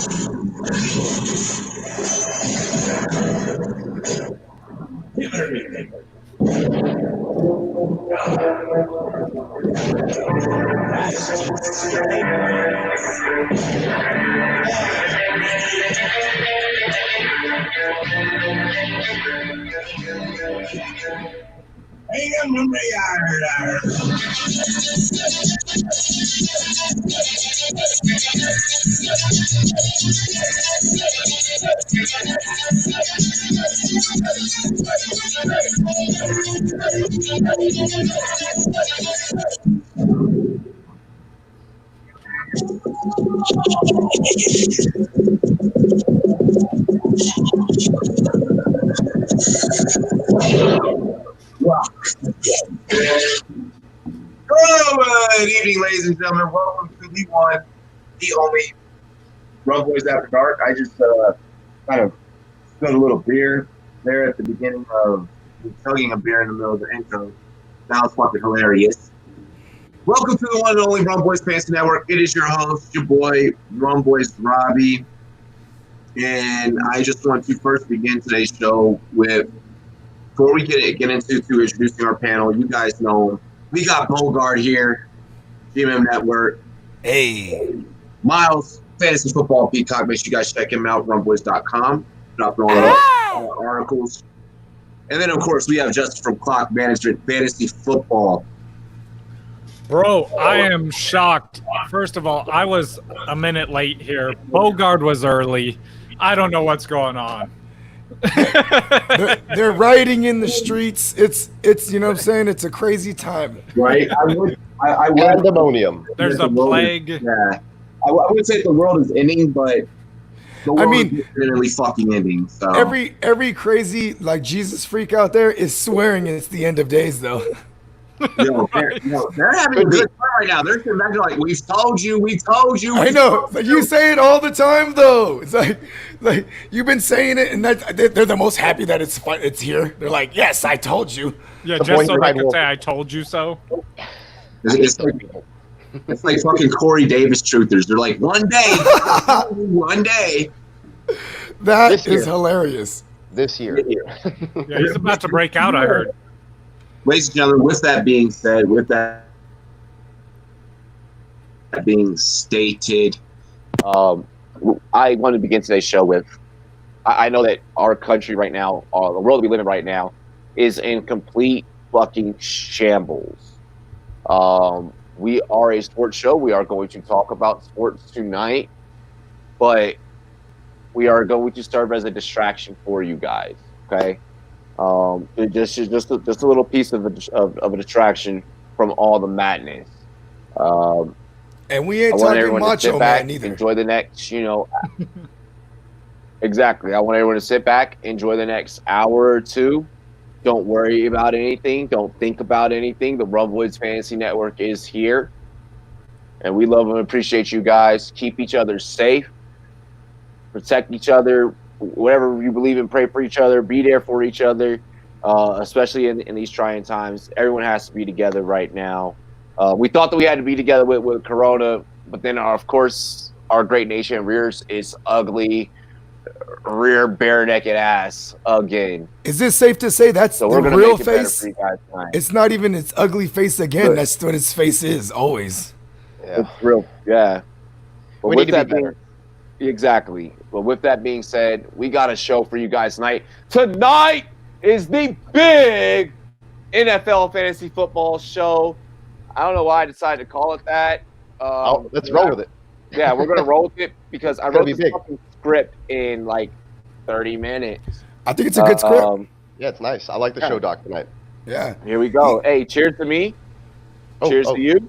Good evening, ladies and gentlemen. Welcome to the one, the only Rumboyz After Dark. I just kind of spilled a little beer there at the beginning of chugging a beer in the middle of the intro. That was fucking hilarious. Welcome to the one and only Rumboyz Fantasy Network. It is your host, your boy, Rumboyz Robbie. And I just want to first begin today's show with, before we get into introducing our panel, you guys know we got Bogart here, GMM Network. Hey. Miles, Fantasy Football Peacock. Make sure you guys check him out, rumboyz.com. Dropping all the articles. And then, of course, we have Justin from Clock Management, Fantasy Football. Bro, I am shocked. First of all, I was a minute late here. Bogart was early. I don't know what's going on. They're rioting in the streets. It's you know what I'm saying? It's a crazy time. Right? I would Pandemonium. There's a plague. Yeah. I would say the world is ending, but the world is literally fucking ending. So every crazy like Jesus freak out there is swearing it's the end of days though. They're having a good time right now. They're sitting back like, we told you. I know. Like, you say it all the time though. It's like you've been saying it, and they're the most happy that it's here. They're like, yes, I told you. Yeah, just so they can say I told you so. It's like fucking Corey Davis truthers. They're like, one day. That is hilarious. This year. Yeah, he's about to break out, I heard. Ladies and gentlemen, with that being said, with that being stated, I want to begin today's show with, I know that our country right now, the world we live in right now, is in complete fucking shambles. We are a sports show. We are going to talk about sports tonight, but we are going to serve as a distraction for you guys, okay? Just a little piece of a distraction from all the madness. And we ain't talking Macho Man either. Enjoy the next, exactly. I want everyone to sit back, enjoy the next hour or two. Don't worry about anything. Don't think about anything. The Rumboyz Fantasy Network is here, and we love and appreciate you guys. Keep each other safe. Protect each other. Whatever you believe in, pray for each other. Be there for each other, especially in these trying times. Everyone has to be together right now. We thought that we had to be together with Corona, but then, of course, our great nation rears its ugly rear bare-naked ass again. Is it safe to say that's the real face? It's not even its ugly face again. That's what its face is, always. Yeah. It's real, yeah. But we need to be better. Exactly. But with that being said, we got a show for you guys tonight. Tonight is the big NFL fantasy football show. I don't know why I decided to call it that. Let's roll with it. Yeah, we're going to roll with it because I wrote this fucking script in like 30 minutes. I think it's a good script. Yeah, it's nice. I like the show doc tonight. Yeah. Here we go. Hey, cheers to me. Cheers to you.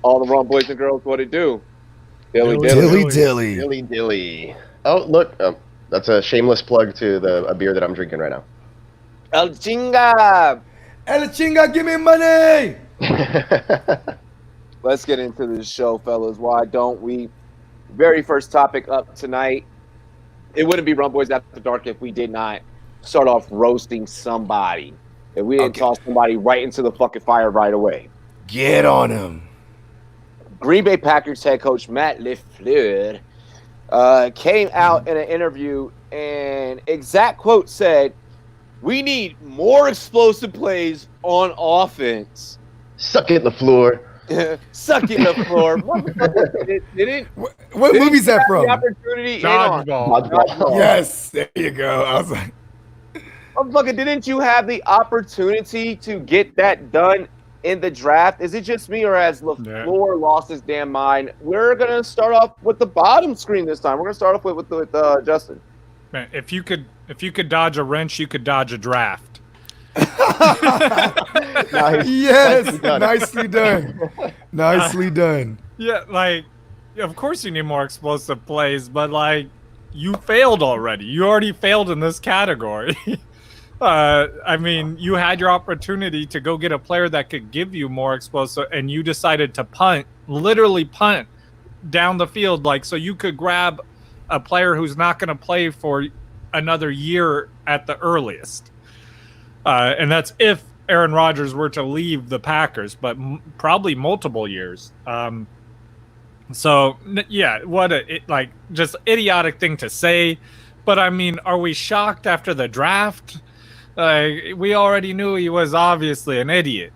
All the wrong boys and girls, what it do? Dilly. Oh, look. That's a shameless plug to a beer that I'm drinking right now. El Chinga, give me money! Let's get into this show, fellas. Why don't we? Very first topic up tonight. It wouldn't be Rumboyz After Dark if we did not start off roasting somebody. If we didn't toss somebody right into the fucking fire right away. Get on him. Green Bay Packers head coach Matt LaFleur came out in an interview and exact quote said, "We need more explosive plays on offense." Suck it, LaFleur. Suck it, LaFleur. Didn't What movie's that from? the opportunity in on- Dodgeball. Yes, there you go. I was like, Motherfucker, didn't you have the opportunity to get that done in the draft? Is it just me, or has LaFleur lost his damn mind? We're gonna start off with the bottom screen this time. We're gonna start off with Justin. Man, if you could dodge a wrench, you could dodge a draft. Nice. yes, nicely done. Nicely done. Yeah, like, of course you need more explosive plays, but like, you failed already. You already failed in this category. I mean, you had your opportunity to go get a player that could give you more explosive, and you decided to punt, literally punt down the field, like, so you could grab a player who's not going to play for another year at the earliest. And that's if Aaron Rodgers were to leave the Packers, but probably multiple years. So yeah, what just idiotic thing to say. But I mean, are we shocked after the draft? We already knew he was obviously an idiot.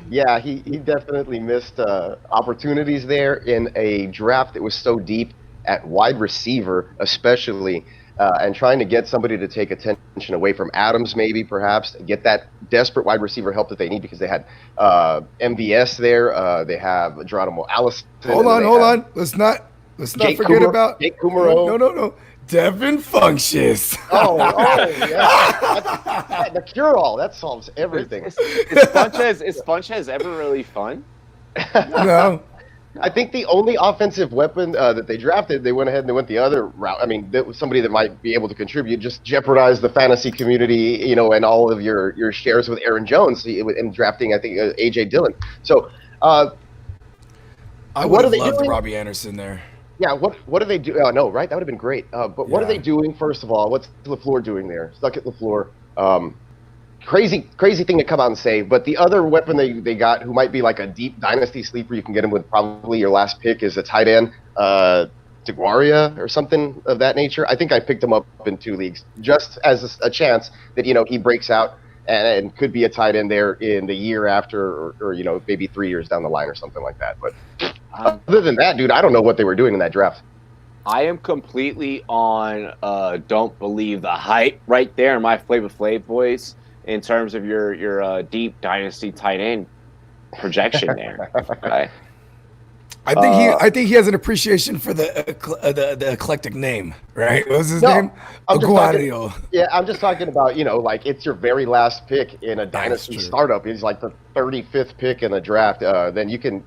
Yeah, he definitely missed opportunities there in a draft that was so deep at wide receiver, especially. And trying to get somebody to take attention away from Adams, maybe, perhaps, get that desperate wide receiver help that they need, because they had MVS there. They have Geronimo Allison. Hold on. Let's not forget about Jake Kumaro. No. Devin Funchess. Oh, yeah. The cure-all. That solves everything. Is Funchess ever really fun? No. I think the only offensive weapon that they drafted, they went ahead and they went the other route. I mean, that was somebody that might be able to contribute, just jeopardize the fantasy community, and all of your shares with Aaron Jones in drafting, I think, A.J. Dillon. So, I would what have are they loved doing? Robbie Anderson there. Yeah, what do they do? Oh, no, right? That would have been great. But what are they doing, first of all? What's LaFleur doing there? Stuck at LaFleur. Crazy thing to come out and say, but the other weapon they got, who might be like a deep dynasty sleeper, you can get him with probably your last pick, is a tight end, DeGuaria or something of that nature. I think I picked him up in 2 leagues, just as a chance that, he breaks out and could be a tight end there in the year after, or maybe 3 years down the line or something like that. But other than that, dude, I don't know what they were doing in that draft. I am completely on don't believe the hype right there in my Flavor Flav voice. In terms of your deep dynasty tight end projection there, okay. I think he has an appreciation for the eclectic name, right? What was his name? Aguario. I'm just talking about, like, it's your very last pick in a dynasty startup. It's like the 35th pick in the draft. Then you can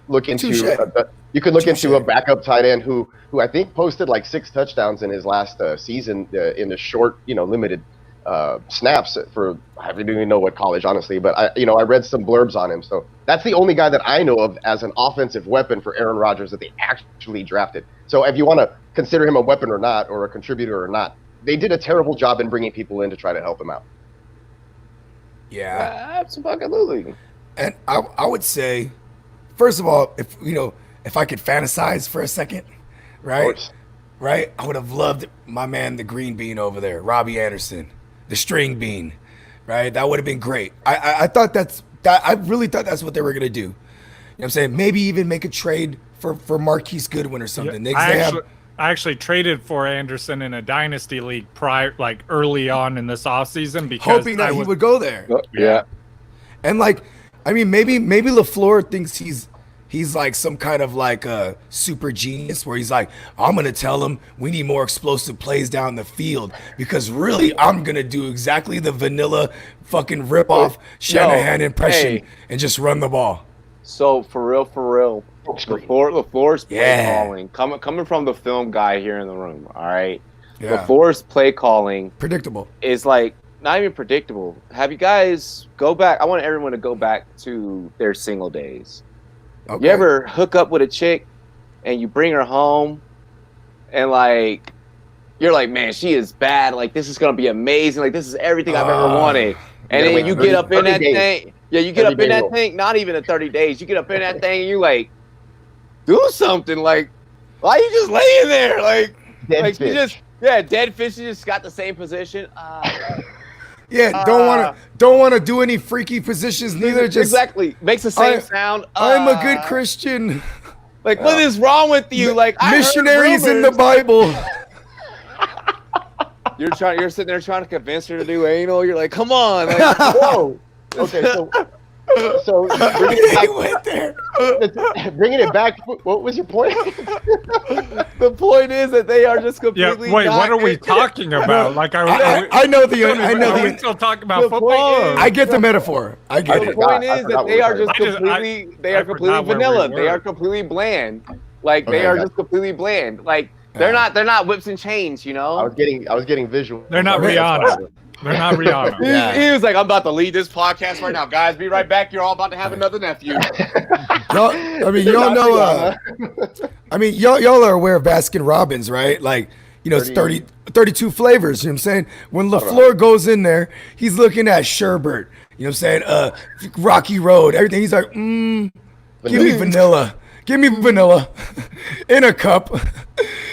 look into a backup tight end who I think posted like 6 touchdowns in his last season in the short, limited snaps for, I don't even know what college, honestly, but I read some blurbs on him. So that's the only guy that I know of as an offensive weapon for Aaron Rodgers that they actually drafted. So if you want to consider him a weapon or not, or a contributor or not, they did a terrible job in bringing people in to try to help him out. Yeah, absolutely. And I would say, first of all, if I could fantasize for a second, right? Right, I would have loved my man, the green bean over there, Robbie Anderson. The string bean, right? That would have been great. I really thought that's what they were gonna do. You know what I'm saying? Maybe even make a trade for Marquise Goodwin or something. Yeah, I actually traded for Anderson in a dynasty league early on in this offseason because hoping that he would go there. Yeah. And maybe LaFleur thinks he's like some kind of like a super genius where he's like, I'm going to tell him we need more explosive plays down the field because really I'm going to do exactly the vanilla fucking rip-off Shanahan impression and just run the ball. So, for real, LaFleur's play calling, coming from the film guy here in the room, all right? Yeah. LaFleur's play calling predictable. Is like not even predictable. Have you guys go back? I want everyone to go back to their single days. Okay. You ever hook up with a chick and you bring her home and like you're like, man, she is bad. Like this is gonna be amazing. Like this is everything I've ever wanted. And then you get up in that thing. Yeah, you get up in that thing. Not even in 30 days. You get up in that thing and you like do something. Like Why are you just laying there? Dead fish. Dead fish. You just got the same position. Yeah, don't wanna do any freaky positions neither. Just exactly makes the same sound. I'm a good Christian. Like, what is wrong with you? Like, missionaries in the Bible. You're sitting there trying to convince her to do anal. You're like, come on. Like, whoa. Okay, so bringing it He went there. bringing it back. What was your point? the point is that they are just completely. Yeah, wait, what are we talking about? Like, I know the. Are we still talking about football? I get the metaphor. I get The it. point is that they are just completely. They are completely vanilla. They are completely bland. Like they are just completely bland. Like they're not whips and chains. You know. I was getting visual. They're not Rihanna. They're not Rihanna. He was like, I'm about to lead this podcast right now, guys. Be right back. You're all about to have another nephew. Y'all know. Y'all are aware of Baskin Robbins, right? Like, it's 32 flavors. You know what I'm saying? When LaFleur goes in there, he's looking at sherbet. You know what I'm saying? Rocky Road, everything. He's like, give me vanilla. Give me vanilla in a cup.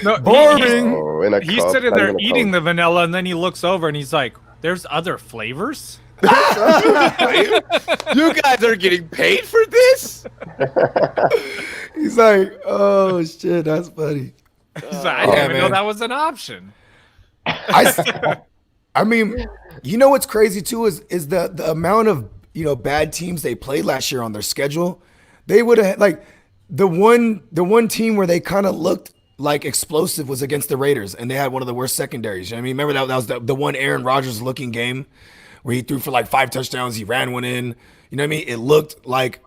No, boring. He's sitting there eating the vanilla, and then he looks over and he's like, "There's other flavors." You guys are getting paid for this? He's like, "Oh shit, that's funny." He's like, I didn't even know that was an option. I mean, you know what's crazy too is the amount of bad teams they played last year on their schedule. They would have like. The one team where they kind of looked like explosive was against the Raiders, and they had one of the worst secondaries. You know what I mean, remember that was the one Aaron Rodgers looking game where he threw for like 5 touchdowns, he ran one in. You know what I mean? It looked like,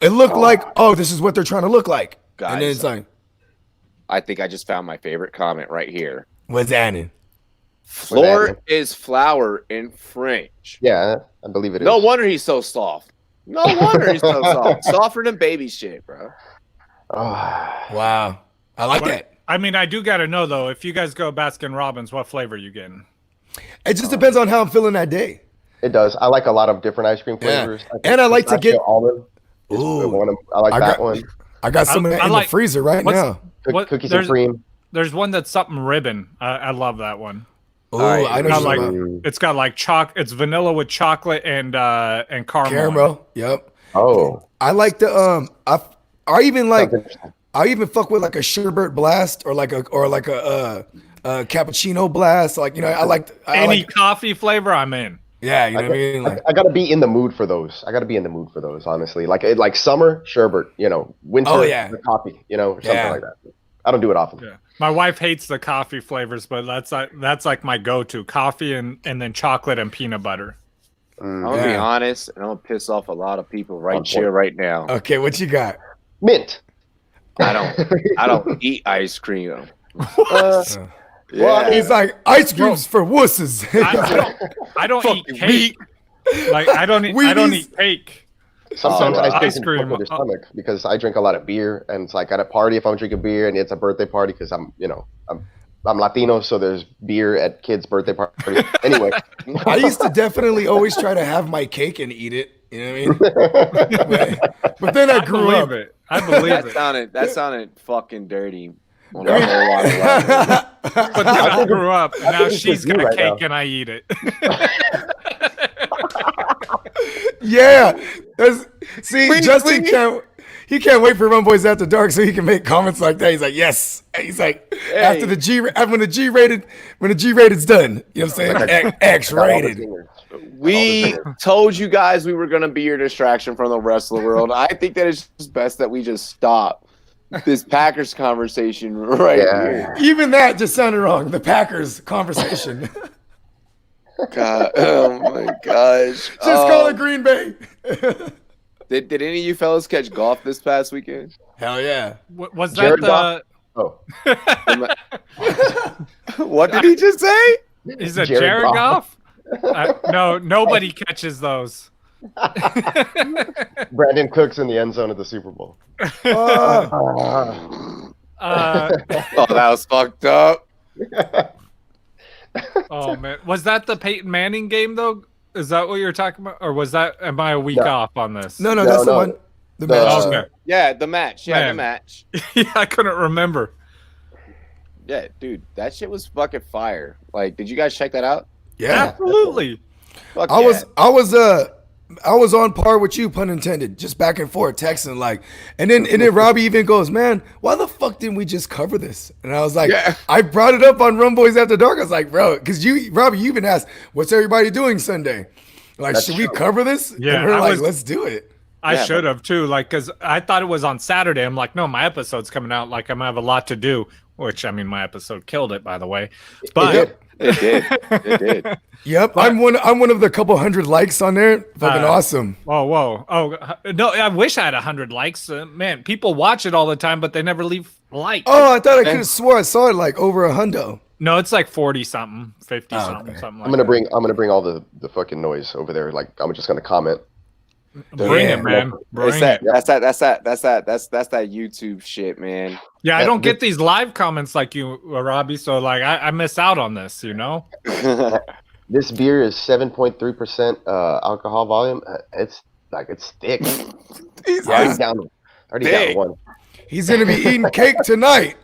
oh, this is what they're trying to look like. Guys, and then it's like, I think I just found my favorite comment right here. What's happening? Floor is flour in French. Yeah, I believe it is. No wonder he's so soft. No wonder he's so soft. Softer than baby shit, bro. Wow. I like that. I mean, I do got to know, though, if you guys go Baskin Robbins, what flavor you getting? It just depends on how I'm feeling that day. It does. I like a lot of different ice cream flavors. Yeah. And I like to get... almond. Ooh. I like that one. I got some in the freezer right now. Cookies and cream. There's one that's something ribbon. I love that one. Oh, I know. It's got like it's vanilla with chocolate and caramel. Caramel. Yep. Oh. I like the I even fuck with like a sherbet blast or like a cappuccino blast. Like, I like any coffee flavor I'm in. Yeah, you know what I mean? Like, I gotta be in the mood for those. Honestly. Like summer, sherbet, winter, coffee, or something like that. I don't do it often. Yeah. My wife hates the coffee flavors, but that's like my go-to. Coffee and then chocolate and peanut butter. I'm gonna be honest, and I'm gonna piss off a lot of people right now. Okay, what you got? Mint. I don't eat ice cream. Well, he's like ice cream's for wusses. I don't eat cake. Like I don't eat cake. Sometimes ice cream with your stomach because I drink a lot of beer, and it's like at a party if I'm drinking beer and it's a birthday party because I'm Latino, so there's beer at kids' birthday parties. Anyway, I used to definitely always try to have my cake and eat it. You know what I mean? but then I grew up. I believe it. That sounded fucking dirty. But then I grew up, and now she's got a cake and I eat it. Yeah. Justin can't wait for Rumboyz After Dark so he can make comments like that. He's like, yes. He's like, after the when the G-rated's done, you know what I'm saying? X-rated. We told you guys we were gonna be your distraction from the rest of the world. I think that it's just best that we just stop this Packers conversation here. Even that just sounded wrong. The Packers conversation. God, oh my gosh. Just call it Green Bay. Did any of you fellas catch golf this past weekend? Hell yeah. Was that the... Oh. What did he just say? Is it Jared Goff? No, nobody catches those. Brandon Cooks in the end zone of the Super Bowl. Oh, that was fucked up. Oh man, was that the Peyton Manning game though? Is that what you're talking about, or am I a week off on this? No, that's the one. The match. Okay. Yeah, the match. Yeah, the match. Yeah, I couldn't remember. Yeah, dude, that shit was fucking fire. Like, did you guys check that out? Yeah. Absolutely. Fuck I yeah. was on par with you, pun intended, just back and forth texting like, and then Robbie even goes, man, why the fuck didn't we just cover this? And I was like, Yeah. I brought it up on Rumboyz After Dark. I was like, bro, because Robbie, you even asked, what's everybody doing Sunday? Like, should we cover this? Yeah, and we're like, let's do it. I Yeah, should have too, like, because I thought it was on Saturday. I'm like, no, my episode's coming out. Like, I'm gonna have a lot to do. Which, I mean, my episode killed it, by the way. But It did. It did. Yep, I'm one of the couple hundred likes on there. Fucking awesome. whoa. Oh no, I wish I had 100 likes. Man, people watch it all the time, but they never leave likes. Oh, I thought I could have swore I saw it like over 100. No, it's like 40 something, 50 something, okay. something like I'm gonna that. bring all the fucking noise over there. Like I'm just gonna comment. Bring Yeah. it, man. Bring It's that, it. that's that YouTube shit, man. Yeah, I Yeah, don't get these live comments like you, Robbie. So like, I miss out on this, you know. This beer is 7.3% alcohol volume. It's thick. Already down one. He's gonna be eating cake tonight.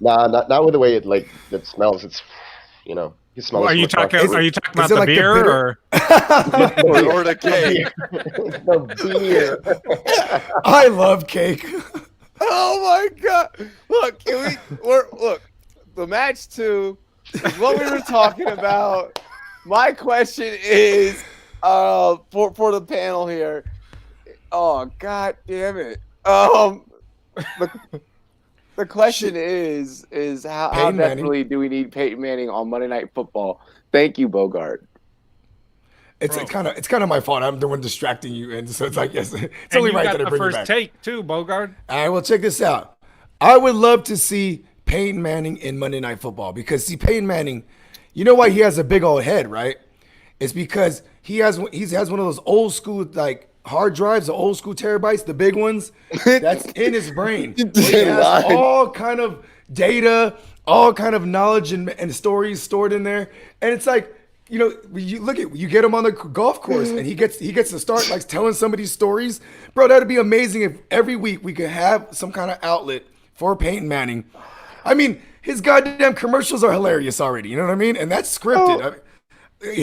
Nah, not with the way it smells. It's you know. You smell Are you talking about it the like the beer bitter- or? or the cake. the beer. I love cake. Oh my god! Look, look. The match 2 is what we were talking about. My question is, for the panel here. Oh god damn it! The question is how Peyton Manning. desperately do we need Peyton Manning on Monday Night Football? Thank you, Bogart. It's kind of my fault. I'm the one distracting you, and so it's like it's And only you right got that I the bring you first back. take too, Bogart. All right, well, check this out. I would love to see Peyton Manning in Monday Night Football because, see, Peyton Manning, you know why he has a big old head, right? It's because he has one of those old school, like, hard drives, the old school terabytes, the big ones, that's in his brain. Where he has all kind of data, all kind of knowledge and stories stored in there. And it's like, you know, you get him on the golf course and he gets to start like telling some of these stories. Bro, that'd be amazing if every week we could have some kind of outlet for Peyton Manning. I mean, his goddamn commercials are hilarious already. You know what I mean? And that's scripted. I mean,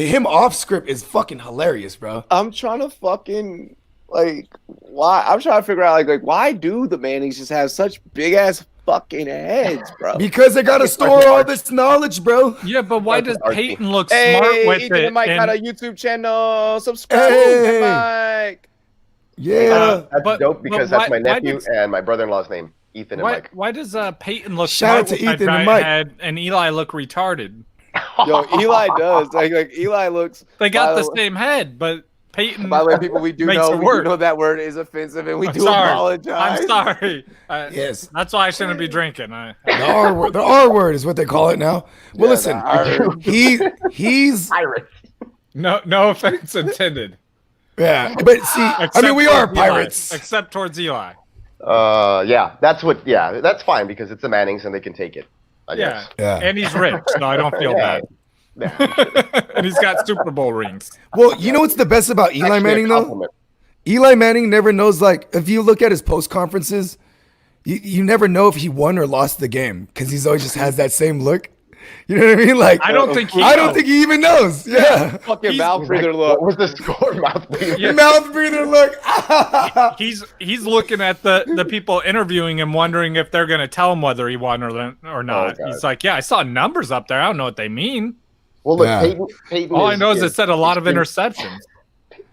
him off script is fucking hilarious, bro. I'm trying to fucking why? I'm trying to figure out like why do the Mannings just have such big ass fucking heads, bro? Because they gotta store all this knowledge, bro. Yeah, but why does Archie. Peyton look smart with Ethan it? and Mike and- got a YouTube channel. Subscribe, Hey. Mike. Yeah. That's But- dope because but that's my why nephew does- and my brother-in-law's name, Ethan and Why, Mike. why does Peyton look Shout out smart to with that Ethan and giant Mike. head and Eli look retarded? Yo, Eli does like Eli looks. They got by the same head, but Peyton. By the way, people, we do makes know it work. that word is offensive, and we I'm do sorry. apologize. I'm sorry. Yes. That's why I shouldn't be drinking. The R word is what they call it now. Well, Yeah, listen, the R. he's No offense intended. yeah, but see, I mean, we are towards Eli. pirates. Except towards Eli. That's fine because it's the Mannings and they can take it. I Yeah. guess. Yeah. And he's rich, so I don't feel Yeah. bad. And he's got Super Bowl rings. Well, you know what's the best about Eli Actually, a Manning though? compliment. Eli Manning never knows. Like, if you look at his post conferences, you never know if he won or lost the game because he's always just has that same look. You know what I mean? Like, I don't think he I don't knows. think he even knows. Yeah. Fucking He's mouth breather look. What was the score, mouth breather? Yeah. Mouth breather look. He's looking at the people interviewing him, wondering if they're gonna tell him whether he won or not. God. He's like, yeah, I saw numbers up there. I don't know what they mean. Well, look, Yeah. Peyton All I know is it said a lot of extreme- interceptions.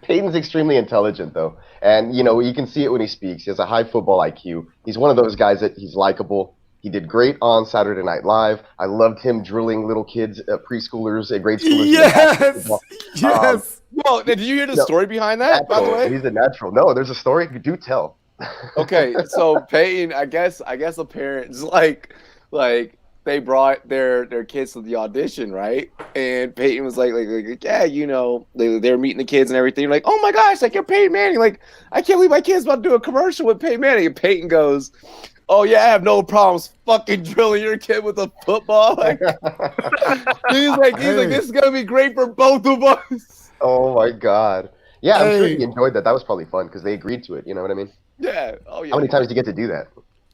Peyton's extremely intelligent, though, and you know you can see it when he speaks. He has a high football IQ. He's one of those guys that he's likable. He did great on Saturday Night Live. I loved him drilling little kids, preschoolers, grade schoolers. Yes. Yes. Well, did you hear the No. story behind that? By the Natural. way, He's a natural. No, there's a story. Do tell. okay. So Peyton, I guess the parents like they brought their kids to the audition, right? And Peyton was like yeah, you know, they were meeting the kids and everything. Like, oh my gosh, like you're Peyton Manning. Like, I can't believe my kid's about to do a commercial with Peyton Manning. And Peyton goes, oh yeah, I have no problems fucking drilling your kid with a football. Like, he's like, this is gonna be great for both of us. Oh my God. Yeah, I'm sure Hey. he enjoyed that. That was probably fun because they agreed to it. You know what I mean? Yeah. Oh yeah. How many times do you get to do that?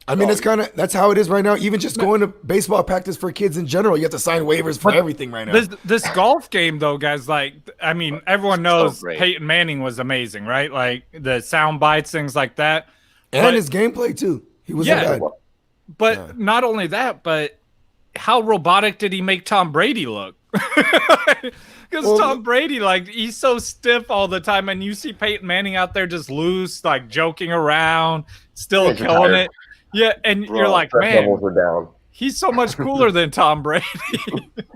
I mean, that's how it is right now. Even just going to baseball practice for kids in general, you have to sign waivers for everything right now. This golf game, though, guys, like, I mean, everyone knows Peyton Manning was amazing, right? Like the sound bites, things like that. And his gameplay, too. He was bad. But not only that, but how robotic did he make Tom Brady look? Because Tom Brady, like, he's so stiff all the time, and you see Peyton Manning out there just loose, like, joking around, still killing it. Yeah, and you're like, man, levels are down. He's so much cooler than Tom Brady.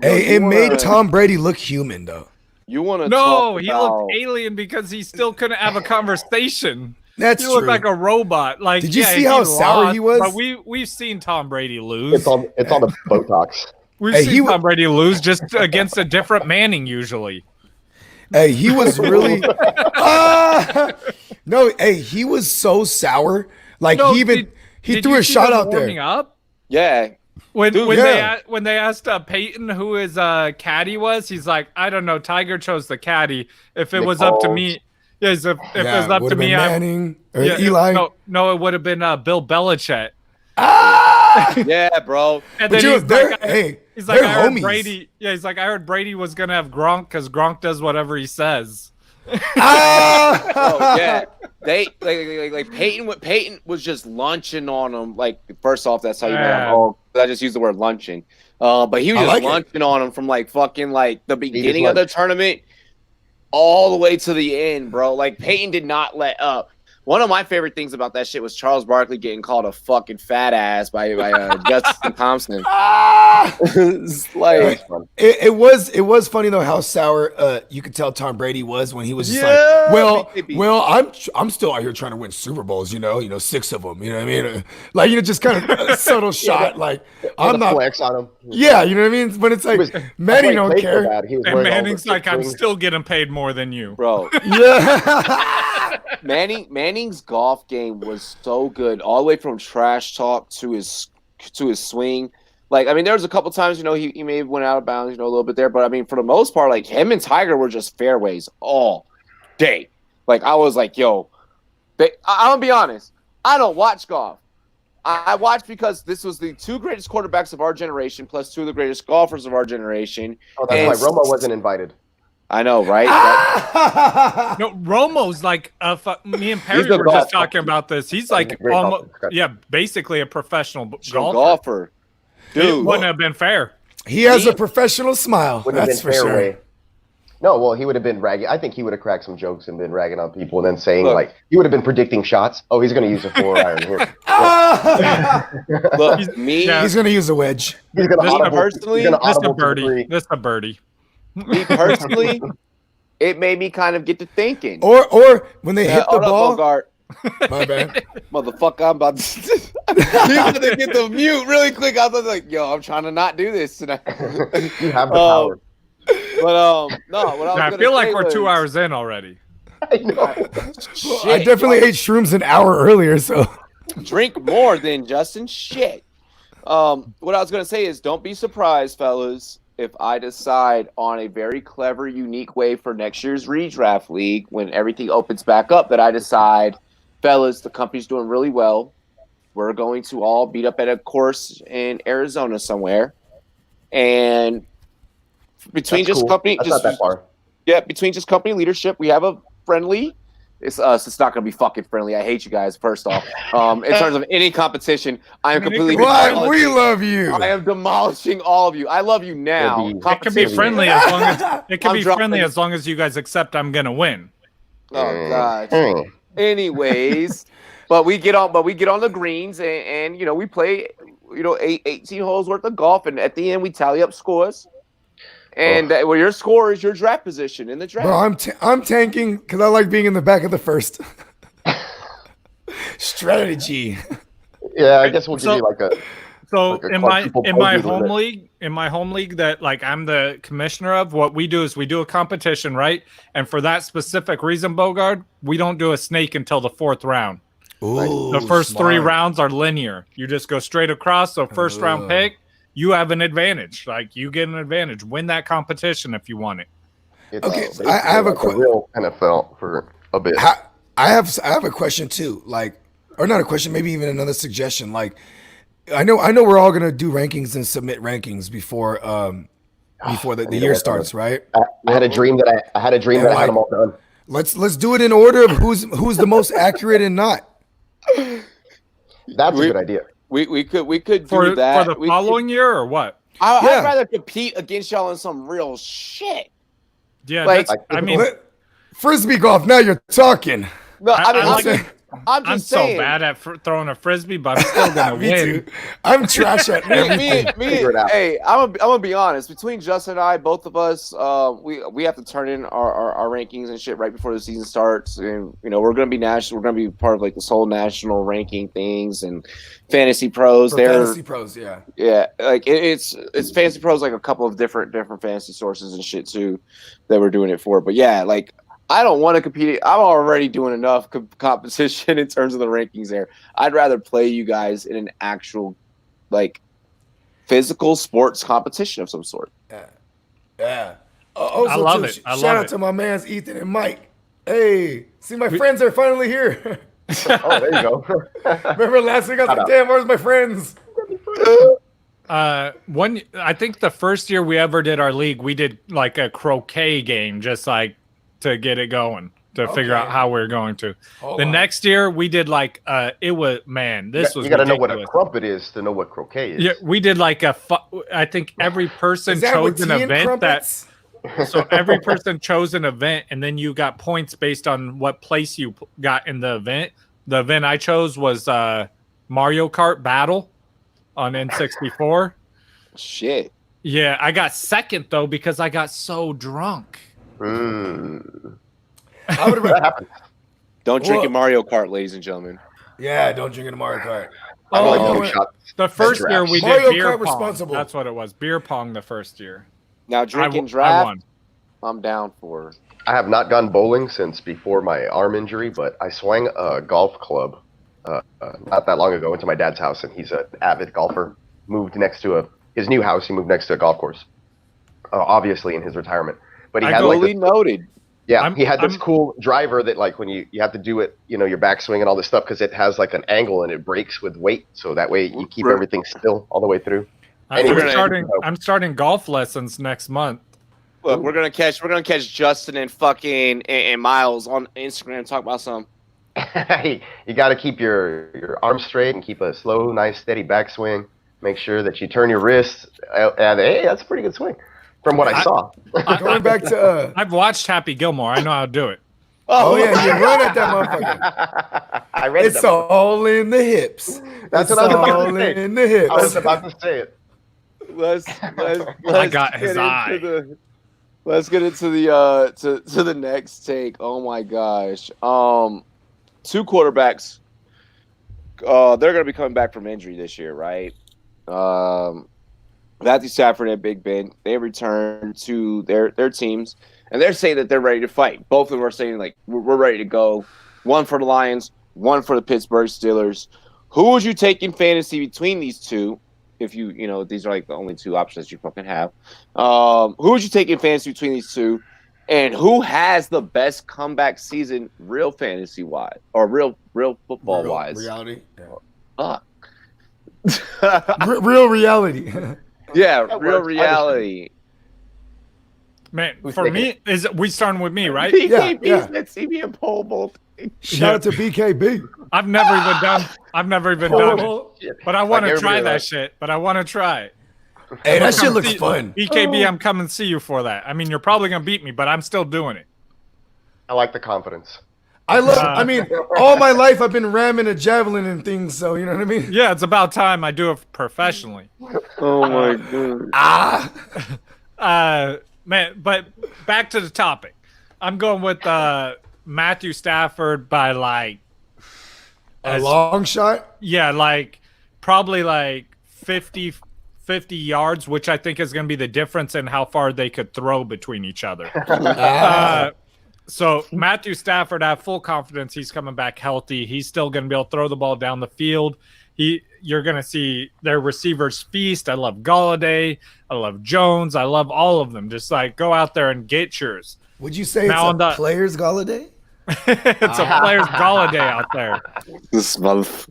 Hey, it made Tom Brady look human, though. You want to? No, he looked alien because he still couldn't have a conversation. That's true. He looked like a robot. Like, did you see how sour he was? But we've seen Tom Brady lose. It's all the Botox. We've seen Tom Brady lose just against a different Manning usually. Hey, he was really no. Hey, he was so sour. Like he threw a shot out there. Up? Yeah. When they asked Peyton who his caddy was, he's like, I don't know. Tiger chose the caddy. If it was up to me, if it was up to me, Manning or Eli. No, it would have been Bill Belichick. Yeah, bro. And then he's like, I heard homies. Brady. Yeah, he's like, I heard Brady was gonna have Gronk because Gronk does whatever he says. Oh yeah, they like Peyton was just lunching on him. Like, first off, that's how you know. I just used the word lunching. But he was just lunching on him from like fucking like the beginning of the tournament all the way to the end, bro. Like, Peyton did not let up. One of my favorite things about that shit was Charles Barkley getting called a fucking fat ass by Justin Thompson. Like, it was funny though how sour you could tell Tom Brady was when he was just I'm still out here trying to win Super Bowls, 6 of them, you know what I mean? Like, just kind of a subtle shot, like I'm not flex on him. Yeah, you know what I mean? But it's like Manning don't care. And Manning's like, I'm still getting paid more than you, bro. Yeah. Manning's golf game was so good, all the way from trash talk to his swing. Like, I mean, there was a couple times, he may have went out of bounds, a little bit there, but I mean, for the most part, like, him and Tiger were just fairways all day. Like, I was like, yo, I'm gonna be honest, I don't watch golf. I watch because this was the 2 greatest quarterbacks of our generation, plus 2 of the greatest golfers of our generation. Oh, that's why Romo wasn't invited. I know, right? No, Romo's like me and Perry were just talking about this. He's like almost, basically a professional golfer. Dude, it wouldn't have been fair. He has a professional smile. That's for sure. Way. No, well, he would have been ragging. I think he would have cracked some jokes and been ragging on people and then saying, like, he would have been predicting shots. Oh, he's going to use a 4-iron here. Look, he's going to use a wedge. He's going to personally, this a birdie. Me personally, it made me kind of get to thinking. Or when they hit the ball. Bogart. My bad. Motherfucker, I'm about to you have to get the mute really quick. I was like, yo, I'm trying to not do this tonight. You have the power. But no, what I feel like we're 2 hours in already. I know. I definitely ate shrooms an hour earlier, so drink more than Justin. Shit. What I was gonna say is, don't be surprised, fellas, if I decide on a very clever, unique way for next year's redraft league, when everything opens back up, that I decide, fellas, the company's doing really well. We're going to all meet up at a course in Arizona somewhere, and between That's just cool. company, That's just not that far. Yeah, between just company leadership, we have a friendly. It's not going to be fucking friendly. I hate you guys. First off, in terms of any competition, I am completely. What? We love you. I am demolishing all of you. I love you now. It can be friendly as long as friendly as long as you guys accept I'm going to win. Oh gosh. Anyways, but we get on the greens and we play 18 holes worth of golf, and at the end we tally up scores. And your score is your draft position in the draft. Bro, I'm tanking because I like being in the back of the first. Strategy. Yeah, I guess we'll give you like a. So in my home league that like I'm the commissioner of, what we do is we do a competition, right? And for that specific reason, Bogard, we don't do a snake until the 4th round. Ooh, the first 3 rounds are linear. You just go straight across. So first round pick. You have an advantage. Like, you get an advantage. Win that competition if you want it. Okay, I have a real NFL for a bit. I have a question too. Like, or not a question, maybe even another suggestion. Like, I know we're all gonna do rankings and submit rankings before the year starts, right? I had a dream that I had them all done. Let's do it in order of who's the most accurate and not. That's a good idea. We could do that for the following year or what? I'd rather compete against y'all in some real shit. Yeah, like, I mean, frisbee golf. Now you're talking. No, I'm just saying. So bad at throwing a frisbee, but I'm still gonna win. Too. I'm trash at everything. Hey, I'm gonna be honest. Between Justin and I, both of us, we have to turn in our rankings and shit right before the season starts, and we're gonna be national. We're gonna be part of like this whole national ranking things and Fantasy Pros. Fantasy Pros, yeah. Like it's Fantasy Pros, like a couple of different fantasy sources and shit too that we're doing it for. But yeah, like. I don't want to compete. I'm already doing enough competition in terms of the rankings there. I'd rather play you guys in an actual, like, physical sports competition of some sort. Yeah. Also, I love it. Shout out to my mans Ethan and Mike. Hey, see, my friends are finally here. Oh, there you go. Remember last week I was like, damn, where's my friends? I think the first year we ever did our league, we did like a croquet game, just like to get it going, to figure out how we're going to. Next year we did like it was this was you got to know ridiculous. what a crumpet is to know what croquet is. Yeah, we did like I think every person chose an event so every person chose an event, and then you got points based on what place you got in the event. The event I chose was Mario Kart Battle on N64. Shit. Yeah, I got second though because I got so drunk. That happens. Don't drink in Mario Kart, ladies and gentlemen. Yeah, don't drink in Mario Kart. The first year we Mario did beer Kart pong. responsible. That's what it was. Beer pong the first year. Now drinking I draft, won. I'm down for. I have not gone bowling since before my arm injury, but I swung a golf club not that long ago into my dad's house, and he's an avid golfer. Moved next to his new house. He moved next to a golf course, obviously in his retirement. But he had noted. Yeah, he had this cool driver that, like, when you have to do it, your backswing and all this stuff, because it has like an angle and it breaks with weight, so that way you keep everything still all the way through. I'm starting golf lessons next month. Look, we're gonna catch Justin and fucking and Miles on Instagram and talk about some. You got to keep your arms straight and keep a slow, nice, steady backswing. Make sure that you turn your wrists, and hey, that's a pretty good swing. From what I saw. Going back to I've watched Happy Gilmore. I know how to do it. Oh yeah, you run at that motherfucker. I read it's all in the hips. That's what I was about to say. In the hips. I was about to say it. Let's I got his eye. Let's get into the to the next take. Oh my gosh. 2 quarterbacks. They're gonna be coming back from injury this year, right? Matthew Stafford and Big Ben, they return to their teams, and they're saying that they're ready to fight. Both of them are saying, like, we're ready to go. One for the Lions, one for the Pittsburgh Steelers. Who would you take in fantasy between these two? If these are like the only 2 options you fucking have. Who would you take in fantasy between these two? And who has the best comeback season, real fantasy wise, or real football wise? Reality. Fuck. Real reality. Yeah, real reality. Man, for me, we starting with me, right? BKB's that CB pole vault. Shout out to BKB. I've never even done it, but I want to try that shit. But I want to try it. Hey, that shit looks fun. BKB, I'm coming to see you for that. I mean, you're probably gonna beat me, but I'm still doing it. I like the confidence. I mean, all my life I've been ramming a javelin and things, so you know what I mean? Yeah, it's about time I do it professionally. Oh my god. Man, but back to the topic. I'm going with Matthew Stafford by like a long shot? Yeah, like probably like 50 yards, which I think is going to be the difference in how far they could throw between each other. So Matthew Stafford, I have full confidence he's coming back healthy. He's still going to be able to throw the ball down the field. You're going to see their receivers feast. I love Galladay. I love Jones. I love all of them. Just like go out there and get yours. Would you say now it's a player's Galladay? It's a players' gala day out there. This month.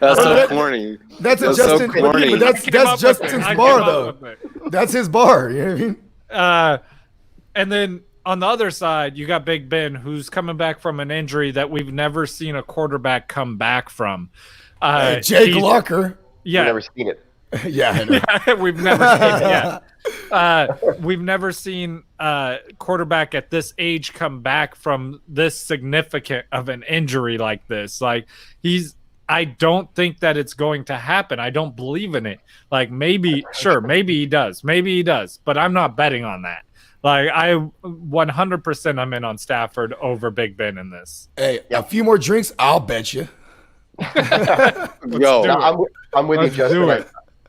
That's so corny. That's That's Justin. so corny. But that's Justin's bar, though. That's his bar. You know what I mean? And then on the other side, you got Big Ben, who's coming back from an injury that we've never seen a quarterback come back from. Jake Locker. Yeah, I've never seen it. Yeah, I know. we've never seen it. Yeah, we've never seen a quarterback at this age come back from this significant of an injury like this. Like I don't think that it's going to happen. I don't believe in it. Like maybe he does, but I'm not betting on that. Like I 100% I'm in on Stafford over Big Ben in this. Hey, a few more drinks, I'll bet you. Yo, I'm with you, Justin.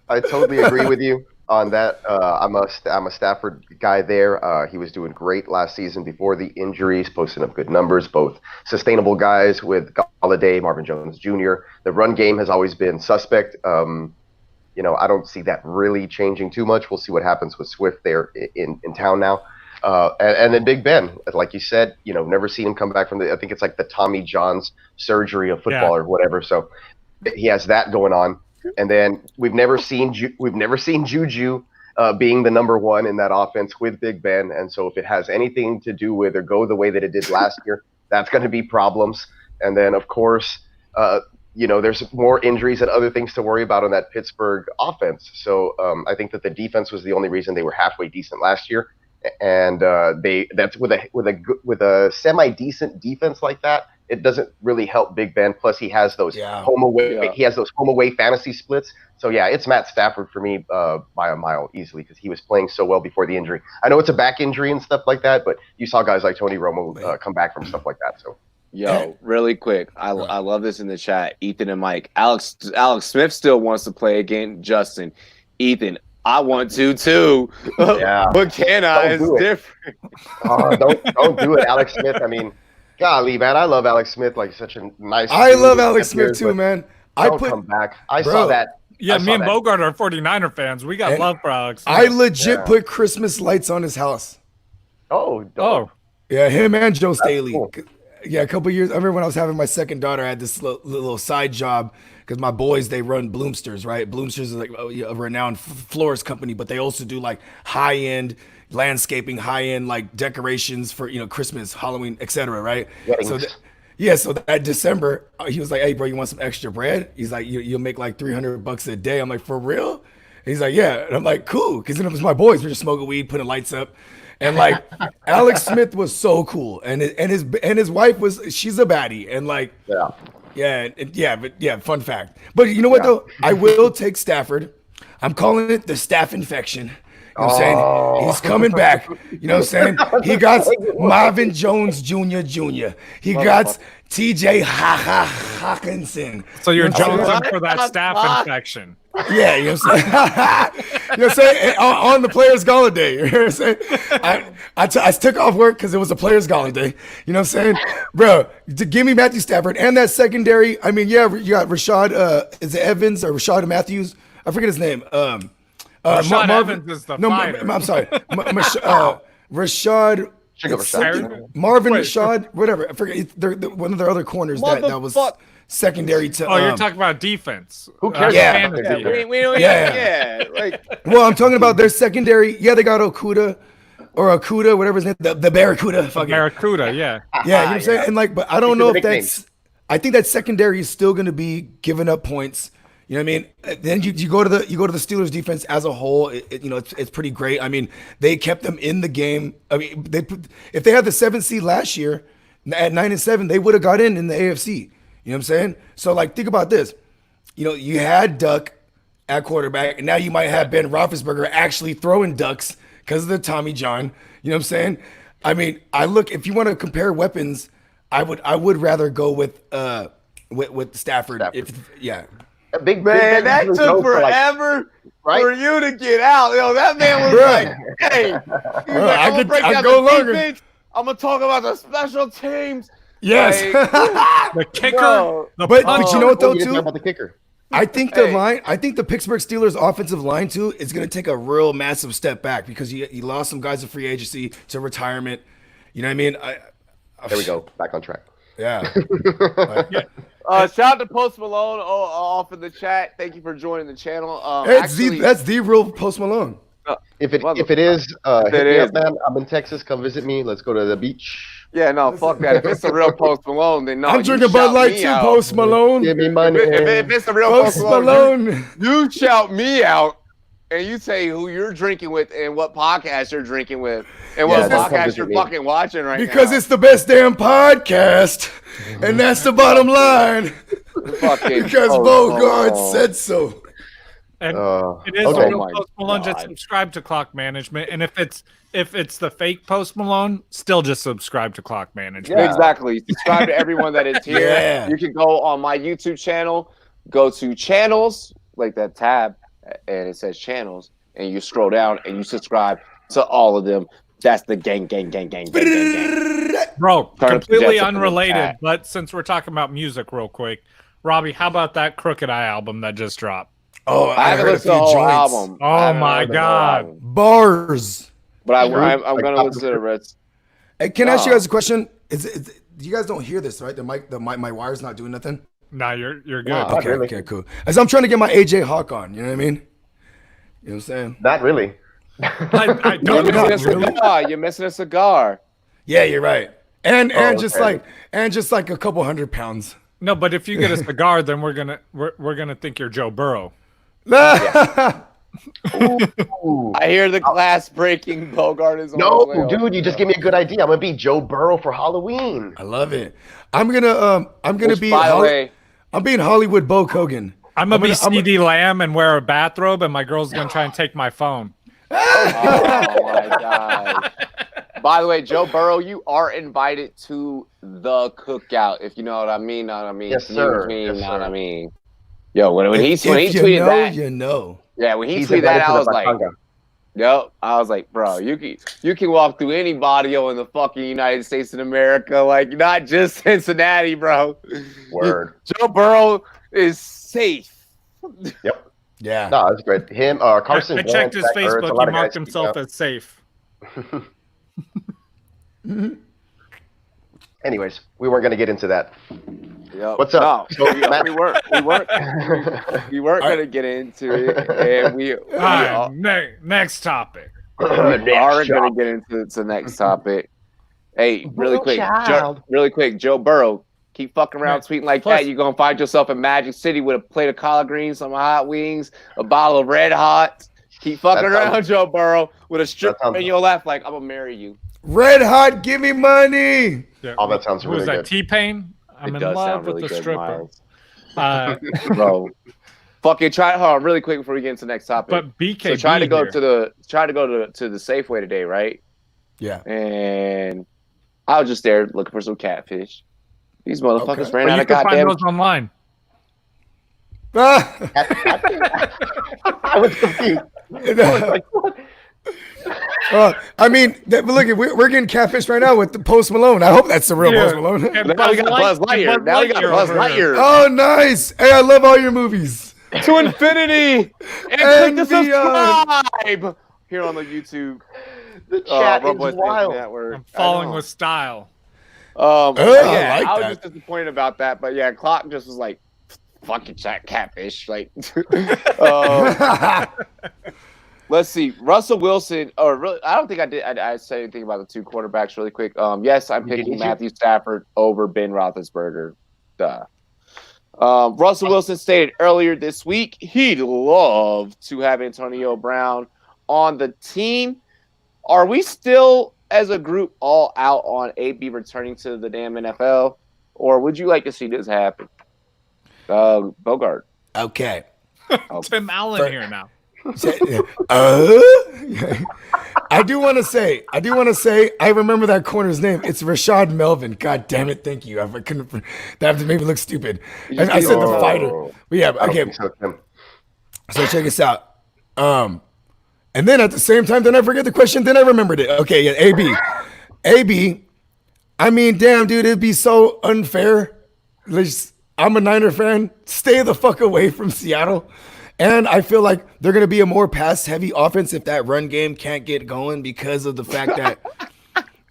I totally agree with you on that. I'm a Stafford guy there. He was doing great last season before the injuries, posting up good numbers, both sustainable guys with Galladay, Marvin Jones Jr. The run game has always been suspect. I don't see that really changing too much. We'll see what happens with Swift there in town now. And then Big Ben, like you said, never seen him come back from I think it's like the Tommy John's surgery of football or whatever. So he has that going on. And then we've never seen Juju being the number one in that offense with Big Ben. And so if it has anything to do with or go the way that it did last year, that's going to be problems. And then, of course, there's more injuries and other things to worry about on that Pittsburgh offense. So I think that the defense was the only reason they were halfway decent last year. And that's with a semi-decent defense like that, it doesn't really help Big Ben. Plus, he has those home away. Yeah. He has those home away fantasy splits. So yeah, it's Matt Stafford for me by a mile easily because he was playing so well before the injury. I know it's a back injury and stuff like that, but you saw guys like Tony Romo come back from stuff like that. So. Yo, really quick. I love this in the chat. Ethan and Mike. Alex Smith still wants to play again. Justin, Ethan, I want to too. Yeah. But can I? It's different. Don't do it, Alex Smith. I mean, golly, man, I love Alex Smith. Like such a nice. I love Alex Smith too, man. Come back. I saw that. Yeah, me and Bogart are 49er fans. We got love for Alex Smith. I legit put Christmas lights on his house. Oh. Yeah, him and Joe Staley. Cool. Yeah, a couple of years. I remember when I was having my second daughter, I had this little side job because my boys, they run Bloomsters, right? Bloomsters is like a renowned florist company, but they also do like high-end landscaping, high-end like decorations for, Christmas, Halloween, etc. right? Weddings. So that December, he was like, "Hey, bro, you want some extra bread?" He's like, "You'll make like $300 a day." I'm like, "For real?" He's like, "Yeah." And I'm like, "Cool," because it was my boys. We're just smoking weed, putting lights up. And like Alex Smith was so cool, and his wife she's a baddie, and like fun fact. But you know what though, I will take Stafford. I'm calling it the staph infection. You know what I'm saying? He's coming back. You know what I'm saying? He got Marvin Jones Jr. He got TJ Hawkinson. So you're jonesing for that staph infection. Yeah, you know what I'm saying? You know what I'm saying? On the Players' Gala Day. You know what I'm saying? I took off work because it was a Players' Gala Day. You know what I'm saying? Bro, give me Matthew Stafford and that secondary. I mean, yeah, you got Rashad, is it Evans or Rashad Matthews? I forget his name. Rashad Evans is the fighter. I'm sorry. Rashad. Marvin Rashad, whatever. I forget. They're one of their other corners that was secondary to. Oh, you're talking about defense. Who cares? Well, I'm talking about their secondary. Yeah, they got Okuda, whatever his name, the Barracuda. Barracuda, yeah. Yeah, you know what I'm saying? And but I don't know if that's. I think that secondary is still going to be giving up points. You know what I mean? Then you go to the Steelers defense as a whole. It's pretty great. I mean, they kept them in the game. I mean, if they had the 7th seed last year at 9-7, they would have got in the AFC. You know what I'm saying? So like, think about this. You had Duck at quarterback, and now you might have Ben Roethlisberger actually throwing ducks because of the Tommy John. You know what I'm saying? I mean, if you want to compare weapons, I would rather go with Stafford. Big man, that took forever for you to get out. That man was like, "Hey, I'm gonna break down the defense. I'm gonna talk about the special teams." Yes, the kicker. But you know what though, too? About the kicker. I think the Pittsburgh Steelers offensive line too is going to take a real massive step back because you lost some guys in free agency to retirement. You know what I mean? There we go, back on track. Yeah. Shout out to Post Malone off in the chat. Thank you for joining the channel. That's the real Post Malone. If it is, hit me up, man. I'm in Texas. Come visit me. Let's go to the beach. Yeah, no, fuck that. If it's a real Post Malone, then no. I'm drinking Bud Light too, Post Malone. Give me money. If it's a real Post Malone, you shout me out and you say who you're drinking with and what podcast you're drinking with and what podcast you're fucking watching right now. Because it's the best damn podcast, and that's the bottom line. Because Bogart said so. And it is a real Post Malone. Just subscribe to Clock Management, and if it's the fake Post Malone, still just subscribe to Clock Management. Yeah, exactly. Subscribe to everyone that is here. Yeah. You can go on my YouTube channel, go to channels, like that tab, and it says channels, and you scroll down and you subscribe to all of them. That's the gang. Bro, completely unrelated, but since we're talking about music real quick, Robbie, how about that Crooked Eye album that just dropped? Oh, I haven't listened to the whole album. Oh my god, bars! But I'm gonna listen to the rest. Hey, can I ask you guys a question? You guys don't hear this, right? My wire's not doing nothing. Nah, you're good. Wow, okay, cool. As I'm trying to get my AJ Hawk on, you know what I mean? You know what I'm saying? Not really. I don't know. You're missing a cigar. Yeah, you're right. And just like a couple 100 pounds. No, but if you get a cigar, then we're gonna think you're Joe Burrow. I hear the glass breaking. Bogart is on no, dude. You just gave me a good idea. I'm gonna be Joe Burrow for Halloween. I love it. I'm gonna be. By the way, I'm being Hollywood Bo Kogan. I'm gonna be CD Lamb and wear a bathrobe, and my girl's gonna try and take my phone. Oh my god. By the way, Joe Burrow, you are invited to the cookout. If you know what I mean, Yes, sir. What I mean. Yo, when he tweeted that, you know. Yeah, when he tweeted that, I was like, I was like, bro, you can walk through any barrio in the fucking United States of America, like not just Cincinnati, bro. Word. Joe Burrow is safe. Yep. Yeah. No, that's great. Him, Carson. I checked his Facebook. He marked himself as safe. Anyways, we weren't going to get into that. Yep. What's up? No, we weren't going to get into it, and next topic. We are going to get into the next topic. Hey, really quick, Joe Burrow. Keep fucking around tweeting like that. You're going to find yourself in Magic City with a plate of collard greens, some hot wings, a bottle of Red Hot. Keep fucking around, Joe Burrow, with a strip in your lap like, I'm going to marry you. Red Hot, give me money. Yeah, oh, that sounds really good. Was that T-Pain? I'm in love with the stripper. Bro, fucking try. Hold on, really quick before we get into the next topic. But BK, so try to go to the Safeway today, right? Yeah. And I was just there looking for some catfish. These motherfuckers ran out of goddamn. You can find those online. I was confused. I was like, what? I mean, look, we're getting catfish right now with the Post Malone. I hope that's the real Post Malone. Now we got Buzz Lightyear. Now we got Buzz Lightyear. Oh, nice. Hey, I love all your movies. To infinity and click the subscribe here on the YouTube. The chat is wild. I'm following with style. I was just disappointed about that, but yeah, Clock just was like, "Fucking catfish." Like, let's see, Russell Wilson. Or really, I don't think I did. I said anything about the two quarterbacks really quick. Yes, I'm picking Matthew Stafford over Ben Roethlisberger. Duh. Russell Wilson stated earlier this week he'd love to have Antonio Brown on the team. Are we still, as a group, all out on AB returning to the damn NFL? Or would you like to see this happen? Bogart. Okay. Tim Allen here now. I do want to say, I remember that corner's name. It's Rashad Melvin. God damn it. Thank you. I couldn't, that made me look stupid. I said the fighter. But yeah, okay. So check this out. And then at the same time, then I forget the question. Then I remembered it. Okay, yeah, AB. I mean, damn, dude, it'd be so unfair. I'm a Niner fan. Stay the fuck away from Seattle. And I feel like they're going to be a more pass-heavy offense if that run game can't get going because of the fact that,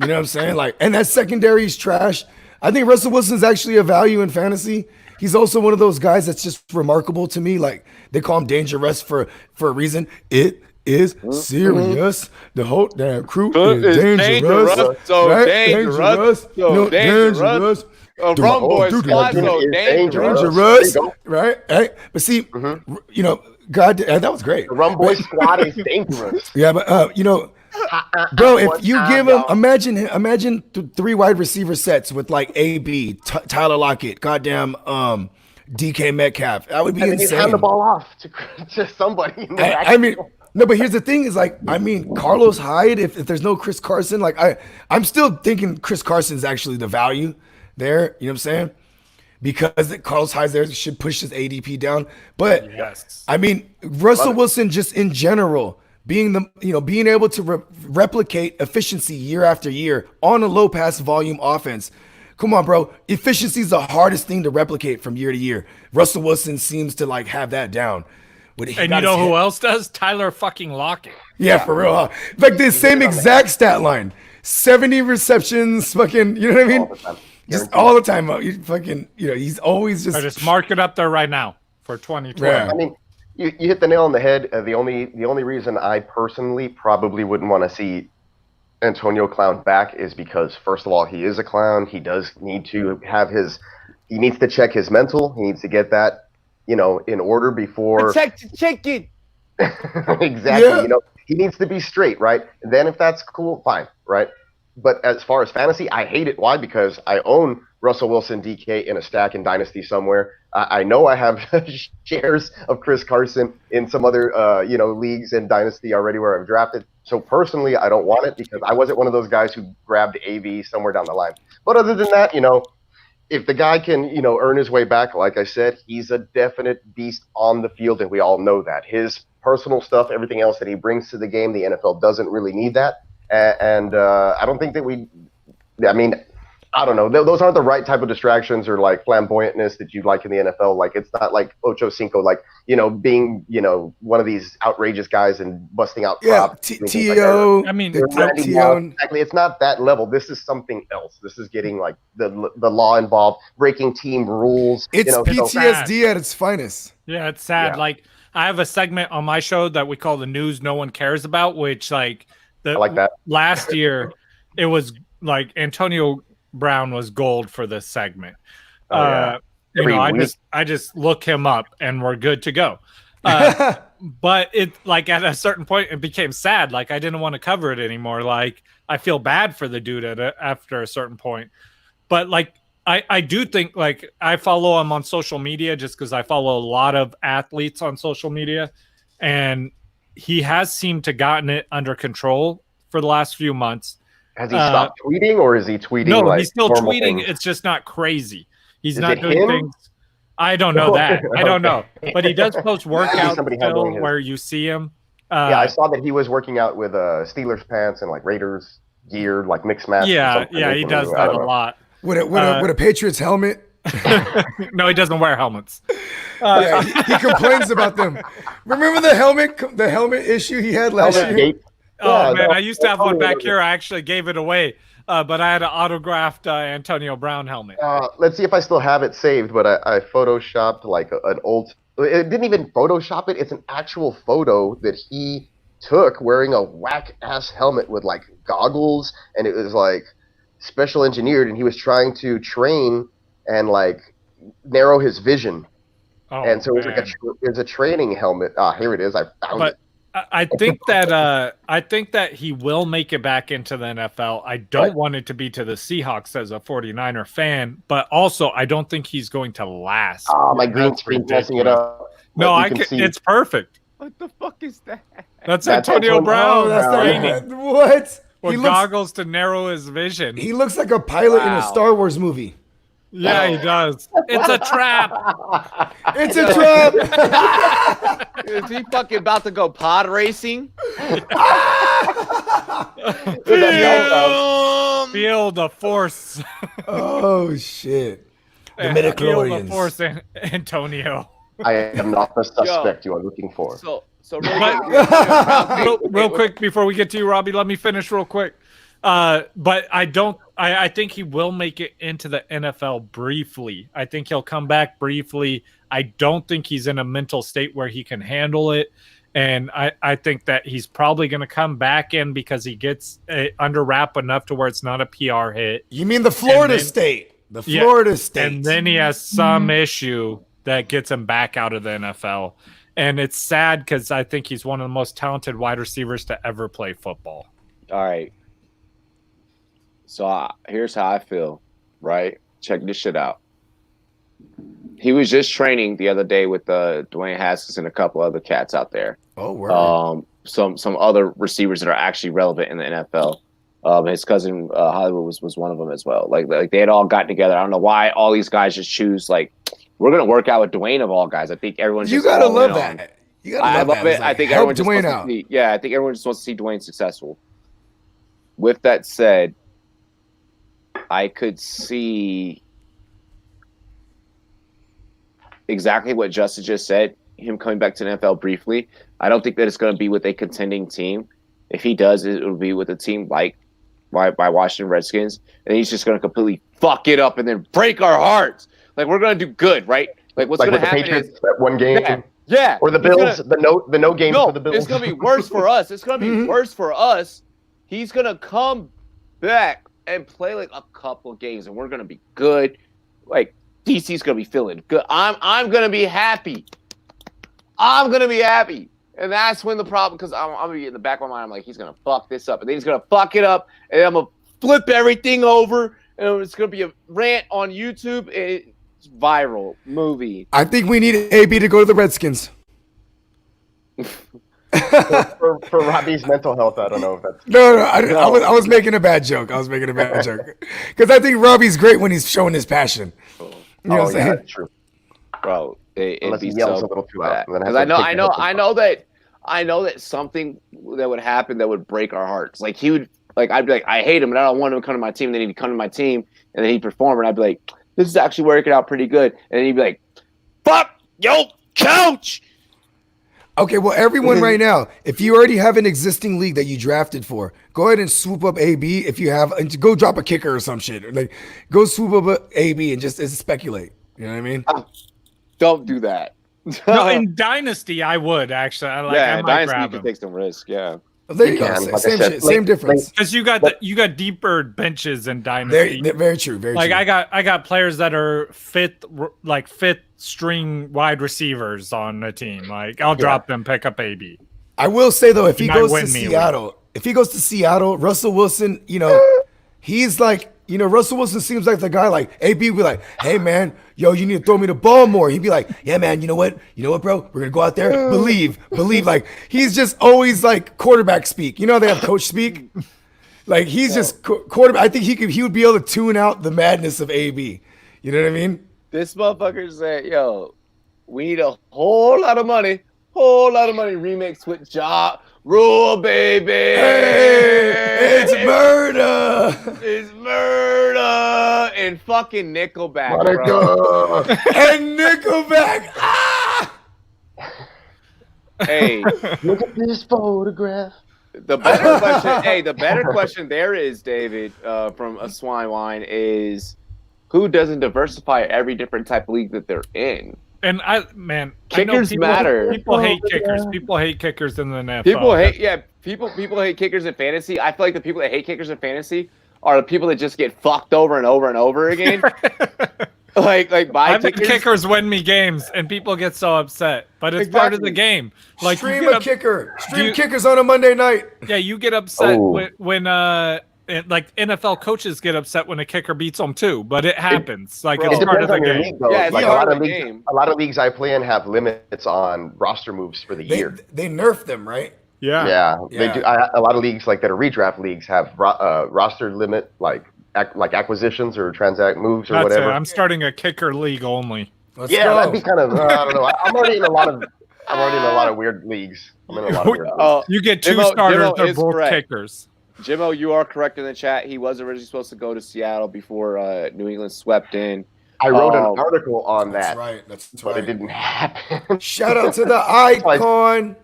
you know what I'm saying? Like, and that secondary is trash. I think Russell Wilson's actually a value in fantasy. He's also one of those guys that's just remarkable to me. Like they call him Dangerous for a reason. It is serious. The whole damn crew is dangerous. So right? dangerous. So dangerous. Rumboyz squad so dangerous. Right? Hey, but see, you know, God, that was great. The Rumboyz squad is dangerous. Yeah, but you know, bro, if you give him, imagine 3 wide receiver sets with like AB, Tyler Lockett, goddamn, DK Metcalf. That would be insane. He's hand the ball off to somebody. In the I mean, no, but here's the thing: is like, I mean, Carlos Hyde. If there's no Chris Carson, like I'm still thinking Chris Carson's actually the value there. You know what I'm saying? Because Carlos Hyde there should push his ADP down. But yes. I mean, Russell Wilson just in general. Being able to replicate efficiency year after year on a low pass volume offense. Come on, bro. Efficiency is the hardest thing to replicate from year to year. Russell Wilson seems to like have that down. And you know who else does? Tyler fucking Lockett. Yeah, for real. Huh? Like the same exact stat line. 70 receptions, fucking, you know what I mean? Just all the time. You fucking, you know, he's always just. I just mark it up there right now for 2020. Yeah. I mean, you hit the nail on the head. The only reason I personally probably wouldn't want to see Antonio Clown back is because, first of all, he is a clown. He does need to have he needs to check his mental. He needs to get that, you know, in order before. Protect the chicken. Exactly. Yeah. You know, he needs to be straight, right? And then if that's cool, fine, right? But as far as fantasy, I hate it. Why? Because I own Russell Wilson DK in a stack in Dynasty somewhere. I know I have shares of Chris Carson in some other leagues in Dynasty already where I've drafted. So personally, I don't want it because I wasn't one of those guys who grabbed AV somewhere down the line. But other than that, you know, if the guy can, you know, earn his way back, like I said, he's a definite beast on the field, and we all know that. His personal stuff, everything else that he brings to the game, the NFL doesn't really need that. And I don't think that I don't know. Those aren't the right type of distractions or like flamboyantness that you like in the NFL. Like it's not like Ocho Cinco, like, you know, being, you know, one of these outrageous guys and busting out props. T.O. I mean, exactly. It's not that level. This is something else. This is getting like the law involved, breaking team rules. It's PTSD at its finest. Yeah, it's sad. Yeah. Like I have a segment on my show that we call the news no one cares about, which like I like that. Last year it was like Antonio Brown was gold for this segment. You know, I just look him up and we're good to go. But it like at a certain point it became sad. Like I didn't want to cover it anymore. Like I feel bad for the dude after a certain point. But like I do think like I follow him on social media just because I follow a lot of athletes on social media, and he has seemed to gotten it under control for the last few months. Has he stopped tweeting, or is he tweeting? No, like he's still tweeting. Things? It's just not crazy. He's is not doing him? things. I don't know that. I don't know. But he does post workouts still where you see him. Yeah, I saw that he was working out with Steelers pants and like Raiders gear, like mixed match. Yeah, he does that a lot. With a Patriots helmet. No, he doesn't wear helmets. He complains about them. Remember the helmet issue he had last year? Oh man, I used to have one back here. I actually gave it away, but I had an autographed Antonio Brown helmet. Let's see if I still have it saved. But I photoshopped like an old. It didn't even Photoshop it. It's an actual photo that he took wearing a whack ass helmet with like goggles, and it was like special engineered, and he was trying to train and like narrow his vision. Oh, and so it was a training helmet. Here it is. I found it. I think that he will make it back into the NFL. I don't want it to be to the Seahawks as a 49er fan, but also I don't think he's going to last. Oh, my green screen messing it up. No, it's perfect. What the fuck is that? That's Antonio Brown. What? With goggles to narrow his vision. He looks like a pilot in a Star Wars movie. Yeah, he does. It's a trap. It's a trap. Is he fucking about to go pod racing? Feel the force. Oh shit! The midichlorians. Feel the force, Antonio. I am not the suspect you are looking for. So real quick before we get to you, Robbie, let me finish real quick. But I I think he will make it into the NFL briefly. I think he'll come back briefly. I don't think he's in a mental state where he can handle it. And I think that he's probably going to come back in because he gets under wrap enough to where it's not a PR hit. You mean the Florida state? The Florida state. And then he has some issue that gets him back out of the NFL. And it's sad because I think he's one of the most talented wide receivers to ever play football. All right. So here's how I feel, right? Check this shit out. He was just training the other day with Dwayne Haskins and a couple other cats out there. Oh, word. Some other receivers that are actually relevant in the NFL. His cousin Hollywood was one of them as well. Like they had all gotten together. I don't know why all these guys just choose like we're gonna work out with Dwayne of all guys. I think everyone's just gotta love that. You gotta I love that. it. Like, I think help everyone just Dwayne wants out. to see. Yeah, I think everyone just wants to see Dwayne successful. With that said, I could see exactly what Justin just said, him coming back to the NFL briefly. I don't think that it's going to be with a contending team. If he does, it will be with a team like by Washington Redskins, and he's just going to completely fuck it up and then break our hearts. Like, we're going to do good, right? Like, what's going to happen Patriots, is that one game. Yeah. Or the Bills, the no game for the Bills. It's going to be worse for us. It's going to be worse for us. He's going to come back and play like a couple games, and we're going to be good. Like, DC's going to be feeling good. I'm going to be happy. I'm going to be happy. And that's when the problem, because I'm going to be in the back of my mind, I'm like, he's going to fuck this up. And then he's going to fuck it up, and I'm going to flip everything over, and it's going to be a rant on YouTube. It's viral movie. I think we need AB to go to the Redskins. for Robbie's mental health, I don't know if that's... No, I was making a bad joke. Because I think Robbie's great when he's showing his passion. You know what I'm saying? That's true. Bro, unless he yells a little too loud. Because I know that something that would happen that would break our hearts. Like he would, like I'd be like, I hate him, and I don't want him to come to my team. And then he'd come to my team, and then he'd perform, and I'd be like, this is actually working out pretty good. And then he'd be like, fuck yo, coach. Okay, well, everyone right now, if you already have an existing league that you drafted for, go ahead and swoop up AB. If you have, and go drop a kicker or some shit. Like, go swoop up AB and just speculate. You know what I mean? Don't do that. No, in Dynasty, I would actually. I might Dynasty, grab you can him. take some risk. Yeah. There you go. Like Same said, shit, same difference. Because you got deeper benches in Dynasty. Very true. Very like true. I got players that are fifth string wide receivers on the team. Like I'll drop them, pick up AB. I will say though, if he might goes win to me Seattle, Russell Wilson, he's like, Russell Wilson seems like the guy. Like AB would be like, hey man, yo, you need to throw me the ball more. He'd be like, yeah man, you know what, bro, we're gonna go out there, believe. Like he's just always like quarterback speak. They have coach speak. Like he's just quarterback. I think he would be able to tune out the madness of AB. You know what I mean? This motherfucker said, yo, we need a whole lot of money remix with Ja Rule, baby. Hey, it's murder. It's murder. And fucking Nickelback, Monica. And Nickelback. Ah! Hey. Look at this photograph. The better question there is, David, from A Swine Wine, is who doesn't diversify every different type of league that they're in? And Kickers matter. People hate kickers. People hate kickers in the NFL. People hate kickers in fantasy. I feel like the people that hate kickers in fantasy are the people that just get fucked over and over and over again. like my kickers win me games, and people get so upset. But it's part of the game. Like Stream kickers on a Monday night. Yeah, you get upset when like NFL coaches get upset when a kicker beats them too, but it happens. It's part of the game. League, yeah, it's like a lot of leagues I play in have limits on roster moves for the year. They nerf them, right? Yeah, they do. A lot of leagues like that are redraft leagues have roster limit, like acquisitions or transact moves or whatever. I'm starting a kicker league only. Let's go. That'd be kind of I don't know. I'm already in a lot of weird leagues. I'm in a lot of weird leagues. You get two starters. They're both kickers. Jimmo, you are correct in the chat. He was originally supposed to go to Seattle before New England swept in. I wrote an article on that. That's right. But it didn't happen. Shout out to the icon.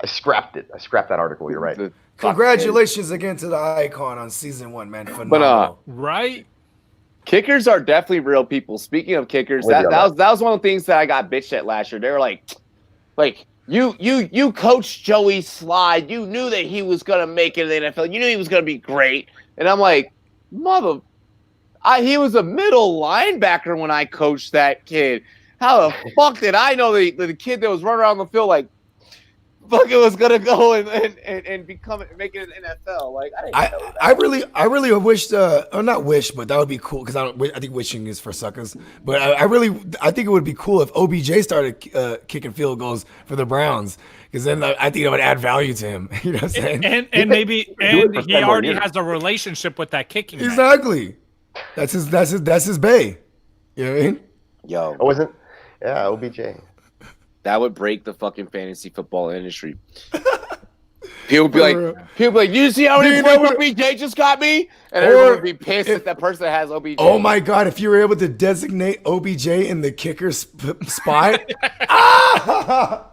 I scrapped it. I scrapped that article. You're right. Congratulations again to the icon on season 1, man. Phenomenal. Right? Kickers are definitely real people. Speaking of kickers, that was one of the things that I got bitched at last year. They were like you coached Joey Slide. You knew that he was gonna make it in the NFL. You knew he was gonna be great. And I'm like, he was a middle linebacker when I coached that kid. How the fuck did I know the kid that was running around the field like fucking was gonna go and make it in NFL? Like I really wished, or not wish, but that would be cool because I think wishing is for suckers. But I think it would be cool if OBJ started kicking field goals for the Browns, because then I think it would add value to him. You know what I'm saying? And he already has a relationship with that kicking. Exactly. That's his bay. You know what I mean? Yo, OBJ. That would break the fucking fantasy football industry. People would be like, you see how many points OBJ just got me? And everyone would be pissed at that person that has OBJ. Oh my God, if you were able to designate OBJ in the kicker spot.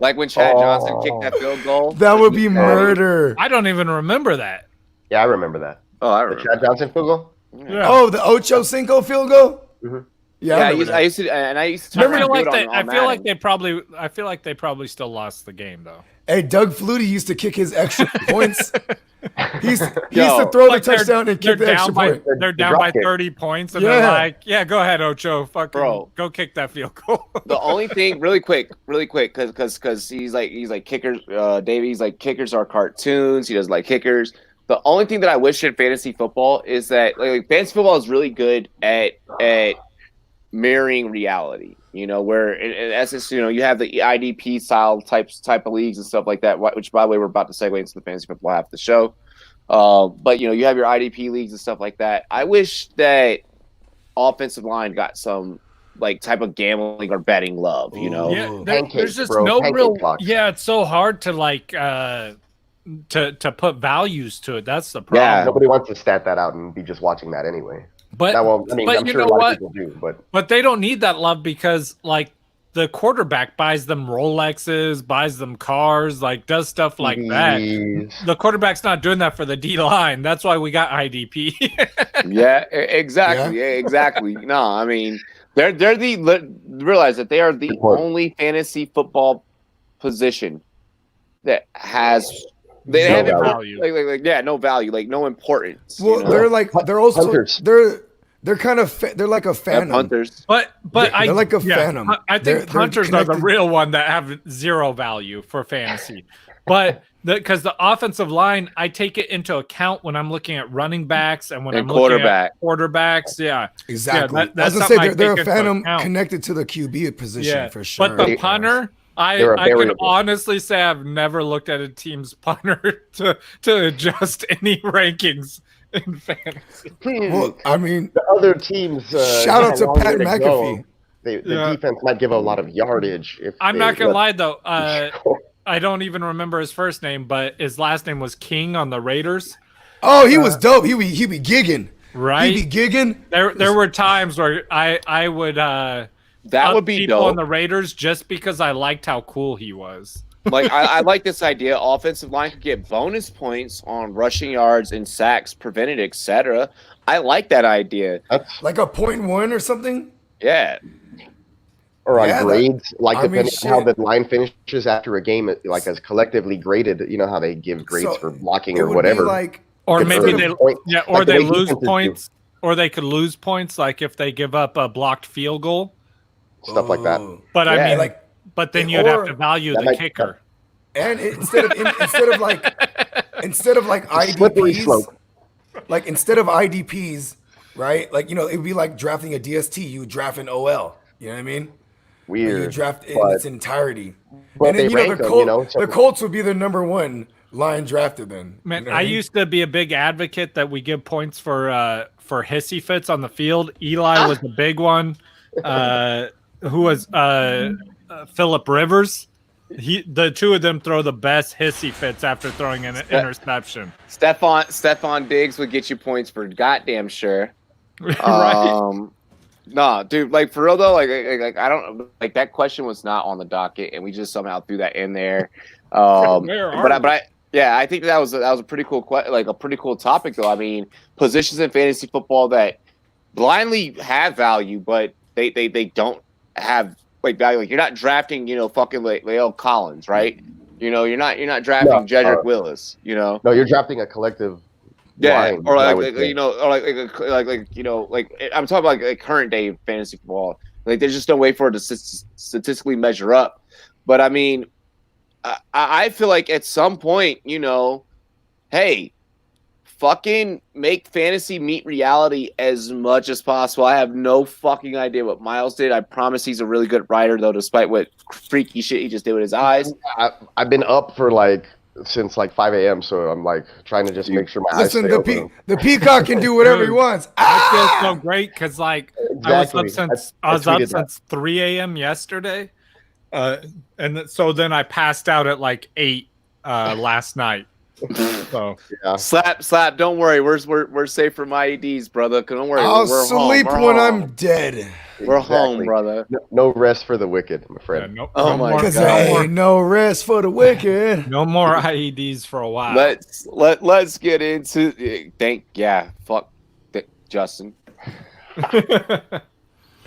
Like when Chad Johnson kicked that field goal. That would be murder. I don't even remember that. Yeah, I remember that. Oh, I remember. The Chad Johnson field goal? Yeah. Oh, the Ocho Cinco field goal? Mm-hmm. Yeah, I used to. I feel like they probably still lost the game though. Hey, Doug Flutie used to kick his extra points. He used to throw the touchdown and kick the extra point. They're down by 30 points, and they're like, "Yeah, go ahead, Ocho, go kick that field goal." The only thing, really quick, because he's like kickers. Davey's like kickers are cartoons. He doesn't like kickers. The only thing that I wish in fantasy football is that like fantasy football is really good at mirroring reality, where in essence, you have the IDP style type of leagues and stuff like that, which by the way, we're about to segue into the fantasy football half of the show. But you have your IDP leagues and stuff like that. I wish that offensive line got some like type of gambling or betting love, Yeah, there's just no real clocks. Yeah, it's so hard to like to put values to it. That's the problem. Yeah, nobody wants to stat that out and be just watching that anyway. But I'm sure a lot of people do. But they don't need that love because like the quarterback buys them Rolexes, buys them cars, like does stuff like that. The quarterback's not doing that for the D line. That's why we got IDP. Yeah, exactly. Yeah, exactly. No, I mean they're realize that they are the only fantasy football position that has. They have no value. No value, like no importance. Well, they're also they're kind of they're like a phantom. Hunters, but they're like a phantom. I think hunters are the real one that have zero value for fantasy. But because the offensive line, I take it into account when I'm looking at running backs and when I'm looking at quarterbacks. Yeah, exactly. Yeah, that's I was gonna say they're a phantom connected to the QB position for sure. But the punter. I can honestly say I've never looked at a team's punter to adjust any rankings in fantasy. Well, I mean, the other teams. Shout out to Pat McAfee. The defense might give a lot of yardage. I'm not gonna lie though. I don't even remember his first name, but his last name was King on the Raiders. Oh, he was dope. He be gigging. Right. He be gigging. There were times where I would. That would be people dope on the Raiders just because I liked how cool he was. Like I like this idea. Offensive line could get bonus points on rushing yards and sacks prevented, etc. I like that idea. Like a 0.1 or something. Yeah. Or on grades, depending on how the line finishes after a game, like as collectively graded. You know how they give grades for blocking or whatever. Or maybe they lose points, or they could lose points, like if they give up a blocked field goal. Stuff like that. But I mean, but then you'd have to value the kicker. And instead of IDPs, instead of IDPs, right? Like it would be like drafting a DST. You draft an OL. You know what I mean? Weird. You draft in its entirety. And then the Colts would be the number one line drafted. Then man, I used to be a big advocate that we give points for hissy fits on the field. Eli was the big one. Who was Phillip Rivers? The two of them throw the best hissy fits after throwing an interception. Stephon Diggs would get you points for goddamn sure. Right. Nah, dude, like for real though, like I don't like that question was not on the docket, and we just somehow threw that in there. But Yeah, I think that was a pretty cool a pretty cool topic though. I mean, positions in fantasy football that blindly have value, but they don't have like value. Like you're not drafting, fucking like La'el Collins, right? You're not drafting Jedrick Willis. No, you're drafting a collective. Yeah, or like I'm talking about like current day fantasy football. Like there's just no way for it to statistically measure up. But I mean, I feel like at some point, hey, fucking make fantasy meet reality as much as possible. I have no fucking idea what Miles did. I promise he's a really good writer, though, despite what freaky shit he just did with his eyes. I've been up for since 5 a.m., so I'm trying to just make sure my eyes stay open. The peacock can do whatever he wants. I feel so great because I was up since 3 a.m. yesterday, and so then I passed out at 8 last night. So yeah. Slap. Don't worry, we're safe from IEDs, brother. Don't worry. I'll we're sleep home. when I'm dead. We're home, brother. No rest for the wicked, my friend. Yeah, oh my god! Because ain't no rest for the wicked. No more IEDs for a while. Let's get into fuck Justin.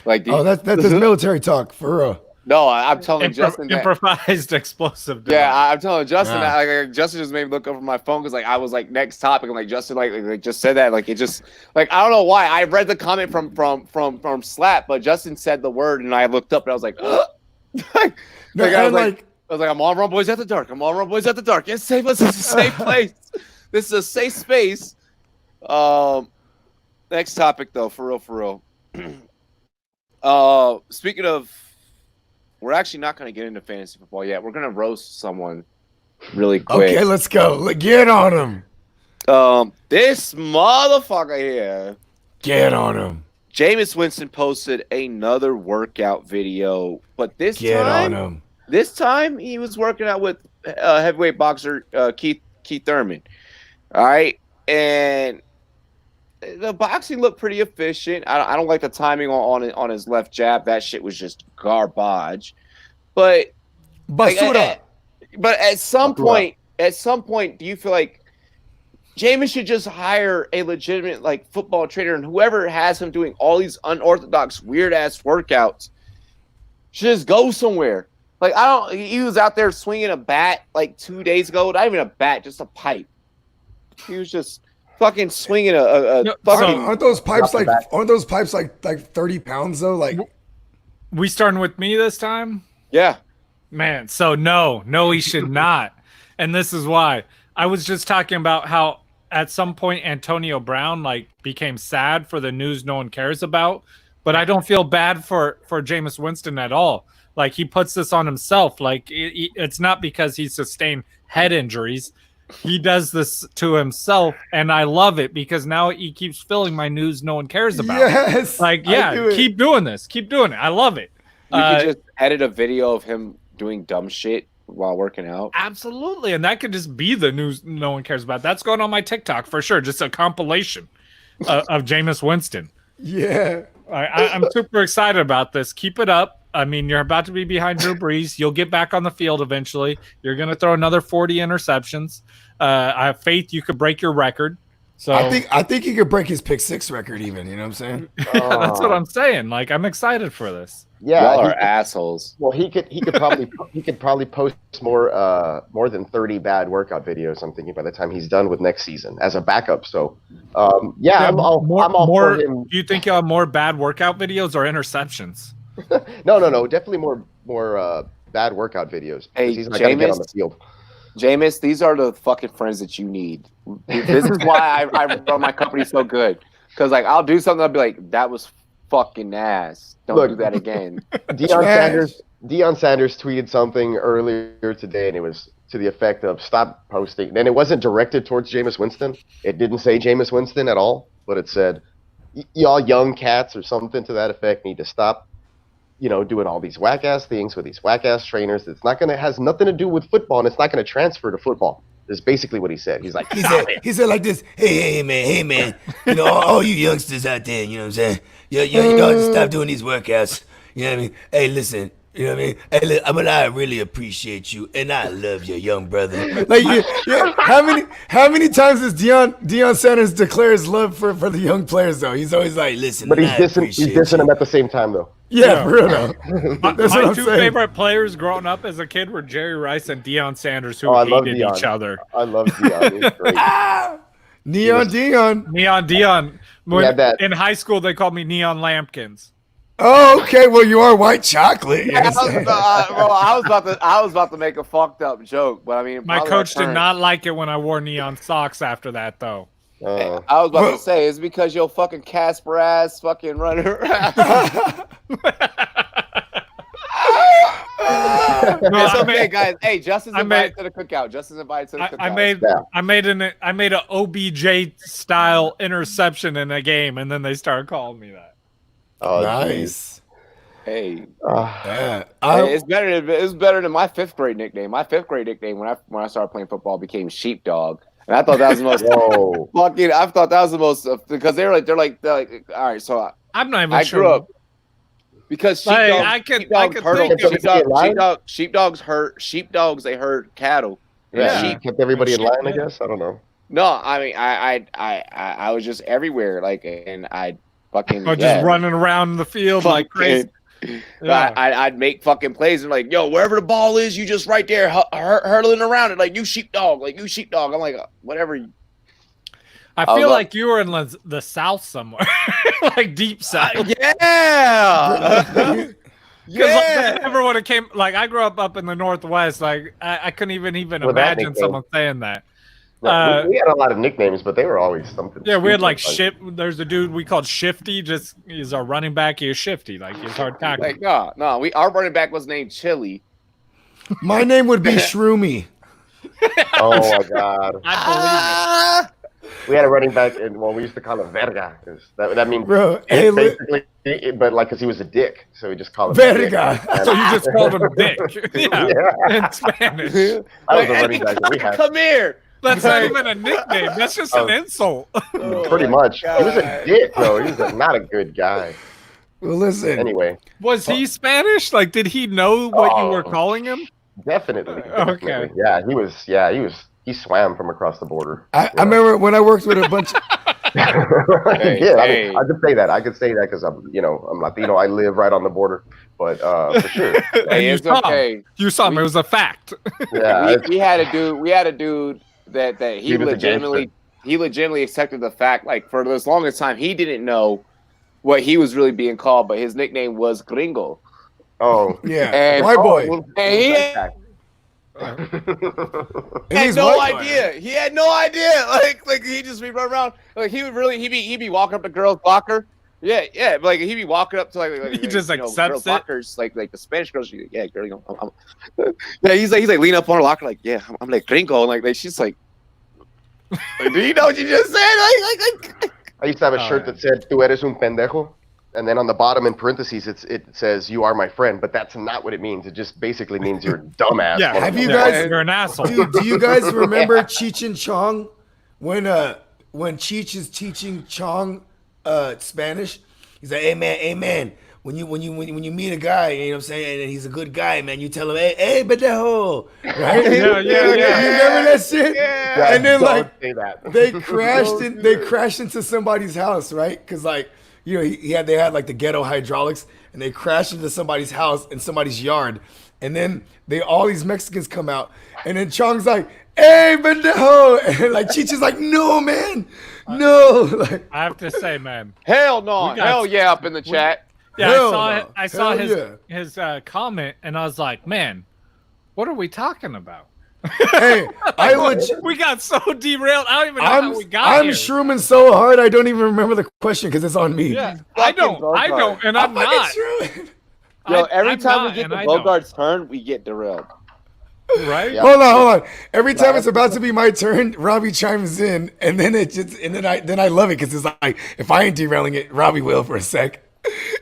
That's his military talk for real. No, I'm telling Justin improvised explosive. Yeah, I'm telling Justin that Justin just made me look over my phone because I was next topic and Justin just said that it just I don't know why I read the comment from Slap, but Justin said the word and I looked up and I was like, I was like, I'm on Rumboyz After Dark. I'm on Rumboyz After Dark. It's safe. This is a safe place. This is a safe space. Next topic though, for real. Speaking of. We're actually not going to get into fantasy football yet. We're going to roast someone really quick. Okay, let's go. Get on him. This motherfucker here. Get on him. Jameis Winston posted another workout video, but this time he was working out with heavyweight boxer Keith Thurman. All right, and the boxing looked pretty efficient. I don't like the timing on his left jab. That shit was just garbage. But at some point, do you feel like Jameis should just hire a legitimate football trainer, and whoever has him doing all these unorthodox, weird ass workouts should just go somewhere? He was out there swinging a bat 2 days ago. Not even a bat, just a pipe. He was just fucking swinging aren't those pipes like 30 pounds though? We starting with me this time? Yeah. Man, so no, he should not. And this is why. I was just talking about how at some point Antonio Brown became sad for the news no one cares about, but I don't feel bad for Jameis Winston at all. He puts this on himself. It's not because he sustained head injuries. He does this to himself, and I love it because now he keeps filling my news no one cares about. Yes, keep doing this. Keep doing it. I love it. You could just edit a video of him doing dumb shit while working out. Absolutely, and that could just be the news no one cares about. That's going on my TikTok for sure. Just a compilation of Jameis Winston. Yeah. I'm super excited about this. Keep it up. I mean, you're about to be behind Drew Brees. You'll get back on the field eventually. You're going to throw another 40 interceptions. I have faith you could break your record. So I think he could break his pick 6 record even. You know what I'm saying? That's what I'm saying. I'm excited for this. Yeah, y'all are assholes. Well, he could probably post more than 30 bad workout videos. I'm thinking by the time he's done with next season as a backup. So, I'm all for him. Do you think you'll have more bad workout videos or interceptions? No. Definitely more bad workout videos. Hey, he's not gonna get on the field. Jameis, these are the fucking friends that you need. This is why I run my company so good. Because I'll do something, I'll be like, that was fucking ass. Don't do that again. Deion Sanders tweeted something earlier today, and it was to the effect of stop posting. And it wasn't directed towards Jameis Winston. It didn't say Jameis Winston at all, but it said, y'all young cats or something to that effect need to stop doing all these whack ass things with these whack ass trainers. Has nothing to do with football, and it's not going to transfer to football. Is basically what he said. He's like, he said like this, hey man, all you youngsters out there, you know what I'm saying? Y'all just stop doing these workouts. You know what I mean? Hey, listen, You know what I mean? Hey, look, I really appreciate you, and I love your young brother. Like, how many times does Deion Sanders declare his love for the young players though? He's always like, listen, but he's dissing them at the same time though. Yeah, for real though. That's what My I'm two saying. favorite players growing up as a kid were Jerry Rice and Deion Sanders, who hated each other. I love Deion. He's great. Neon Deion. In high school, they called me Neon Lampkins. Oh, okay. Well, you are white chocolate. Yeah, I was about to make a fucked up joke, but I mean, my coach did not like it when I wore neon socks after that, though. I was about to say it's because your fucking Casper ass fucking running around. It's okay, guys. Hey, Justin's invited to the cookout. Justin's invited to the cookout. I made an OBJ style interception in a game, and then they started calling me that. Oh, nice. Hey, yeah. It's better than my 5th grade nickname. My 5th grade nickname when I started playing football became Sheepdog, and I thought that was the most fucking. I thought that was the most because they're like all right. So I'm not even sure. I grew up because sheepdogs they herd cattle. Yeah, sheep kept everybody in line. I guess I don't know. No, I mean I was just everywhere and I. Fucking just running around the field like crazy. Yeah. I'd make fucking plays and like, yo, wherever the ball is, you just right there hurtling around it like you sheepdog. I'm like, whatever. I feel like you were in the South somewhere, like deep South. Yeah. Because everyone it came like I grew up in the Northwest. Like I couldn't even imagine someone saying that. No, we had a lot of nicknames, but they were always something. Yeah, we had like There's a dude we called Shifty. Just he's our running back. He's Shifty, like he's hard tackling. Like our running back was named Chili. My name would be Shroomy. Oh my god! I believe it. We had a running back, and we used to call him Verga. That means basically, but like because he was a dick, so we just called him Verga. So you just called him Dick. Yeah. In Spanish. That was a running back that we had. Come here. That's not even a nickname. That's just an insult. Pretty much. God. He was a dick, though. He was not a good guy. Well, listen. Anyway. Was he Spanish? Like, did he know what you were calling him? Definitely. Okay. Yeah, he swam from across the border. I remember when I worked with a bunch of... I could say that. I could say that because I'm Latino. I live right on the border. But for sure. Hey, it's okay. You saw him. It was a fact. Yeah. We had a dude that he legitimately accepted the fact, like for this longest time he didn't know what he was really being called, but his nickname was Gringo. Oh yeah, and white boy. And he had no idea. He had no idea. Like he just be running around. Like he'd be walking up to girls' locker. Yeah. Like he'd be walking up to like he just accepts it. Lockers, like the Spanish girls. Yeah, girl, yeah. He's like leaning up on her locker, like I'm like Gringo, and like she's like, do you know what you just said? I used to have a shirt that said "Tu eres un pendejo," and then on the bottom in parentheses it says "You are my friend," but that's not what it means. It just basically means you're a dumbass. Yeah. Have you guys? You're an asshole. Dude, do you guys remember Cheech and Chong when Cheech is teaching Chong Spanish? He's like, hey man, when you meet a guy, you know what I'm saying, and he's a good guy, man, you tell him, hey pendejo, right? Yeah. You remember that shit? Yeah. And then like say that. they crashed into somebody's house, right? Because like they had like the ghetto hydraulics, and they crashed into somebody's house in somebody's yard, and then all these Mexicans come out, and then Chong's like, hey pendejo, and like Cheech is like, no man, no. Like I have to say, man, hell no, hell yeah, up in the chat. Yeah, I saw his comment, and I was like, man, what are we talking about? Hey, we got so derailed. I don't even know how we got here. I'm shrooming so hard I don't even remember the question because it's on me. Yeah, I don't, and I'm not. Yo, every time we get the Bogart's turn, we get derailed. Right? Yep. Hold on. Every time it's about to be my turn, Robbie chimes in, and then I love it because it's like if I ain't derailing it, Robbie will for a sec.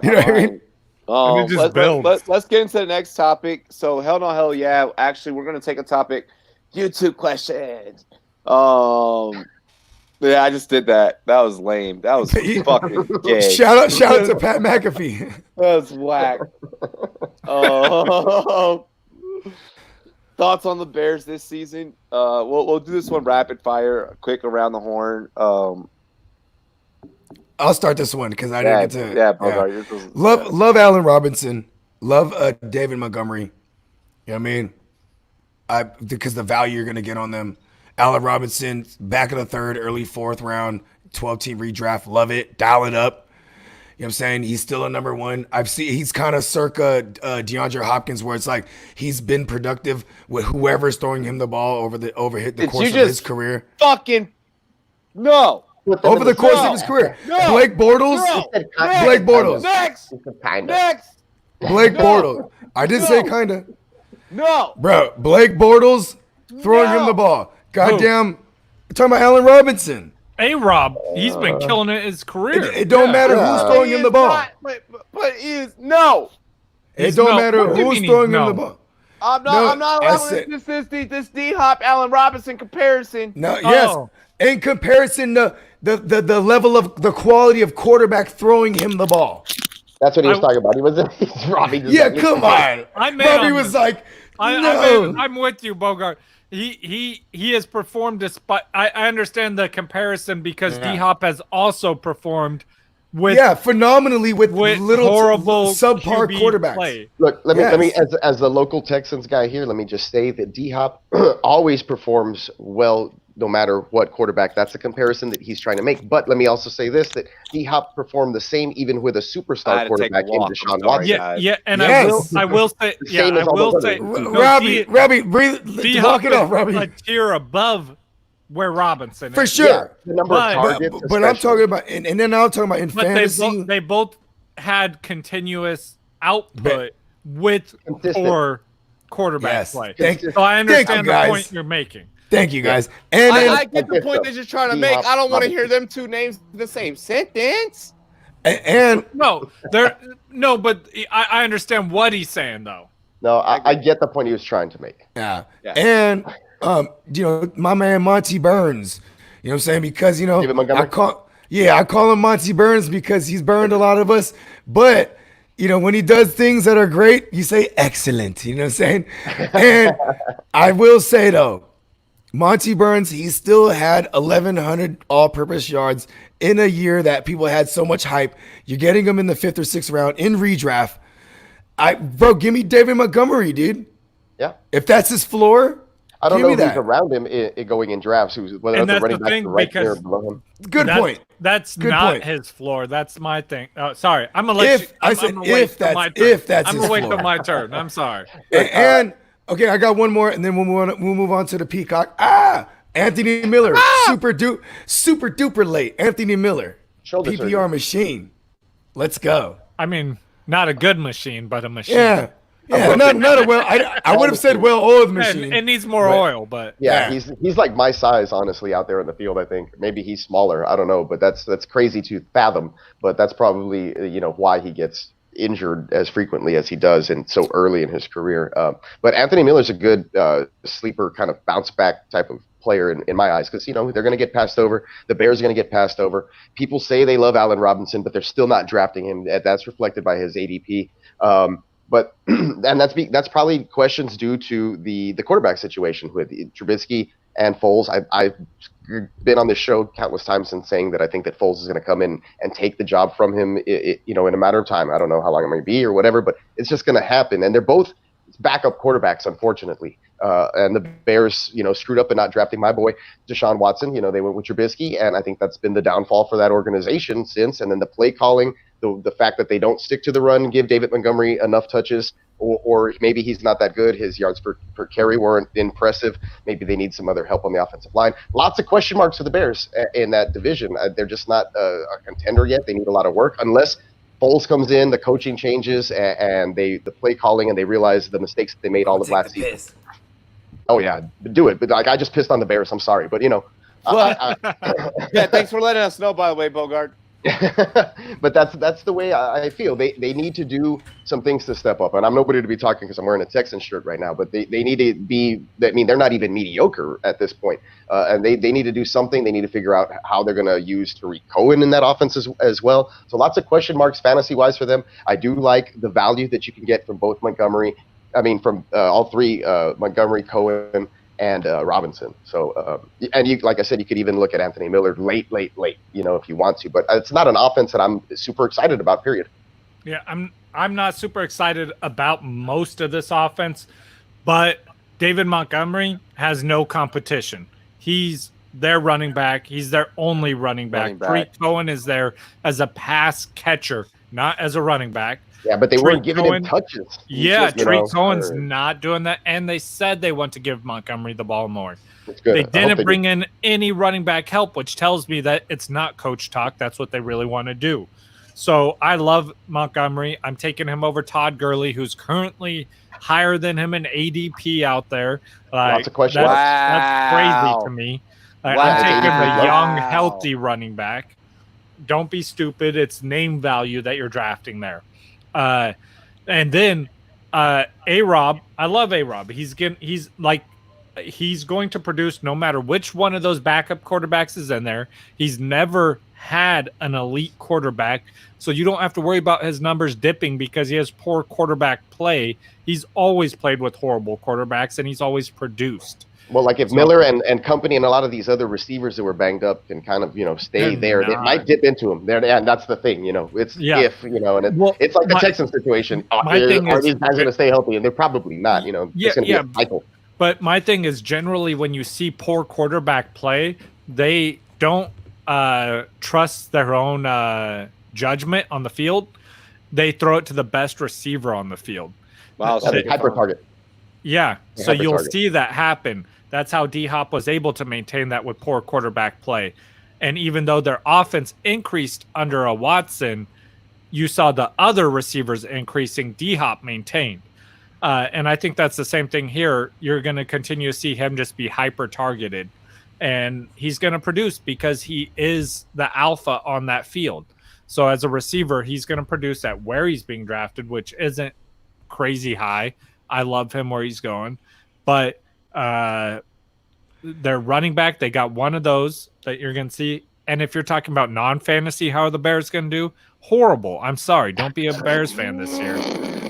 You know what I mean? Let's get into the next topic. So hell no, hell yeah. Actually, we're gonna take a topic. YouTube questions. Yeah, I just did that. That was lame. That was fucking gay. Shout out to Pat McAfee. That was whack. Thoughts on the Bears this season? We'll do this one rapid fire, quick around the horn. I'll start this one because I didn't get to. Yeah, Bogart. Love Allen Robinson. Love David Montgomery. You know what I mean? Because the value you're going to get on them. Allen Robinson, back of the third, early fourth round, 12-team redraft. Love it. Dial it up. You know what I'm saying? He's still a number one. He's kind of circa DeAndre Hopkins, where it's like he's been productive with whoever's throwing him the ball over the course of his career. Fucking no. Over the course of his career. No. Blake Bortles. No. Blake Bortles. Next. Blake Bortles. I did say kinda. No. Bro, Blake Bortles throwing him the ball. Goddamn. I'm talking about Allen Robinson. A-Rob, he's been killing it his career. It don't matter who's throwing him the ball. But is no. It don't matter who's throwing him the ball. I'm not allowing this D-Hop Allen Robinson comparison. No, yes. In comparison to the level of the quality of quarterback throwing him the ball. That's what he was talking about. He's Robbie. Yeah, come on. Robbie was like, no. I'm with you, Bogart. He has performed despite. I understand the comparison because D-Hop has also performed with phenomenally with little horrible subpar QB quarterbacks. Play. Look, let me as the local Texans guy here, let me just say that D-Hop always performs well no matter what quarterback. That's the comparison that he's trying to make. But let me also say this, that D-Hop performed the same even with a superstar quarterback in Deshaun Watson. Yeah, and yes. I will say, Robbie, breathe, walk it off, Robbie. A tier above where Robinson is. For sure. Yeah, the number of targets, but I'm talking about, and then I'm talking about in fantasy. They both had continuous output with poor quarterback play. So I understand the point you're making. Thank you, guys. And I get the point that you're trying to make. I don't want to hear them two names in the same sentence. And but I understand what he's saying, though. No, I get the point he was trying to make. Yeah. And my man Monty Burns. You know what I'm saying? Because I call him Monty Burns because he's burned a lot of us. But when he does things that are great, you say excellent. You know what I'm saying? And I will say though, Monty Burns, he still had 1,100 all-purpose yards in a year that people had so much hype. You're getting him in the 5th or 6th round in redraft. Give me David Montgomery, dude. Yeah. If that's his floor, I don't know who's around him going in drafts. Whether the running back right there below him. Good point. That's not his floor. That's my thing. Sorry, I'm gonna let you. I'm gonna wait till my turn. I'm sorry. And okay, I got one more, and then we'll move on to the Peacock. Anthony Miller, super duper late. Anthony Miller, PPR machine. Let's go. I mean, not a good machine, but a machine. Yeah, not a well. I would have said well-oiled machine. It needs more oil, but yeah, he's like my size, honestly, out there in the field. I think maybe he's smaller. I don't know, but that's crazy to fathom. But that's probably why he gets injured as frequently as he does and so early in his career. But Anthony Miller's a good sleeper kind of bounce back type of player in my eyes, because they're going to get passed over. The Bears are going to get passed over. People say they love Allen Robinson, but they're still not drafting him. That's reflected by his ADP. But and that's probably questions due to the quarterback situation with Trubisky and Foles. I've been on this show countless times and saying that I think that Foles is going to come in and take the job from him, in a matter of time. I don't know how long it may be or whatever, but it's just going to happen. And they're both backup quarterbacks, unfortunately. And the Bears, screwed up in not drafting my boy Deshaun Watson. They went with Trubisky, and I think that's been the downfall for that organization since. And then the play calling, the fact that they don't stick to the run, give David Montgomery enough touches, or maybe he's not that good. His yards per carry weren't impressive. Maybe they need some other help on the offensive line. Lots of question marks for the Bears in that division. They're just not a contender yet. They need a lot of work unless Foles comes in, the coaching changes, and the play calling, and they realize the mistakes that they made all of last season. Oh yeah, do it. But I just pissed on the Bears. I'm sorry, but yeah. Thanks for letting us know. By the way, Bogart. But that's the way I feel. They need to do some things to step up. And I'm nobody to be talking because I'm wearing a Texans shirt right now. But they need to be. I mean, they're not even mediocre at this point. And they need to do something. They need to figure out how they're going to use Tariq Cohen in that offense as well. So lots of question marks fantasy wise for them. I do like the value that you can get from both Montgomery. I mean, from all three, Montgomery, Cohen, and Robinson. So, and you, like I said, you could even look at Anthony Miller late, if you want to. But it's not an offense that I'm super excited about. Period. Yeah, I'm not super excited about most of this offense, but David Montgomery has no competition. He's their running back. He's their only running back. Tariq Cohen is there as a pass catcher, not as a running back. Yeah, but they weren't giving him touches. Yeah, Tariq Cohen's not doing that, and they said they want to give Montgomery the ball more. They didn't bring in any running back help, which tells me that it's not coach talk. That's what they really want to do. So I love Montgomery. I'm taking him over Todd Gurley, who's currently higher than him in ADP out there. Lots of questions. That's crazy to me. I'm taking the young, healthy running back. Don't be stupid. It's name value that you're drafting there. And then A-Rob, I love A-Rob. He's going to produce no matter which one of those backup quarterbacks is in there. He's never had an elite quarterback, so you don't have to worry about his numbers dipping because he has poor quarterback play. He's always played with horrible quarterbacks, and he's always produced. Well, like if Miller and company and a lot of these other receivers that were banged up can kind of, stay there, they might dip into him. And that's the thing, it's if, and it's like the Texans situation. Are these guys going to stay healthy? And they're probably not, it's going to be a cycle. But my thing is generally when you see poor quarterback play, they don't trust their own judgment on the field. They throw it to the best receiver on the field. Wow, so hyper target. Yeah, so you'll see that happen. That's how D-Hop was able to maintain that with poor quarterback play. And even though their offense increased under a Watson, you saw the other receivers increasing, D-Hop maintained. And I think that's the same thing here. You're going to continue to see him just be hyper-targeted. And he's going to produce because he is the alpha on that field. So as a receiver, he's going to produce at where he's being drafted, which isn't crazy high. I love him where he's going. But their running back, they got one of those that you're going to see. And if you're talking about non-fantasy, how are the Bears going to do? Horrible. I'm sorry. Don't be a Bears fan this year.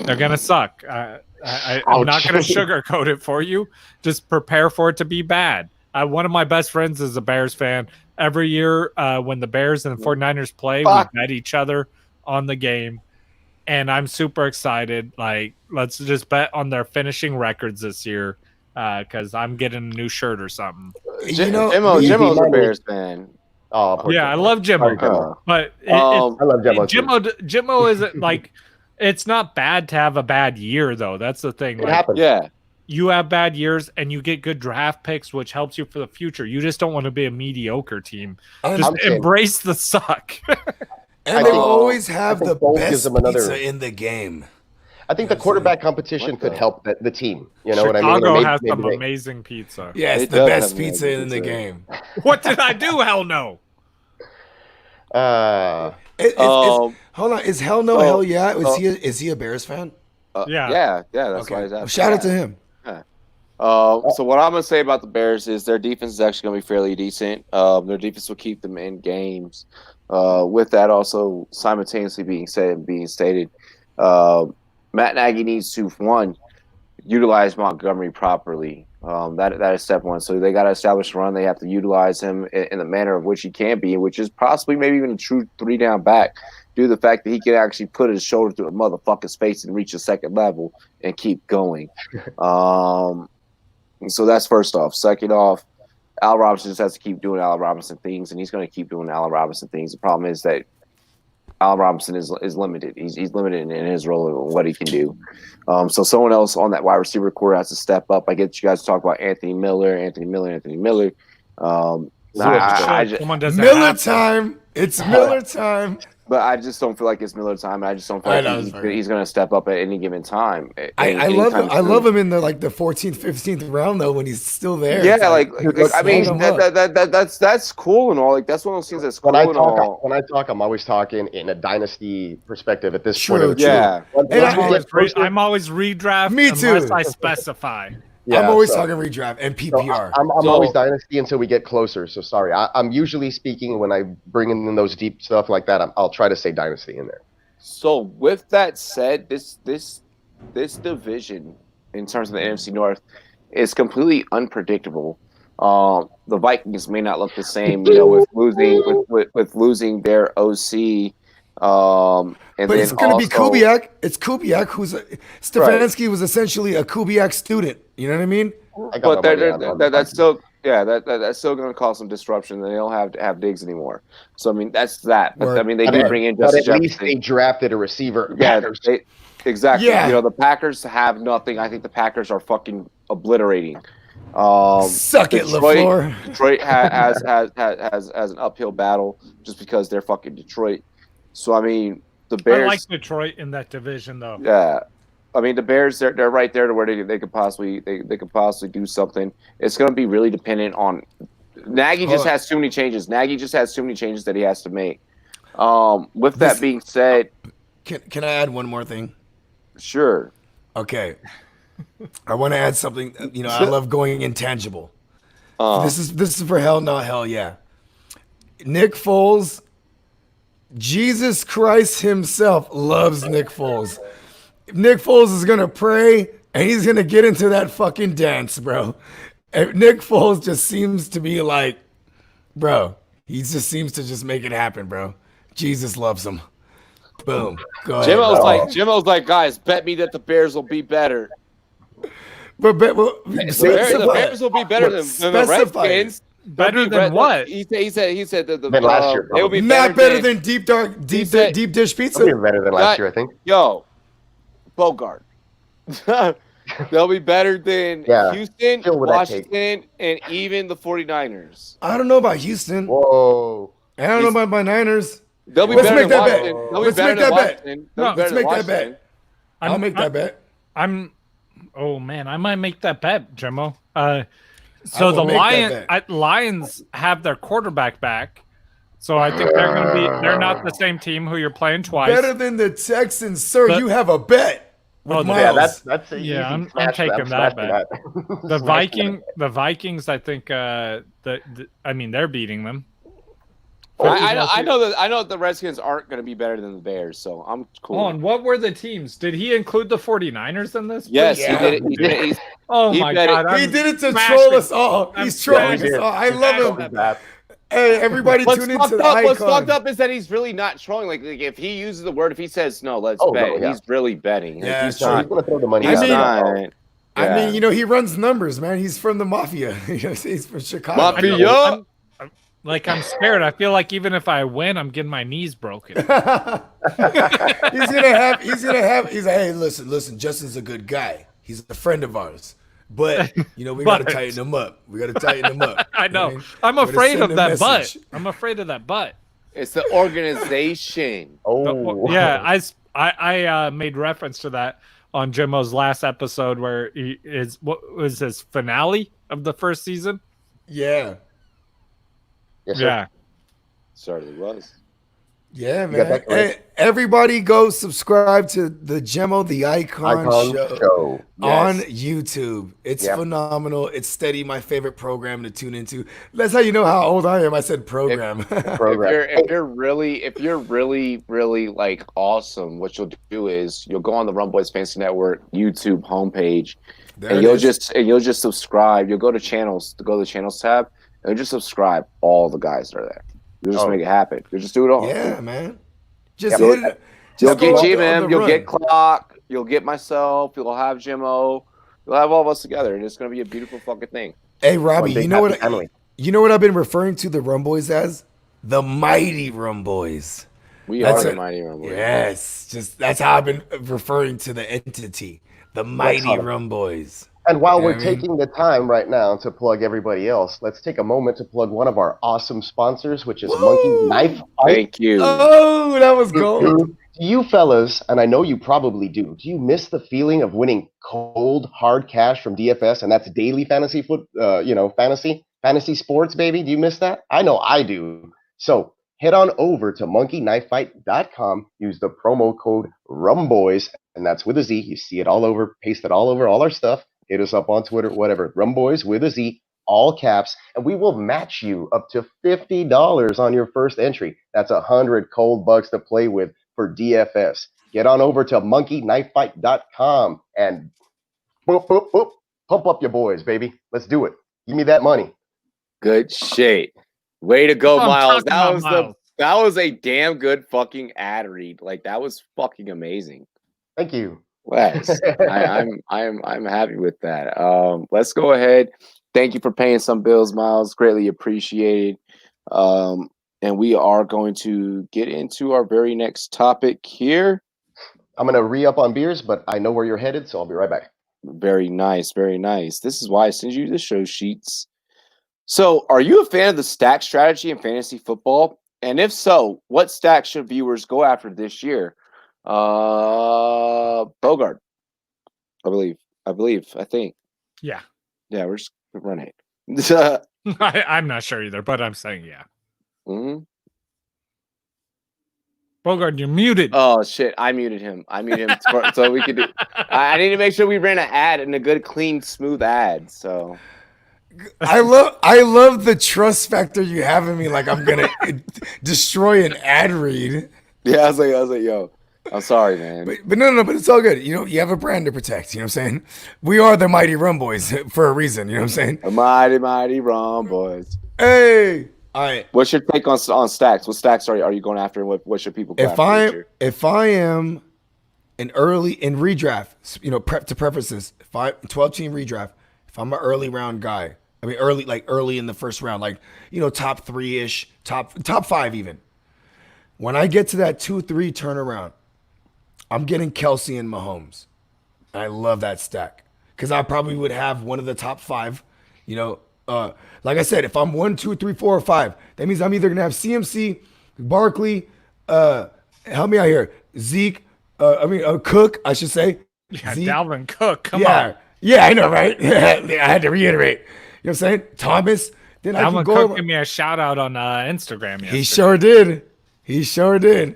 They're going to suck. I'm not going to sugarcoat it for you. Just prepare for it to be bad. One of my best friends is a Bears fan. Every year when the Bears and the 49ers play, we bet each other on the game. And I'm super excited. Like, let's just bet on their finishing records this year because I'm getting a new shirt or something. Jimmo's a Bears fan. Oh, yeah, I love Jimmo. But I love Jimmo. Jimmo isn't like it's not bad to have a bad year though. That's the thing. It happens. Yeah. You have bad years and you get good draft picks, which helps you for the future. You just don't want to be a mediocre team. Just embrace the suck. And they always have the best pizza in the game. I think the quarterback competition could help the team. You know Chicago what I mean? Chicago has some amazing pizza. Yeah, it's the best pizza in the game. What did I do? Hell no. Hold on. Is hell no, hell yeah? Is he a Bears fan? Yeah. That's why he's asking. Shout out to him. Yeah. So what I'm going to say about the Bears is their defense is actually going to be fairly decent. Their defense will keep them in games. With that also simultaneously being stated, Matt Nagy needs to, one, utilize Montgomery properly. That is step one. So they got to establish a run. They have to utilize him in the manner of which he can be, which is possibly maybe even a true 3-down back, due to the fact that he can actually put his shoulder through a motherfucker's face and reach the second level and keep going. So that's first off. Second off, Al Robinson just has to keep doing Al Robinson things, and he's going to keep doing Al Robinson things. The problem is that Al Robinson is limited. He's limited in his role and what he can do. So someone else on that wide receiver core has to step up. I get you guys to talk about Anthony Miller. Miller time. It's Miller time. But I just don't feel like it's Miller time. I just don't feel like he's going to step up at any given time. I love him in the 14th, 15th round though when he's still there. Yeah, I mean that's cool and all. Like that's one of those things that's cool and all. When I talk, I'm always talking in a dynasty perspective at this point. Yeah, I'm always redraft. Me too. Unless I specify. Yeah, I'm always talking redraft and PPR. I'm always dynasty until we get closer. So sorry, I'm usually speaking when I bring in those deep stuff like that. I'll try to say dynasty in there. So with that said, this division in terms of the NFC North is completely unpredictable. The Vikings may not look the same, with losing their OC. But it's going to be Kubiak. It's Kubiak who's Stefanski was essentially a Kubiak student. You know what I mean? But that's still going to cause some disruption. They don't have Diggs anymore. So I mean that's that. But I mean they do bring in Justin Jefferson. At least they drafted a receiver. Yeah, exactly. Yeah. The Packers have nothing. I think the Packers are fucking obliterating. Suck it, LaFleur. Detroit has an uphill battle just because they're fucking Detroit. So I mean, the Bears. I like Detroit in that division, though. Yeah, I mean the Bears. They're right there to where they could possibly do something. It's going to be really dependent on Nagy. Just has too many changes. Nagy just has too many changes that he has to make. With that being said, can I add one more thing? Sure. Okay. I want to add something. I love going intangible. This is for hell, not hell. Yeah. Nick Foles. Jesus Christ himself loves Nick Foles. Nick Foles is going to pray and he's going to get into that fucking dance, bro. And Nick Foles just seems to be like, bro, he just seems to just make it happen, bro. Jesus loves him. Boom. Go ahead. Jimmo's like, guys, bet me that the Bears will be better. The Bears will be better than the Redskins. Better than what? He said that the last year, it will be not better than deep dish pizza. It'll be better than last year, I think. Yo, Bogart. They'll be better than Houston, Washington, and even the 49ers. I don't know about Houston. Whoa. I don't know about my Niners. They'll be better than Washington. Let's make that bet. Let's make that bet. I'll make that bet. Oh man, I might make that bet, Jimmo. So the Lions have their quarterback back, so I think they're not the same team who you're playing twice. Better than the Texans, sir. You have a bet. That's I'm taking that bet. The Vikings, I think they're beating them. I know that the Redskins aren't going to be better than the Bears, so I'm cool. Hold on, what were the teams? Did he include the 49ers in this? Yes, he did it. My God. He did it to troll us all. He's trolling us all. I love him. Hey, everybody tune into the Icon. What's fucked up is that he's really not trolling. Like if he uses the word, if he says, no, let's bet, he's really betting. Yeah, he's going to throw the money out. I mean, he runs numbers, man. He's from the Mafia. He's from Chicago. Mafia. I'm scared. I feel like even if I win, I'm getting my knees broken. He's gonna have. Hey, listen. Justin's a good guy. He's a friend of ours. But we gotta tighten him up. I know. I'm afraid of that butt. I'm afraid of that butt. It's the organization. Yeah, I made reference to that on Jimmo's last episode where what was his finale of the first season? Yeah. Yes, yeah. Certainly was. Yeah, man. Hey, everybody go subscribe to the Gemmo the Icon show. On YouTube. It's phenomenal. It's steady, my favorite program to tune into. That's how you know how old I am. I said program. If you're really like awesome, what you'll do is you'll go on the Rumboyz Fantasy Network YouTube homepage and you'll just subscribe. You'll go to channels, go to the channels tab, and just subscribe all the guys that are there. You'll just make it happen. You'll just do it all. Yeah, man. Just hit it. You'll get G-Man, you'll get Clock, you'll get myself, you'll have Jimmo, you'll have all of us together, and it's gonna be a beautiful fucking thing. Hey Robbie, you know what I've been referring to the Rumboyz as? The Mighty Rumboyz. We are the Mighty Rumboyz. Yes. That's how I've been referring to the entity. The Mighty Rumboyz. And while You know we're what I mean? taking the time right now to plug everybody else, let's take a moment to plug one of our awesome sponsors, which is Monkey Knife Woo! Fight. Thank you. Oh, that was gold. Do you fellas, and I know you probably do you miss the feeling of winning cold, hard cash from DFS, and that's daily fantasy fantasy sports, baby? Do you miss that? I know I do. So head on over to monkeyknifefight.com, use the promo code Rumboyz, and that's with a Z. You see it all over, paste it all over all our stuff. Hit us up on Twitter, whatever. Rumboyz with a Z, all caps, and we will match you up to $50 on your first entry. That's 100 cold bucks to play with for DFS. Get on over to monkeyknifefight.com and boop, boop, boop, pump up your boys, baby. Let's do it. Give me that money. Good shit. Way to go, Miles. Miles. That was a damn good fucking ad read. Like that was fucking amazing. Thank you. Wes, I'm happy with that. Let's go ahead. Thank you for paying some bills, Miles. Greatly appreciated. And we are going to get into our very next topic here. I'm gonna re-up on beers, but I know where you're headed, so I'll be right back. Very nice, very nice. This is why I send you the show sheets. So, are you a fan of the stack strategy in fantasy football? And if so, what stack should viewers go after this year? Bogart, I think. Yeah. Yeah, we're just running it. I'm not sure either, but I'm saying yeah. Mm-hmm. Bogart, you're muted. Oh shit! I muted him. So we could do. I need to make sure we ran an ad and a good, clean, smooth ad. So I love the trust factor you have in me. Like I'm gonna destroy an ad read. Yeah, I was like, yo, I'm sorry, man. But no, but it's all good. You know, you have a brand to protect. You know what I'm saying? We are the mighty Rumboyz for a reason. You know what I'm saying? The mighty Rumboyz. Hey, all right. What's your take on stacks? What stacks are you going after? And what should people go after? If I am an early in redraft, you know, to preface this, if I 12-team redraft, if I'm an early round guy, I mean early in the first round, like, you know, top 3-ish, top 5 even. When I get to that 2-3 turnaround, I'm getting Kelsey and Mahomes. I love that stack because I probably would have one of the top 5. You know, like I said, if I'm 1, 2, 3, 4, or 5, that means I'm either gonna have CMC, Barkley, help me out here, Zeke, Cook, I should say. Yeah, Zeke. Dalvin Cook. Come on. Yeah, I know, right? Yeah, I had to reiterate. You know what I'm saying? Thomas. Then I can Dalvin go Cook over. gave me a shout out on Instagram yesterday. He sure did.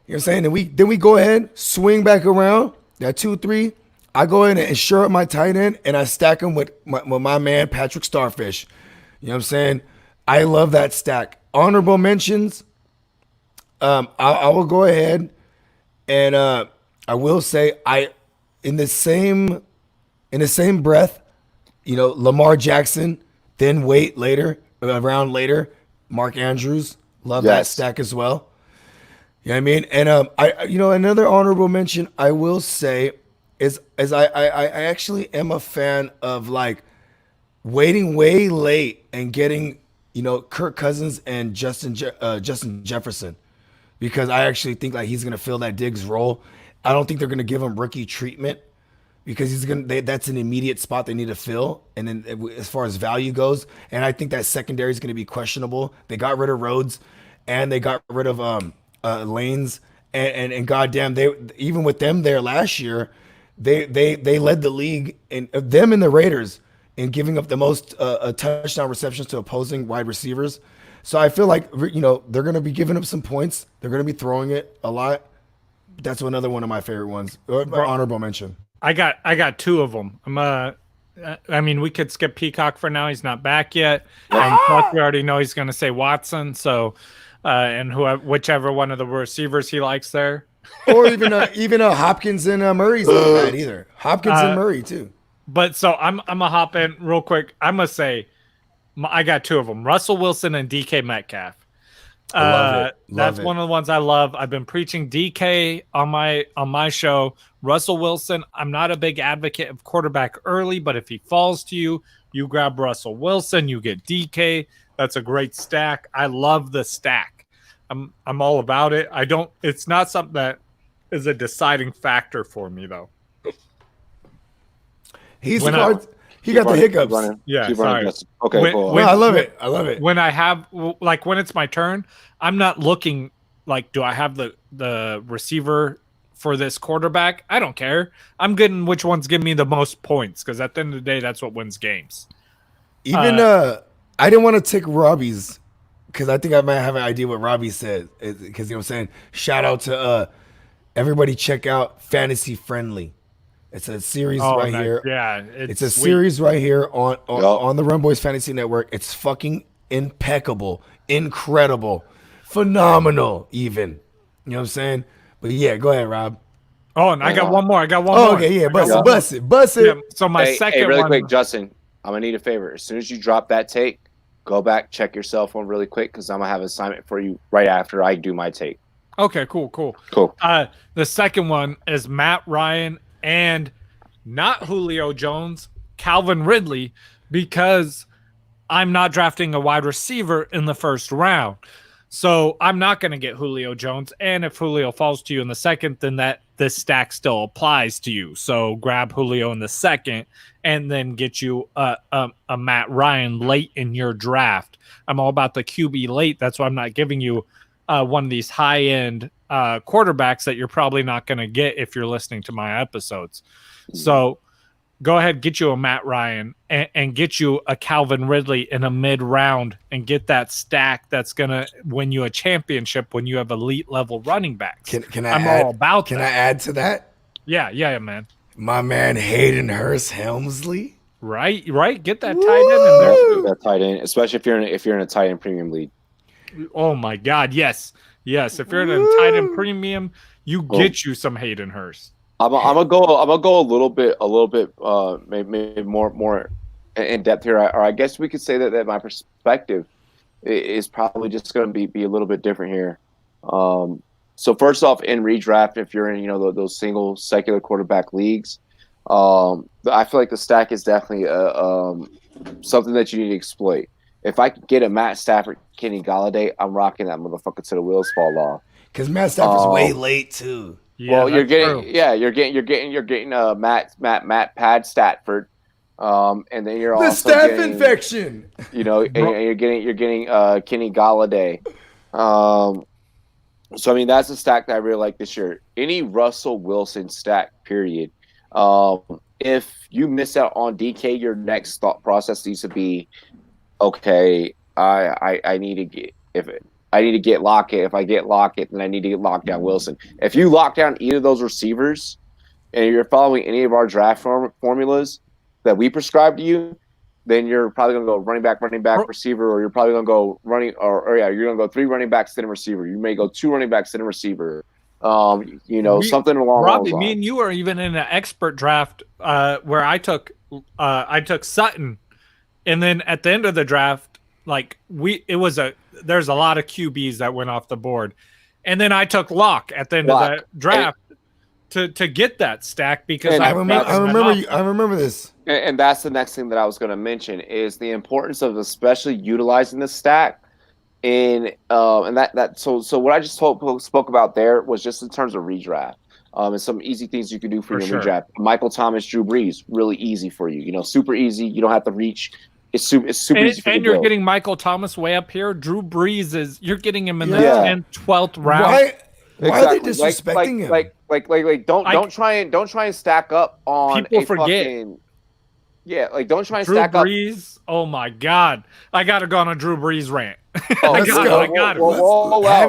You know what I'm saying? Then we go ahead, swing back around that 2-3. I go in and shore up my tight end, and I stack him with my man Patrick Starfish. You know what I'm saying? I love that stack. Honorable mentions. I will go ahead and I will say in the same breath, you know, Lamar Jackson. Then around later, Mark Andrews. Love that stack as well. You know what I mean? And another honorable mention I will say is I actually am a fan of like waiting way late and getting, you know, Kirk Cousins and Justin Jefferson, because I actually think like he's gonna fill that Diggs role. I don't think they're gonna give him rookie treatment because that's an immediate spot they need to fill. And then as far as value goes, and I think that secondary is gonna be questionable. They got rid of Rhodes and they got rid of Lanes, and goddamn, they even with them there last year, they led the league in them and the Raiders in giving up the most touchdown receptions to opposing wide receivers. So I feel like, you know, they're going to be giving up some points. They're going to be throwing it a lot. That's another one of my favorite ones. Honorable mention. I got 2 of them. I mean, we could skip Peacock for now. He's not back yet. And plus we already know he's going to say Watson. So, and whichever one of the receivers he likes there. Or even Hopkins and Murray's not bad either. Hopkins and Murray too. But so I'm gonna hop in real quick. I'm gonna say I got 2 of them: Russell Wilson and DK Metcalf. Love it. That's one of the ones I love. I've been preaching DK on my show. Russell Wilson, I'm not a big advocate of quarterback early, but if he falls to you, you grab Russell Wilson, you get DK. That's a great stack. I love the stack. I'm all about it. It's not something that is a deciding factor for me though. He got the hiccups. Yeah, keep sorry. Okay, cool. I love it. I love it. When I have like when it's my turn, I'm not looking like, do I have the receiver for this quarterback? I don't care. I'm getting which one's giving me the most points, because at the end of the day, that's what wins games. Even I didn't want to take Robbie's because I think I might have an idea what Robbie said. Because you know what I'm saying. Shout out to everybody. Check out Fantasy Friendly. It's a series here. Yeah, it's a series right here on the Rumboyz Fantasy Network. It's fucking impeccable, incredible, phenomenal. Even, you know what I'm saying. But yeah, go ahead, Rob. Oh, and I got one more. more. Okay, yeah, bust it. Yeah, so my second really one. Quick, Justin, I'm gonna need a favor. As soon as you drop that take, go back, check your cell phone really quick, because I'm gonna have an assignment for you right after I do my take. Okay, cool. The second one is Matt Ryan and not Julio Jones, Calvin Ridley, because I'm not drafting a wide receiver in the first round. So I'm not going to get Julio Jones. And if Julio falls to you in the second, then this stack still applies to you. So grab Julio in the second and then get you a Matt Ryan late in your draft. I'm all about the QB late. That's why I'm not giving you one of these high-end quarterbacks that you're probably not going to get if you're listening to my episodes. So go ahead, get you a Matt Ryan and get you a Calvin Ridley in a mid-round and get that stack that's going to win you a championship when you have elite level running backs. Can I I'm add, all about Can that. I add to that? Yeah, man. My man Hayden Hurst Helmsley. Right. Get that tight end in there too. That tight end, especially if you're in a tight end premium league. Oh my God, yes. If you're in a tight end premium, get you some Hayden Hurst. I'm gonna go a little bit, maybe more in depth here. Or I guess we could say that my perspective is probably just going to be a little bit different here. So first off, in redraft, if you're in those single secular quarterback leagues, I feel like the stack is definitely something that you need to exploit. If I could get a Matt Stafford, Kenny Galladay, I'm rocking that motherfucker till the wheels fall off. Because Matt Stafford's way late too. Yeah, well, you're getting Matt Pad Statford, and then you're the also staph getting, infection. And you're getting Kenny Galladay. So I mean that's a stack that I really like this year. Any Russell Wilson stack, period. If you miss out on DK, your next thought process needs to be, okay, I need to get Lockett. If I get Lockett, then I need to get locked down Wilson. If you lock down either of those receivers and you're following any of our draft formulas that we prescribe to you, then you're probably going to go running back, receiver, or you're probably going to go you're going to go 3 running backs, then a receiver. You may go 2 running backs, then a receiver. Something along Robbie, those lines. me and you are even in an expert draft where I took Sutton, and then at the end of the draft, there's a lot of QBs that went off the board, and then I took Locke at the end of the draft to get that stack because I remember this. And that's the next thing that I was going to mention is the importance of especially utilizing the stack. So what I just spoke about there was just in terms of redraft. And some easy things you can do for your redraft. Michael Thomas, Drew Brees, really easy for you. Super easy. You don't have to reach. It's super easy for you. And you're getting Michael Thomas way up here. Drew Brees you're getting him in the 10th, 12th round. Why are they disrespecting him? Don't try and stack up on people forget. Don't try and Drew stack Brees, up. Oh my God, I gotta go on a Drew Brees rant. Let's go. I got it. We'll allow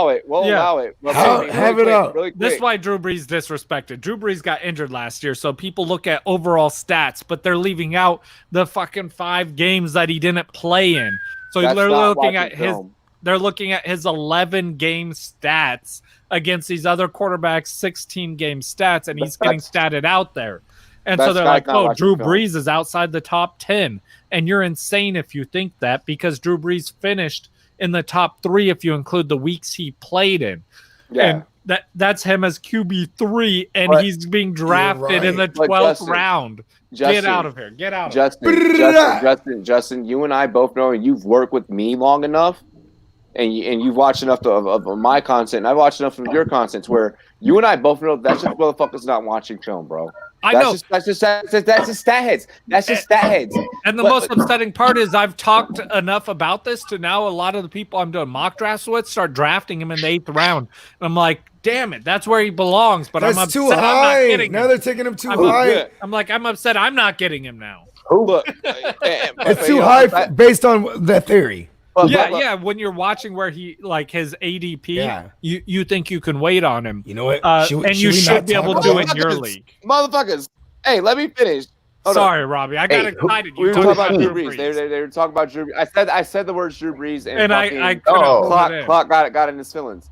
it. Have it out. Really quick. That's why Drew Brees disrespected. Drew Brees got injured last year, so people look at overall stats, but they're leaving out the fucking 5 games that he didn't play in. So they're looking at his 11 game stats against these other quarterbacks' 16 game stats, and he's getting statted out there. And so they're like, oh, Drew Brees is outside the top 10. And you're insane if you think that, because Drew Brees finished in the top 3 if you include the weeks he played in. Yeah. And that's him as QB3, and he's being drafted in the 12th round. Get out of here. Get out of here. Justin, you and I both know, and you've worked with me long enough, and you've watched enough of my content, and I've watched enough of your content where you and I both know that just motherfucker's not watching film, bro. I know. That's just stat heads. That's just stat heads. And the most upsetting part is I've talked enough about this to now a lot of the people I'm doing mock drafts with start drafting him in the 8th round. And I'm like, damn it, that's where he belongs. But That's I'm too upset I'm not high. getting Now him. they're taking him too I'm high. I'm like, I'm upset I'm not getting him now. Look, It's too high based on that theory. Yeah. When you're watching where he like his ADP, you think you can wait on him. You know what? You should be able to do it in your league. Motherfuckers. Hey, let me finish. Sorry, Robbie. I got excited. We were talking about Drew Brees. They were talking about Drew Brees. I said the words Drew Brees and I Clock got in his feelings.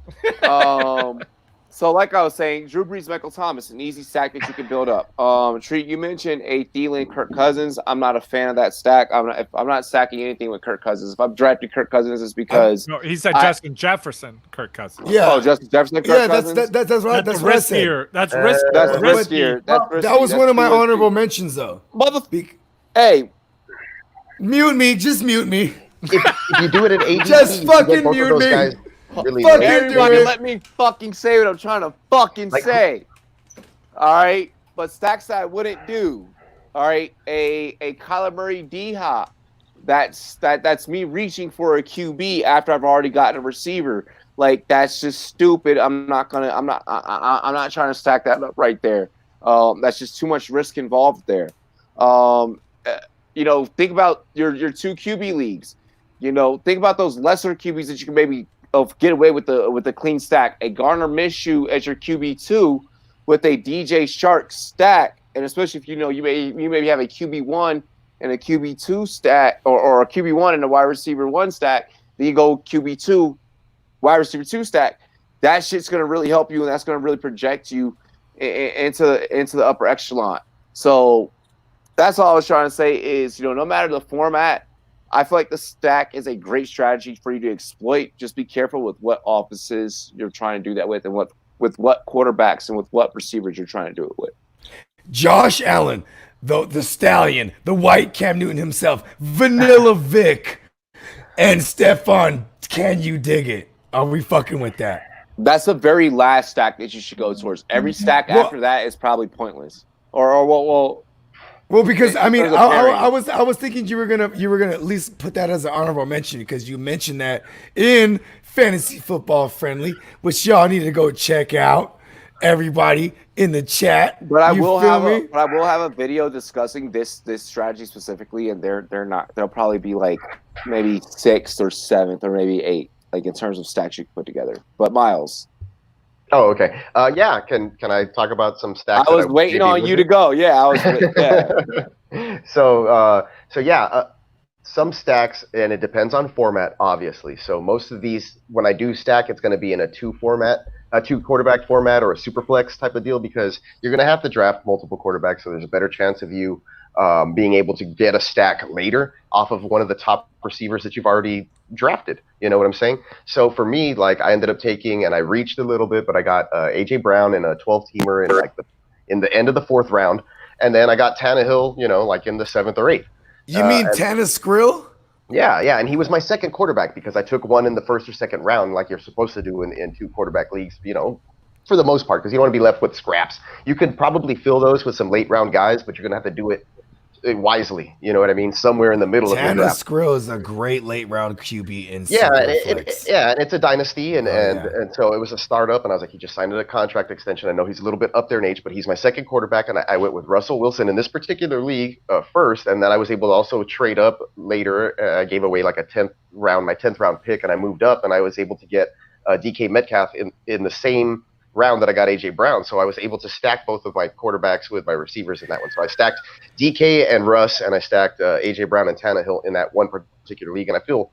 So like I was saying, Drew Brees, Michael Thomas, an easy stack that you can build up. Treat, you mentioned a Thielen, Kirk Cousins. I'm not a fan of that stack. I'm not stacking anything with Kirk Cousins. If I'm drafting Kirk Cousins, it's because no, he said Justin Jefferson, Kirk Cousins. Yeah. Oh, Justin Jefferson, Kirk Cousins. That's right. That's what I said. That's riskier. That was one of my honorable mentions, though. Hey, mute me. Just mute me. If you do it at ADP, Just fucking mute me. Really everybody let me fucking say what I'm trying to fucking say. All right, but stacks that I wouldn't do. All right, a Kyler Murray D-Hop. That's me reaching for a QB after I've already gotten a receiver. Like that's just stupid. I'm not trying to stack that up right there. That's just too much risk involved there. Think about your 2 QB leagues. Think about those lesser QBs that you can maybe get away with the clean stack. A Garner Minshew as your QB2 with a DJ Shark stack, and especially if you maybe have a QB1 and a QB2 stack, or a QB1 and a wide receiver 1 stack, then you go QB2, wide receiver 2 stack. That shit's gonna really help you, and that's gonna really project you into the upper echelon. So that's all I was trying to say is, no matter the format, I feel like the stack is a great strategy for you to exploit. Just be careful with what offenses you're trying to do that with, and with what quarterbacks and with what receivers you're trying to do it with. Josh Allen, the Stallion, the white Cam Newton himself, Vanilla Vic, and Stephon. Can you dig it? Are we fucking with that? That's the very last stack that you should go towards. Every stack after that is probably pointless. Well, because I mean, I was thinking you were gonna at least put that as an honorable mention, because you mentioned that in Fantasy Football Friendly, which y'all need to go check out. Everybody in the chat. But I will have a video discussing this strategy specifically, and they'll probably be like maybe 6th or 7th or maybe 8th, like in terms of stacks you can put together. But Miles. Oh, okay. Yeah. Can I talk about some stacks? I was waiting on you to go. Yeah, I was. Yeah. So some stacks, and it depends on format, obviously. So most of these, when I do stack, it's going to be in a 2 quarterback format or a super flex type of deal, because you're going to have to draft multiple quarterbacks. So there's a better chance of you being able to get a stack later off of one of the top receivers that you've already drafted. You know what I'm saying? So for me, like, I ended up taking, and I reached a little bit, but I got AJ Brown in a 12-teamer in the end of the 4th round, and then I got Tannehill, like in the 7th or 8th. You mean Tanner Skrill? Yeah, and he was my second quarterback because I took one in the 1st or 2nd round, like you're supposed to do in 2 quarterback leagues, for the most part, because you don't want to be left with scraps. You could probably fill those with some late round guys, but you're going to have to do it wisely. You know what I mean? Somewhere in the middle of the draft. Tanner Skrill is a great late round QB in and it's a dynasty, and so it was a startup, and I was like, he just signed a contract extension. I know he's a little bit up there in age, but he's my second quarterback, and I went with Russell Wilson in this particular league first, and then I was able to also trade up later. I gave away like my 10th round pick, and I moved up, and I was able to get DK Metcalf in the same round that I got AJ Brown. So I was able to stack both of my quarterbacks with my receivers in that one. So I stacked DK and Russ, and I stacked AJ Brown and Tannehill in that one particular league, and I feel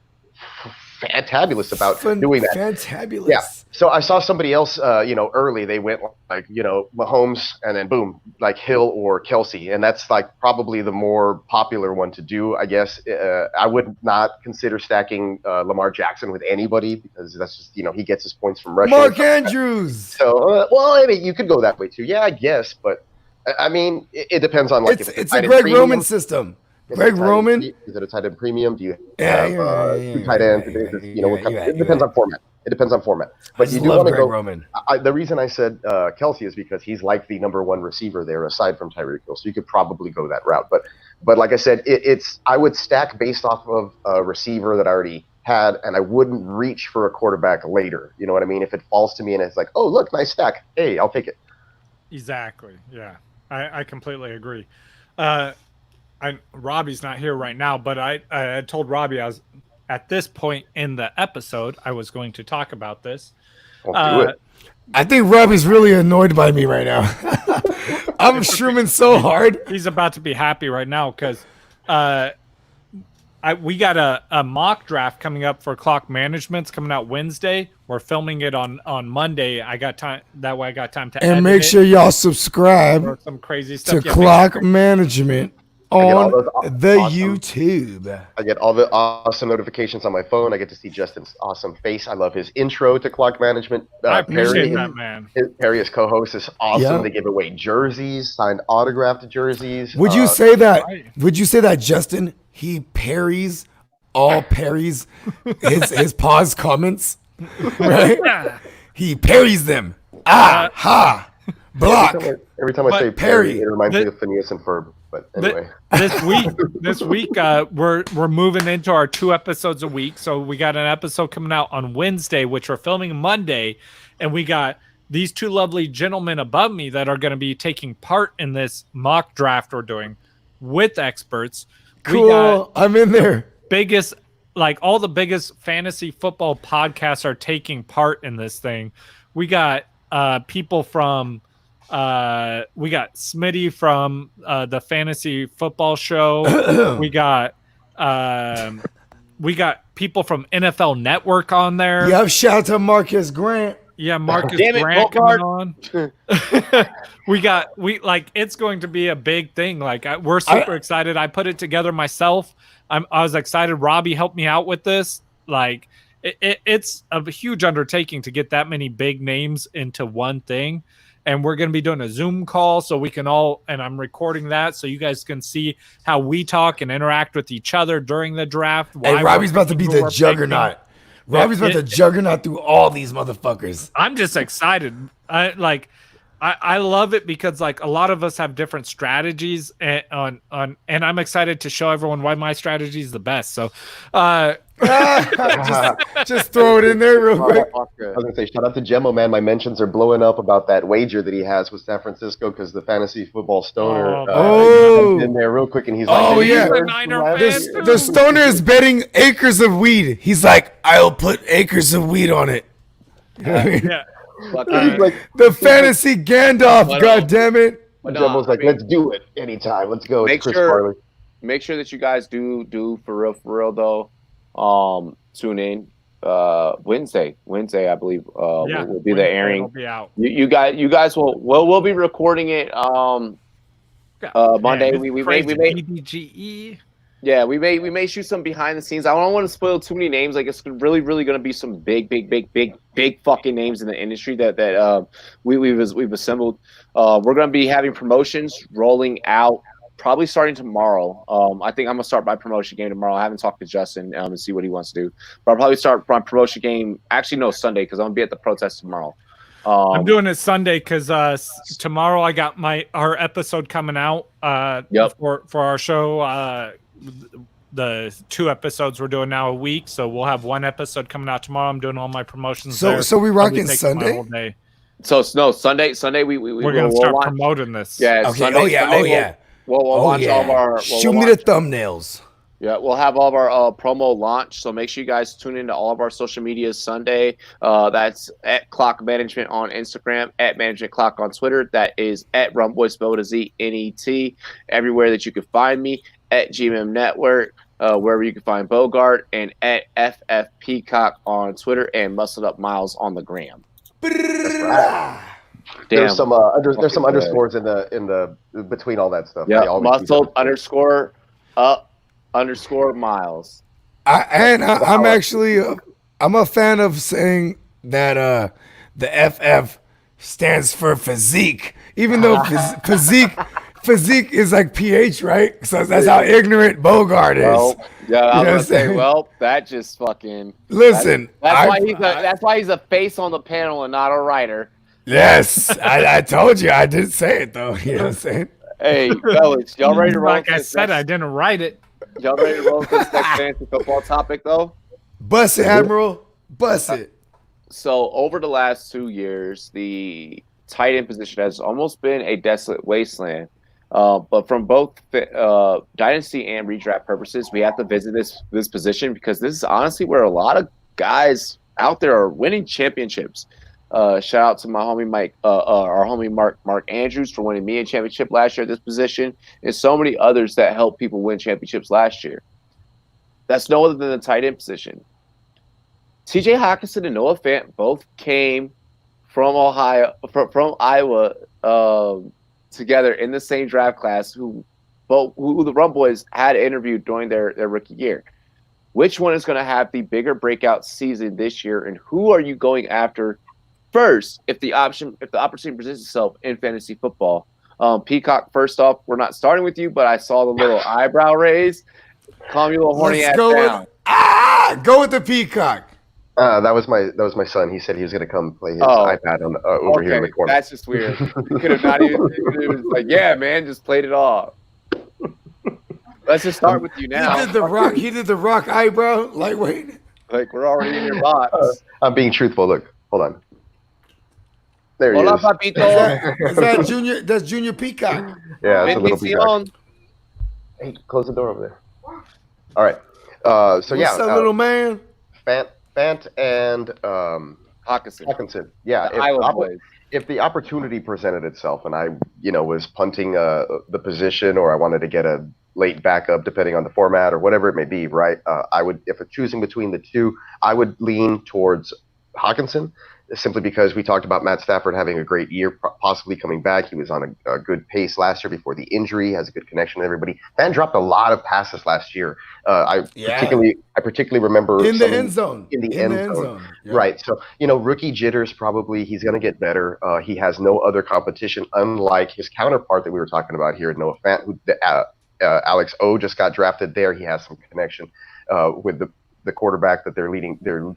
fantabulous about doing that. Fantabulous. Yeah. So I saw somebody else, early. They went like, Mahomes, and then boom, like Hill or Kelsey, and that's like probably the more popular one to do, I guess. I would not consider stacking Lamar Jackson with anybody, because that's just, he gets his points from rushing. Mark Andrews. So, I mean, you could go that way too. Yeah, I guess, but I mean, it depends on it's a Greg Roman system. Greg Roman. Is it a tight end premium? Do you have 2 tight ends? It depends on format. It depends on format. But I you do love want to Greg go. Roman. The reason I said Kelsey is because he's like the number one receiver there, aside from Tyreek Hill. So you could probably go that route. But like I said, I would stack based off of a receiver that I already had, and I wouldn't reach for a quarterback later. You know what I mean? If it falls to me and it's like, oh look, nice stack. Hey, I'll take it. Exactly. Yeah, I completely agree. Robbie's not here right now, but I told Robbie I was at this point in the episode I was going to talk about this. I'll do it. I think Robbie's really annoyed by me right now. I'm shrooming so hard. He's about to be happy right now because we got a mock draft coming up for Clock Management's coming out Wednesday. We're filming it on Monday. I got time. That way I got time to And make sure y'all subscribe some crazy stuff to Clock Management on the awesome YouTube. I get all the awesome notifications on my phone. I get to see Justin's awesome face. I love his intro to Clock Management. I appreciate that, man. Perry, his co-host, is awesome. Yeah. They give away jerseys, signed autographed jerseys. Would you say that? Would you say that Justin he parries all Perry's his pause comments? Right? He parries them. Ha! Block. Every time I say Perry, it reminds me of Phineas and Ferb. But anyway, this week, we're moving into our 2 episodes a week. So we got an episode coming out on Wednesday, which we're filming Monday, and we got these 2 lovely gentlemen above me that are going to be taking part in this mock draft we're doing with experts. Cool. I'm in there. All the biggest fantasy football podcasts are taking part in this thing. We got people from. We got Smitty from the Fantasy Football Show. we got people from NFL Network on there. Yeah, shout out to Marcus Grant. Yeah, Marcus Grant coming on. It's going to be a big thing. We're super excited. I put it together myself. I was excited. Robbie helped me out with this. It's a huge undertaking to get that many big names into one thing. And we're going to be doing a Zoom call so we can and I'm recording that so you guys can see how we talk and interact with each other during the draft. Hey, Robbie's about to be the juggernaut. Robbie's about to juggernaut through all these motherfuckers. I'm just excited. I love it because a lot of us have different strategies and I'm excited to show everyone why my strategy is the best. So, just throw it in there real quick. I was gonna say, shout out to Gemmo, man. My mentions are blowing up about that wager that he has with San Francisco because the fantasy football stoner comes in there real quick and he's like, "Oh yeah, the stoner is betting acres of weed." He's like, "I'll put acres of weed on it." Yeah. The fantasy Gandalf, goddammit. Gemmo's like, let's do it anytime. Let's go. Make sure that you guys do for real though. Tune in Wednesday, I believe. Will be the airing. Be out. You guys we'll be recording it Monday. We may BDGE. Yeah, we may shoot some behind the scenes. I don't want to spoil too many names. It's really going to be some big fucking names in the industry that we've assembled. We're going to be having promotions rolling out probably starting tomorrow. I think I'm gonna start my promotion game tomorrow. I haven't talked to Justin and see what he wants to do, but I'll probably start my promotion game. Actually, no, Sunday because I'm gonna be at the protest tomorrow. I'm doing it Sunday because tomorrow I got our episode coming out. For our show. The 2 episodes we're doing now a week, so we'll have 1 episode coming out tomorrow. I'm doing all my promotions. So we rocking Sunday. So no, Sunday we're gonna start promoting this. Yeah. Okay. Sunday, We'll launch all of our. Shoot me the thumbnails. Yeah, we'll have all of our promo launch. So make sure you guys tune into all of our social medias Sunday. That's at Clock Management on Instagram, at Management Clock on Twitter. That is at Rumboyz spelled with a Z Net. Everywhere that you can find me, at GMM Network, wherever you can find Bogart, and at FF Peacock on Twitter, and Muscled Up Miles on the gram. There's some underscores in the between all that stuff. Yeah, muscled _up _miles. I'm actually I'm a fan of saying that the FF stands for physique, even though physique is like pH, right? So that's how ignorant Bogart is. Well, yeah, I was You know gonna say, well, that just fucking. Listen, That's why he's a face on the panel and not a writer. Yes, I told you. I didn't say it though. You know what I'm saying? Hey, fellas, y'all ready to roll? Like I said, I didn't write it. Y'all ready to roll with this next fantasy football topic, though? Bust it, Admiral. Bust it. So, over the last 2 years, the tight end position has almost been a desolate wasteland. But from both dynasty and redraft purposes, we have to visit this position because this is honestly where a lot of guys out there are winning championships. Shout out to my homie our homie Mark Andrews for winning me a championship last year at this position, and so many others that helped people win championships last year. That's no other than the tight end position. T.J. Hockenson and Noah Fant both came from Iowa together in the same draft class. Who the Rumboyz had interviewed during their rookie year. Which one is going to have the bigger breakout season this year, and who are you going after first, if the opportunity presents itself in fantasy football? Peacock, first off, we're not starting with you, but I saw the little eyebrow raise. Calm your little horny ass down. Go with the Peacock. That was my son. He said he was going to come play his iPad on over here in the corner. That's just weird. You could have not even. It was like, yeah, man, just played it off. Let's just start with you now. He did the rock eyebrow lightweight. Like we're already in your box. I'm being truthful. Look, hold on. There he Hola, is. papito. Is that Junior? That's Junior Peacock. Yeah, it's a little Peacock. Hey, close the door over there. All right. So What's up, little man? Fant and Hockenson. Yeah. The If the opportunity presented itself, and I, was punting the position, or I wanted to get a late backup, depending on the format or whatever it may be, right? I would, if choosing between the two, I would lean towards Hockenson, simply because we talked about Matt Stafford having a great year, possibly coming back. He was on a good pace last year before the injury, has a good connection with everybody. Fan dropped a lot of passes last year. I particularly remember in the end zone. In the end zone. Yeah. Right. So, rookie jitters, probably he's going to get better. He has no other competition, unlike his counterpart that we were talking about here, Noah Fant, who Alex O just got drafted there. He has some connection with the quarterback that they're leading. They're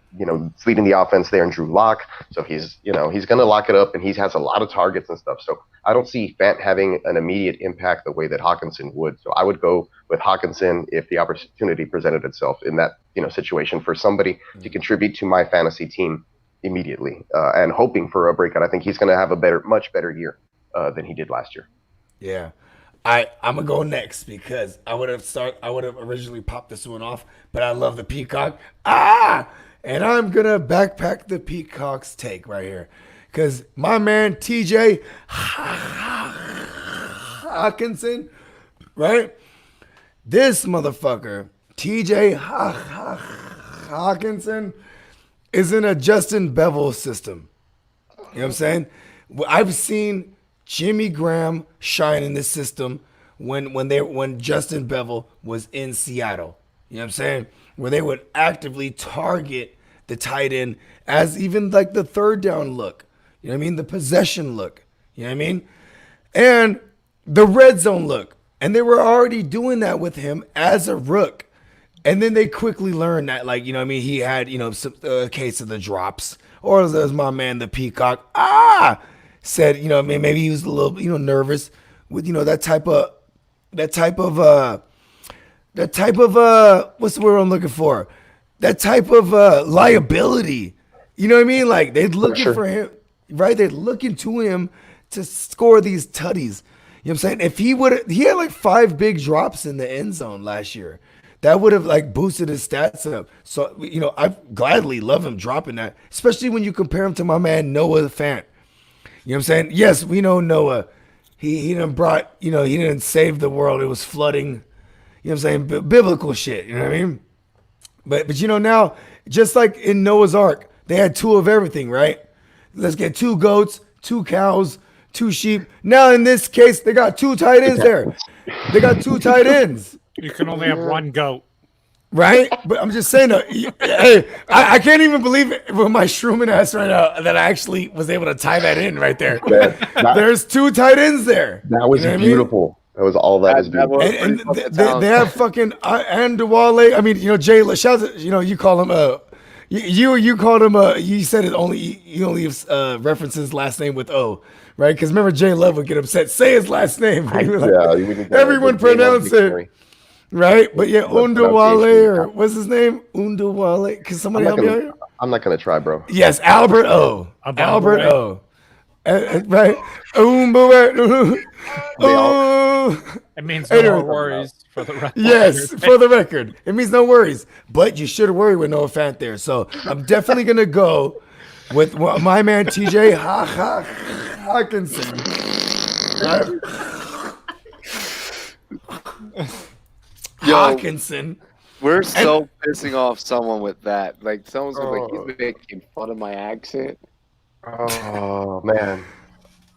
leading the offense there, and Drew Lock. So he's going to lock it up, and he has a lot of targets and stuff. So I don't see Fant having an immediate impact the way that Hockenson would. So I would go with Hockenson if the opportunity presented itself in that situation for somebody to contribute to my fantasy team immediately, and hoping for a breakout. I think he's going to have a much better year than he did last year. Yeah. I'm gonna go next because I would have originally popped this one off, but I love the Peacock. And I'm gonna backpack the Peacock's take right here. Cause my man TJ Hockenson, right? This motherfucker, TJ Hockenson, is in a Justin Bevel system. You know what I'm saying? I've seen Jimmy Graham shine in this system when Justin Bevel was in Seattle. You know what I'm saying? Where they would actively target the tight end as even like the third down look. You know what I mean? The possession look. You know what I mean? And the red zone look. And they were already doing that with him as a rook. And then they quickly learned that, like, he had, some case of the drops. Or as my man, the Peacock, said, maybe he was a little, nervous with, that type of, what's the word I'm looking for? That type of liability. You know what I mean? Like, they're looking for him, right? They're looking to him to score these tutties. You know what I'm saying? If he had like 5 big drops in the end zone last year. That would have like boosted his stats up. So, I gladly love him dropping that, especially when you compare him to my man Noah Fant. You know what I'm saying? Yes, we know Noah. He done brought, he didn't save the world. It was flooding, you know what I'm saying? Biblical shit, you know what I mean? But now, just like in Noah's Ark, they had 2 of everything, right? Let's get 2 goats, 2 cows, 2 sheep. Now, in this case, they got 2 tight ends there. They got 2 tight ends. You can only have 1 goat. Right? But I'm just saying, hey, I can't even believe it with my shrooming ass right now that I actually was able to tie that in right there. There's 2 tight ends there. That was beautiful. That was all that was beautiful. And they have fucking Andewale. I mean, Jay, shout out, you call him you called him you said he only references his last name with O, right? Because remember Jay Love would get upset. Say his last name. Everyone pronounce it. Right? But yeah, Undawale, or what's his name? Undawale. Can somebody help me out here? I'm not going to try, bro. Yes, Albert O. Albert O. Right? It means no worries for the record. Yes, for the record. It means no worries. But you should worry with Noah Fant there. So I'm definitely going to go with my man TJ Hawkinson. Hawkinson. We're so pissing off someone with that. Like, someone's like, he's making fun of my accent. Oh, man.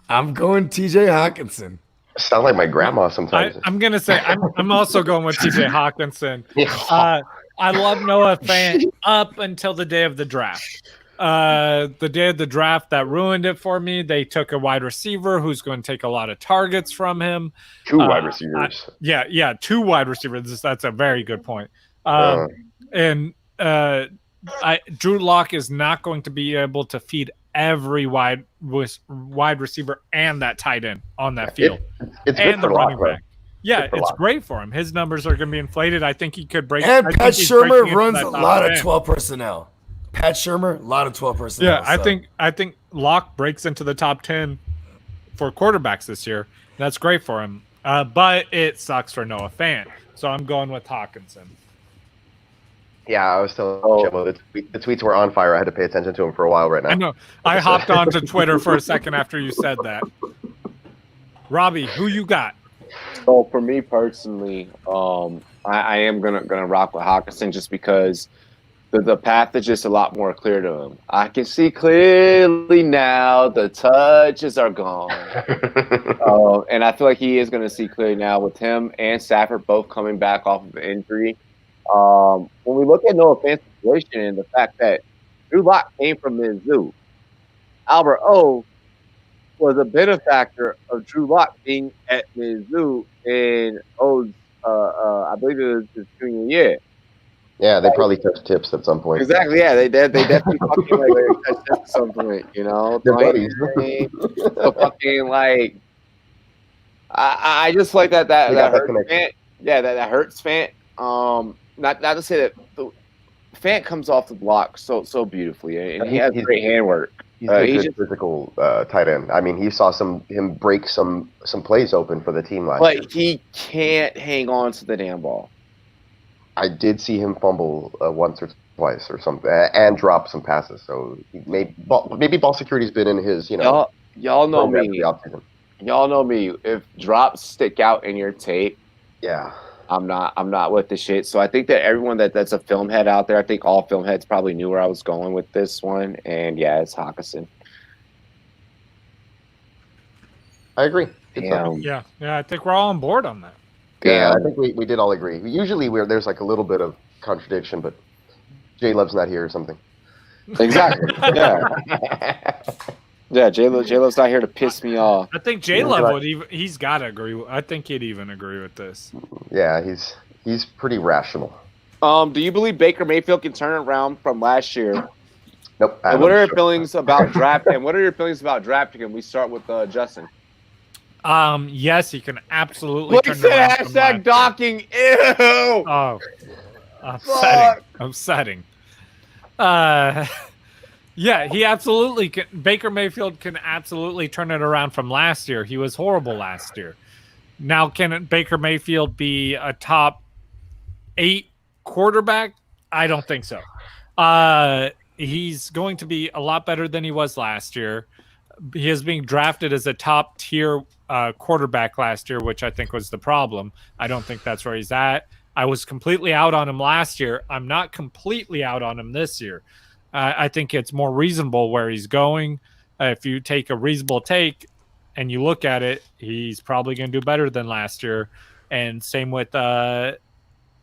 I'm going TJ Hawkinson. Sound like my grandma sometimes. I'm going to say, I'm also going with TJ Hawkinson. I love Noah Fant up until the day of the draft. The day of the draft that ruined it for me. They took a wide receiver who's going to take a lot of targets from him. 2 wide receivers. 2 wide receivers. That's a very good point. Drew Lock is not going to be able to feed every wide receiver and that tight end on that field. It's good for Lock, right? Yeah, it's great for him. His numbers are going to be inflated. I think he could break. And Pat Shurmur runs a lot of 12 personnel. Pat Shurmur, a lot of 12 personnel. Yeah, I think Locke breaks into the top 10 for quarterbacks this year. That's great for him. But it sucks for Noah Fant. So I'm going with Hawkinson. Yeah, I was telling Jimbo the tweets were on fire. I had to pay attention to them for a while right now. I know. I hopped onto Twitter for a second after you said that. Robbie, who you got? So for me personally, I am gonna rock with Hawkinson just because the path is just a lot more clear to him. I can see clearly now. The touches are gone, and I feel like he is gonna see clearly now with him and Stafford both coming back off of injury. When we look at Noah Fant's situation and the fact that Drew Lock came from Mizzou, Albert O was a benefactor of Drew Lock being at Mizzou in O's, I believe it was his junior year. Yeah, they probably touched tips at some point. Exactly. Yeah, they definitely fucking like touched tips at some point. They're buddies. So fucking like, I just like that hurts Fant. Yeah, that hurts Fant. Not to say that the Fant comes off the block so beautifully, and he has great handwork. He's a good physical tight end. I mean, he saw him break some plays open for the team last year. But he can't hang on to the damn ball. I did see him fumble once or twice or something, and drop some passes. So maybe ball security's been in his, Y'all know me. Y'all know me. If drops stick out in your tape, yeah, I'm not with the shit. So I think that everyone that's a film head out there, I think all film heads probably knew where I was going with this one. And yeah, it's Hawkinson. I agree. Yeah, I think we're all on board on that. Yeah, I think we did all agree. Usually there's like a little bit of contradiction, but J Love's not here or something. Exactly. Yeah. Yeah, J Love's not here to piss me off. I think J Love he's got to agree. I think he'd even agree with this. Yeah, he's pretty rational. Do you believe Baker Mayfield can turn around from last year? Nope. And what are your feelings about drafting? What are your feelings about drafting him? We start with Justin. Yes, he can absolutely. What said hashtag docking? Ew. Oh, upsetting. Yeah, he absolutely can. Baker Mayfield can absolutely turn it around from last year. He was horrible last year. Now, can Baker Mayfield be a top 8 quarterback? I don't think so. He's going to be a lot better than he was last year. He is being drafted as a top tier quarterback last year, which I think was the problem. I don't think that's where he's at. I was completely out on him last year. I'm not completely out on him this year. I think it's more reasonable where he's going. If you take a reasonable take and you look at it, he's probably going to do better than last year. And same with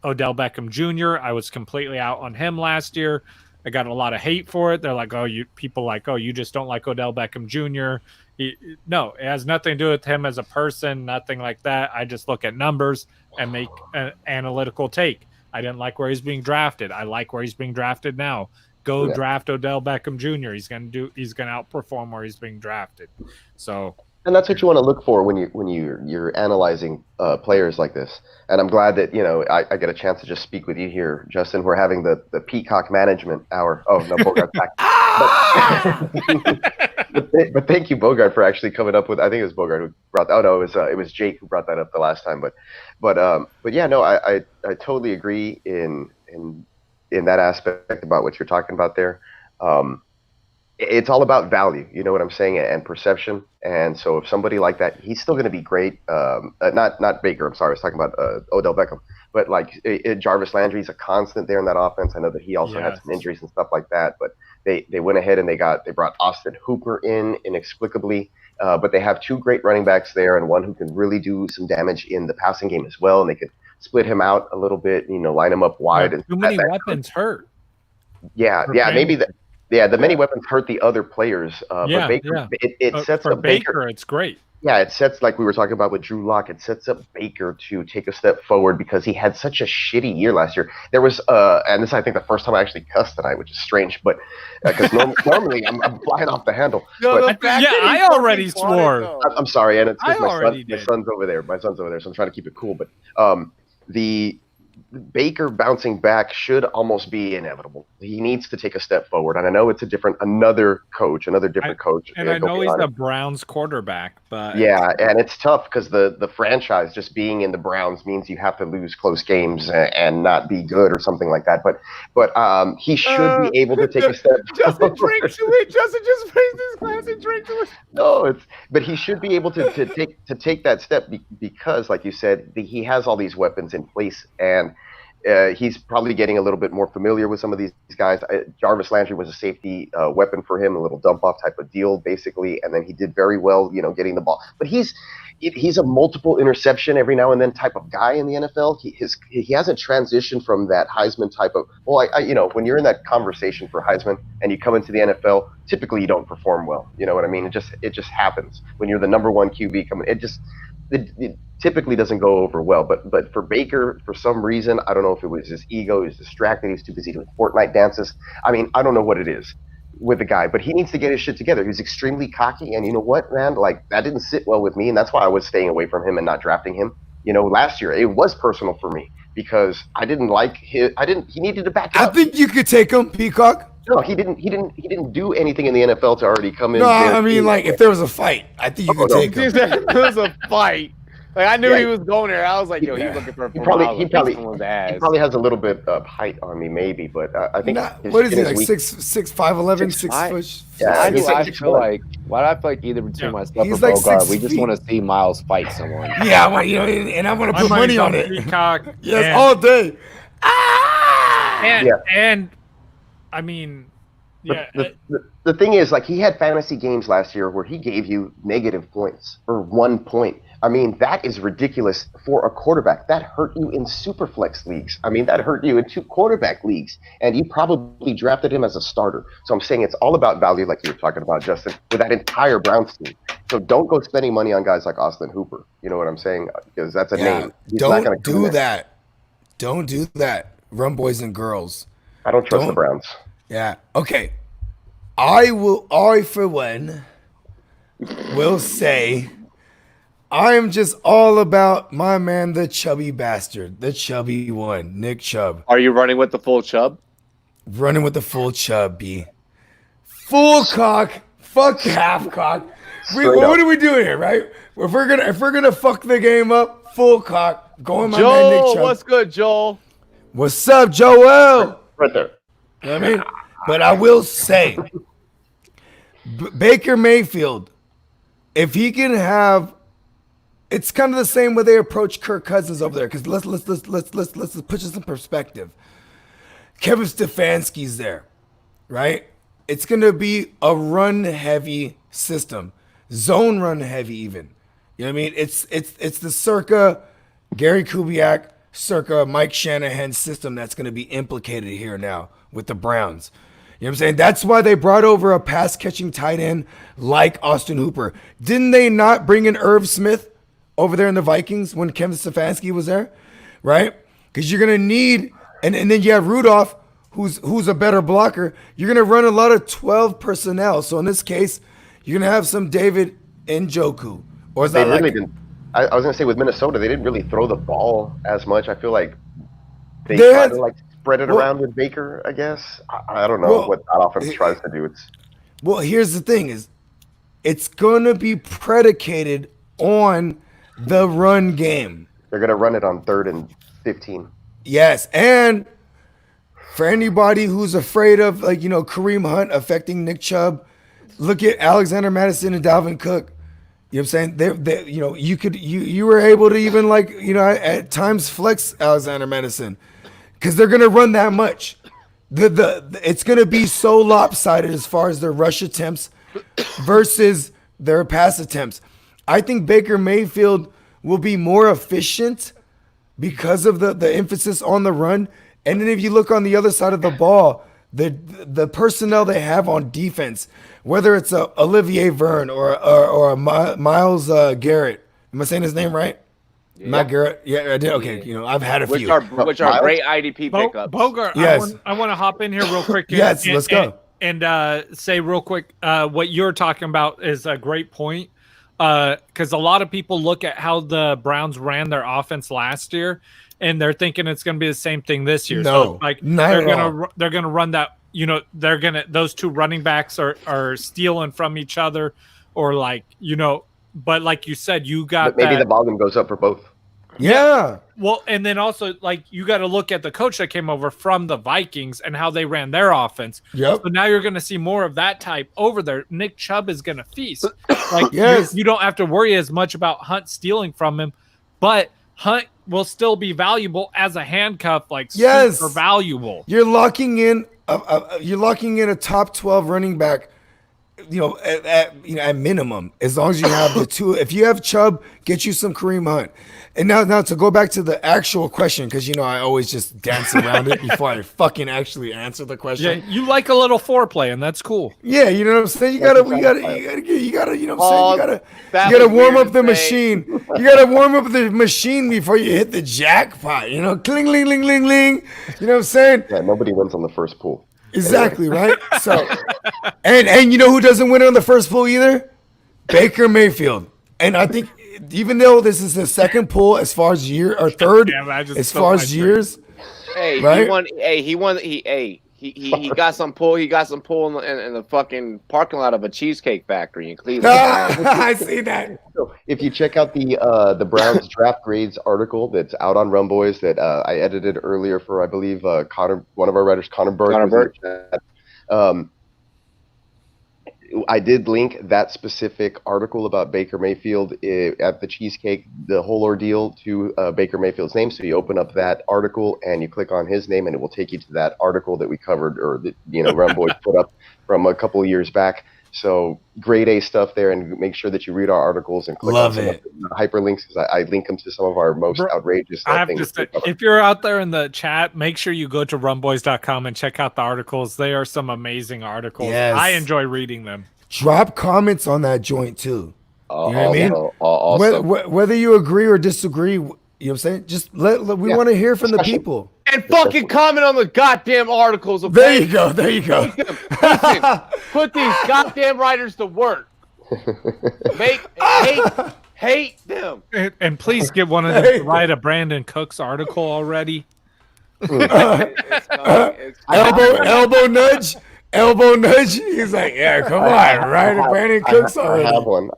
Odell Beckham Jr. I was completely out on him last year. I got a lot of hate for it. They're like, oh, you just don't like Odell Beckham Jr. No, it has nothing to do with him as a person, nothing like that. I just look at numbers and make an analytical take. I didn't like where he's being drafted. I like where he's being drafted now. Go draft Odell Beckham Jr. He's gonna outperform where he's being drafted. So, and that's what you want to look for when you're analyzing players like this. And I'm glad that I get a chance to just speak with you here, Justin. We're having the Peacock Management Hour. Oh no, Bogart's back. But thank you, Bogart, for actually coming up with. I think it was Bogart who brought. Oh no, it was Jake who brought that up the last time. But yeah, no, I totally agree in that aspect about what you're talking about there. It's all about value, you know what I'm saying, and perception. And so if somebody like that, he's still going to be great. Not Baker, I'm sorry, I was talking about Odell Beckham. But like Jarvis Landry's a constant there in that offense. I know that he also had some injuries and stuff like that. But they went ahead and they brought Austin Hooper in inexplicably. But they have two great running backs there, and one who can really do some damage in the passing game as well. And they could split him out a little bit, line him up wide. Yeah, too many weapons hurt. Yeah, maybe that. Yeah, the many weapons hurt the other players. But Baker, it sets up Baker. It's great. Yeah, it sets, like we were talking about with Drew Lock, it sets up Baker to take a step forward because he had such a shitty year last year. There was, and this is, I think, the first time I actually cussed tonight, which is strange, but because normally I'm flying off the handle. I already swore. I'm sorry, and it's my son's over there. My son's over there, so I'm trying to keep it cool. But the Baker bouncing back should almost be inevitable. He needs to take a step forward, and I know it's another coach. And I know he's the Browns quarterback, but yeah, and it's tough because the franchise just being in the Browns means you have to lose close games and not be good or something like that. But he should be able to take a step. Justin, drink to it. Justin just raised his glass and drink to it. No, but he should be able to take that step because, like you said, he has all these weapons in place and. He's probably getting a little bit more familiar with some of these guys. Jarvis Landry was a safety weapon for him, a little dump-off type of deal, basically, and then he did very well, getting the ball. But he's a multiple interception every now and then type of guy in the NFL. He hasn't transitioned from that Heisman type of. Well, when you're in that conversation for Heisman and you come into the NFL, typically you don't perform well. You know what I mean? It just happens when you're the number one QB coming. It typically doesn't go over well, but for Baker, for some reason, I don't know if it was his ego, he's distracted, he's too busy doing Fortnite dances. I mean, I don't know what it is with the guy, but he needs to get his shit together. He's extremely cocky, and you know what, man? Like, that didn't sit well with me, and that's why I was staying away from him and not drafting him. Last year, it was personal for me because I didn't like he needed to back up. I think you could take him, Peacock. No, he didn't do anything in the NFL to already come in. No, I mean, like, if there was a fight, I think you could take him. If there was a fight. Like, I knew he was going there. I was like, yo, he's looking for he probably has a little bit of height on me, maybe, but I think. What is he, like 6'5", 6 foot? Yeah, why do I feel like either between myself or Bogart, we just want to see Miles fight someone. Yeah, and I want to put money on it. Peacock. Yes, all day. And I mean, yeah. The thing is, like, he had fantasy games last year where he gave you negative points or 1 point. I mean, that is ridiculous for a quarterback. That hurt you in Superflex leagues. I mean, that hurt you in 2 quarterback leagues. And you probably drafted him as a starter. So I'm saying it's all about value, like you were talking about, Justin, with that entire Browns team. So don't go spending money on guys like Austin Hooper. You know what I'm saying? Because that's a name. Don't do that. Don't do that, Rumboyz and girls. I don't trust the Browns. Yeah. Okay. I, for one, will say I'm just all about my man, the chubby bastard, the chubby one, Nick Chubb. Are you running with the full Chubb? Running with the full Chubb, B. Full cock, fuck half cock. What are we doing here, right? If we're gonna fuck the game up, full cock, going my man Nick Chubb. What's good, Joel? What's up, Joel? Right there. You know what I mean? But I will say, Baker Mayfield, if he can have, it's kind of the same way they approach Kirk Cousins over there. Because let's put this in perspective. Kevin Stefanski's there, right? It's gonna be a run heavy system, zone run heavy even. You know what I mean? It's the circa Gary Kubiak, circa Mike Shanahan's system that's going to be implicated here now with the Browns. You know what I'm saying? That's why they brought over a pass-catching tight end like Austin Hooper. Didn't they not bring in Irv Smith over there in the Vikings when Kevin Stefanski was there? Right? Because you're going to need, and then you have Rudolph, who's a better blocker. You're going to run a lot of 12 personnel. So in this case, you're going to have some David Njoku. Or is that really didn't. I was going to say with Minnesota, they didn't really throw the ball as much. I feel like they tried to like spread it around with Baker, I guess. I don't know what that offense tries to do. Well, here's the thing is it's going to be predicated on the run game. They're going to run it on 3rd and 15. Yes, and for anybody who's afraid of Kareem Hunt affecting Nick Chubb, look at Alexander Mattison and Dalvin Cook. You know what I'm saying? You were able to even at times flex Alexander Mattison because they're gonna run that much. It's gonna be so lopsided as far as their rush attempts versus their pass attempts. I think Baker Mayfield will be more efficient because of the emphasis on the run. And then if you look on the other side of the ball, the personnel they have on defense, whether it's a Olivier Verne or a Myles Garrett. Am I saying his name right? Yeah. Matt Garrett. Yeah, I did. Okay, I've had a few. Which are great IDP pickups. Bogart, yes. I want to hop in here real quick. Yes, let's go. And say real quick, what you're talking about is a great point. Because a lot of people look at how the Browns ran their offense last year, and they're thinking it's going to be the same thing this year. No, so they're gonna run that. Those two running backs are stealing from each other, or But like you said, you got maybe the volume goes up for both. Yeah. Well, and then also you got to look at the coach that came over from the Vikings and how they ran their offense. Yep. So now you're going to see more of that type over there. Nick Chubb is going to feast. Yes. You don't have to worry as much about Hunt stealing from him, but Hunt will still be valuable as a handcuff, super valuable. You're locking in a top 12 running back. At minimum, as long as you have the two. If you have Chubb, get you some Kareem Hunt. And now to go back to the actual question, because I always just dance around it before I fucking actually answer the question. Yeah, you like a little foreplay, and that's cool. Yeah, you know what I'm saying. You gotta warm up the machine. You gotta warm up the machine before you hit the jackpot. Cling, ling, ling, ling, ling. You know what I'm saying? Yeah, nobody wins on the first pool. Exactly, right? So, and you know who doesn't win on the first pull either? Baker Mayfield. And I think even though this is the second pull as far as year or third as far as years, right? He got some pull. He got some pull in the fucking parking lot of a cheesecake factory in Cleveland. I see that. So if you check out the Browns draft grades article that's out on Rumboyz that I edited earlier for, I believe, Connor, one of our writers, Connor Burke. I did link that specific article about Baker Mayfield at the cheesecake, the whole ordeal, to Baker Mayfield's name. So you open up that article and you click on his name, and it will take you to that article that we covered, or that Rumboyz put up from a couple of years back. So grade A stuff there, and make sure that you read our articles and click on some of the hyperlinks, because I link them to some of our most outrageous things. If you're out there in the chat, make sure you go to rumboyz.com and check out the articles. They are some amazing articles. Yes. I enjoy reading them. Drop comments on that joint too. You know what I mean? Whether you agree or disagree, you know what I'm saying? Just we want to hear from the people. And fucking comment on the goddamn articles. Okay? There you go. Listen, put these goddamn writers to work. Hate them. And please get one of them to write a Brandon Cooks article already. Elbow nudge. He's like, yeah, come on, right? Brandon Cooks already.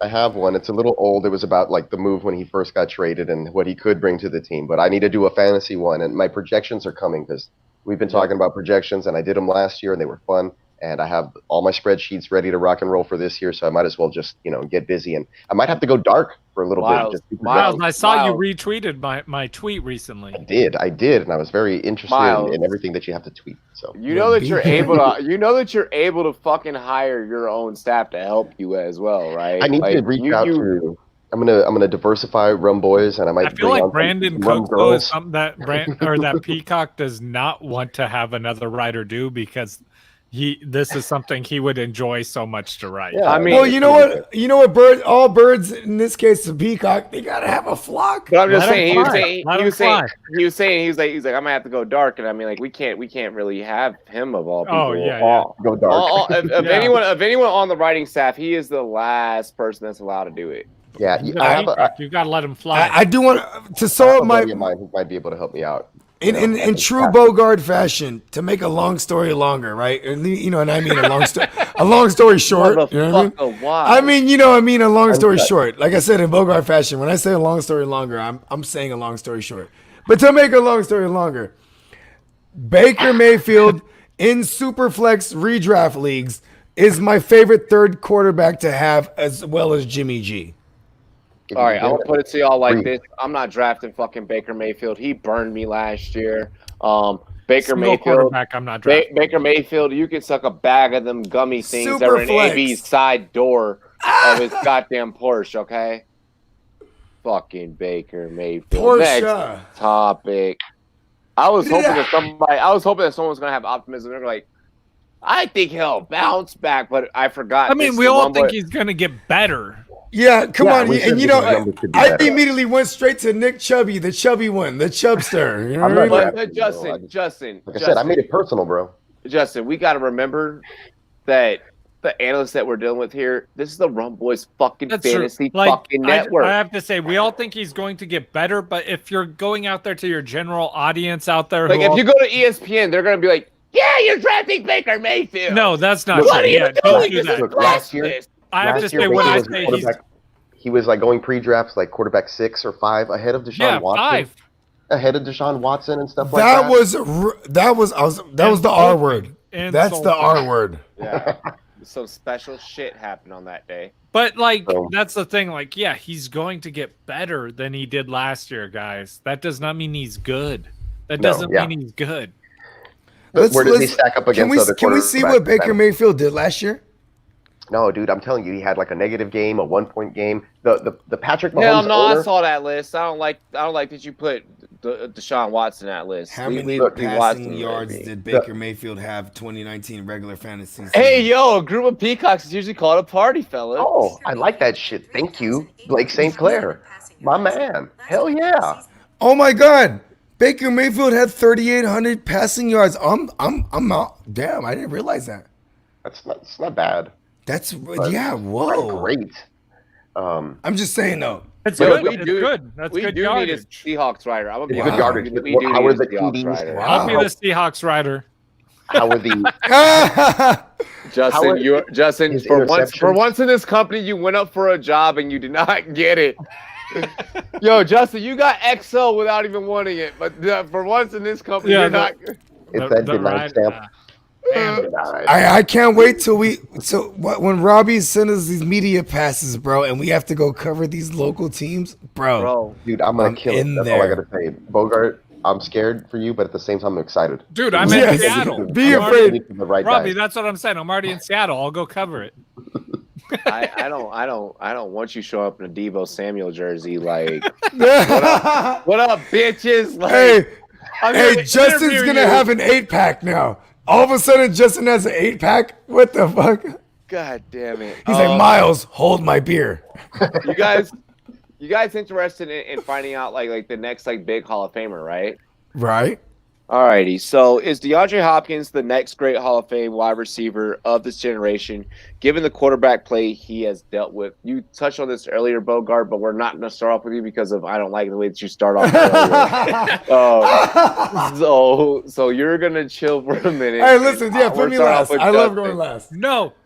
I have one. It's a little old. It was about the move when he first got traded and what he could bring to the team. But I need to do a fantasy one, and my projections are coming because we've been talking about projections, and I did them last year, and they were fun. And I have all my spreadsheets ready to rock and roll for this year, so I might as well just get busy. And I might have to go dark for a little bit. Miles, I saw you retweeted my tweet recently. I did, and I was very interested in everything that you have to tweet. So that you're able to fucking hire your own staff to help you as well, right? I need to reach out to. gonna diversify Rumboyz, and I might. I feel bring like on Brandon some Rum Cook though is girls. something that that Peacock does not want to have another writer do because this is something he would enjoy so much to write. Yeah, I mean, well, you know what? All birds in this case, the peacock, they gotta have a flock. But I'm just Let saying, him he was fly. saying, Let he him was saying, fly. he was saying, he's like, I'm gonna have to go dark, and I mean, like, we can't really have him of all people. Oh, yeah. Go dark. If Yeah. anyone on the writing staff, he is the last person that's allowed to do it. Yeah, You I have you gotta let him fly. I do want to a solve buddy my of mine who might be able to help me out. in true Bogart fashion, to make a long story longer, right? And I mean a long story short. You know what I mean? Why? I mean a long story short. Like I said in Bogart fashion, when I say a long story longer, I'm saying a long story short. But to make a long story longer, Baker Mayfield in Superflex redraft leagues is my favorite third quarterback to have, as well as Jimmy G. All right, I'm gonna put it to y'all like this. I'm not drafting fucking Baker Mayfield. He burned me last year. Baker Single Mayfield. quarterback, I'm not drafting. Baker Mayfield, you can suck a bag of them gummy things that were in Superflex. AB's side door of his goddamn Porsche, okay? Fucking Baker Mayfield. Porsche. Next topic. I was hoping that someone was gonna have optimism. They're like, I think he'll bounce back, but I forgot. I mean, we all think he's gonna get better. Yeah, come on. we And should be I better. immediately went straight to Nick Chubby, the chubby one, the chubster. You know what I mean? not- But Justin, Like I said, I made it personal, bro. Justin, we got to remember that the analysts that we're dealing with here, this is the Rumboyz fucking That's fantasy true. Like, fucking network. I have to say, we all think he's going to get better, but if you're going out there to your general audience out there, Like, who if you go to ESPN, they're going to be like, yeah, you're drafting Baker Mayfield. no, that's not What true. are you Yeah, doing? don't do This that. is Last year- racist. I have to Last say, year, when Baker I was say he's quarterback- he was like going pre-drafts like quarterback 6 or 5 ahead of Deshaun Watson. 5. Ahead of Deshaun Watson and stuff like That that. was the R word. And That's the so- R word. Yeah. Some special shit happened on that day. But like, So- that's the thing. Like, yeah, he's going to get better than he did last year, guys. That does not mean he's good. That No, doesn't yeah. mean he's good. Where does he stack up against other Can we see what quarterbacks? Baker Mayfield did last year? No, dude, I'm telling you, he had like a negative game, a 1-point game. The Patrick Mahomes Hell no, owner, I saw that list. I don't like that you put Deshaun Watson in that list. How Leave many Watson, passing yards maybe. did Baker Mayfield have 2019 regular fantasy season? Hey, yo, a group of peacocks is usually called a party, fellas. Oh, I like that shit. Thank you, Blake St. Clair. My man. Hell yeah. Oh my God. Baker Mayfield had 3,800 passing yards. I'm out. Damn, I didn't realize that. It's not bad. That's But whoa. Not great. I'm just saying though. It's Yo, good. It's good. That's we good do need a yardage. Seahawks rider. I'm gonna be It's good honest. yardage. We do How need are a the Seahawks TDs? rider. Wow. I'll be the Seahawks rider. How are the Justin, his for interceptions? once in this company, you went up for a job and you did not get it. Yo, Justin, you got XO without even wanting it, but for once in this company, Yeah, you're not. it's that denied stamp? Denied. I can't wait till when Robbie sends us these media passes, bro, and we have to go cover these local teams, bro. Bro, Dude, I'm gonna I'm kill it. in That's all I there. gotta say. Bogart, I'm scared for you, but at the same time, I'm excited. Dude, I'm Yes. in Seattle. Be I'm afraid. already- The right Robbie, guys. that's what I'm saying. I'm already in Seattle. I'll go cover it. I don't want you showing up in a Debo Samuel jersey. Like, hey, what up, bitches? Like, I'm here to Justin's interview gonna you. have an 8-pack now. All of a sudden, Justin has an 8-pack. What the fuck? God damn it. He's like, Miles, hold my beer. you guys interested in finding out like the next like big Hall of Famer, right? Right? Alrighty, so is DeAndre Hopkins the next great Hall of Fame wide receiver of this generation, given the quarterback play he has dealt with? You touched on this earlier, Bogart, but we're not going to start off with you because I don't like the way that you start off earlier. So you're going to chill for a minute. Hey, listen, yeah, We're put me starting off last. with I love Justin. going last.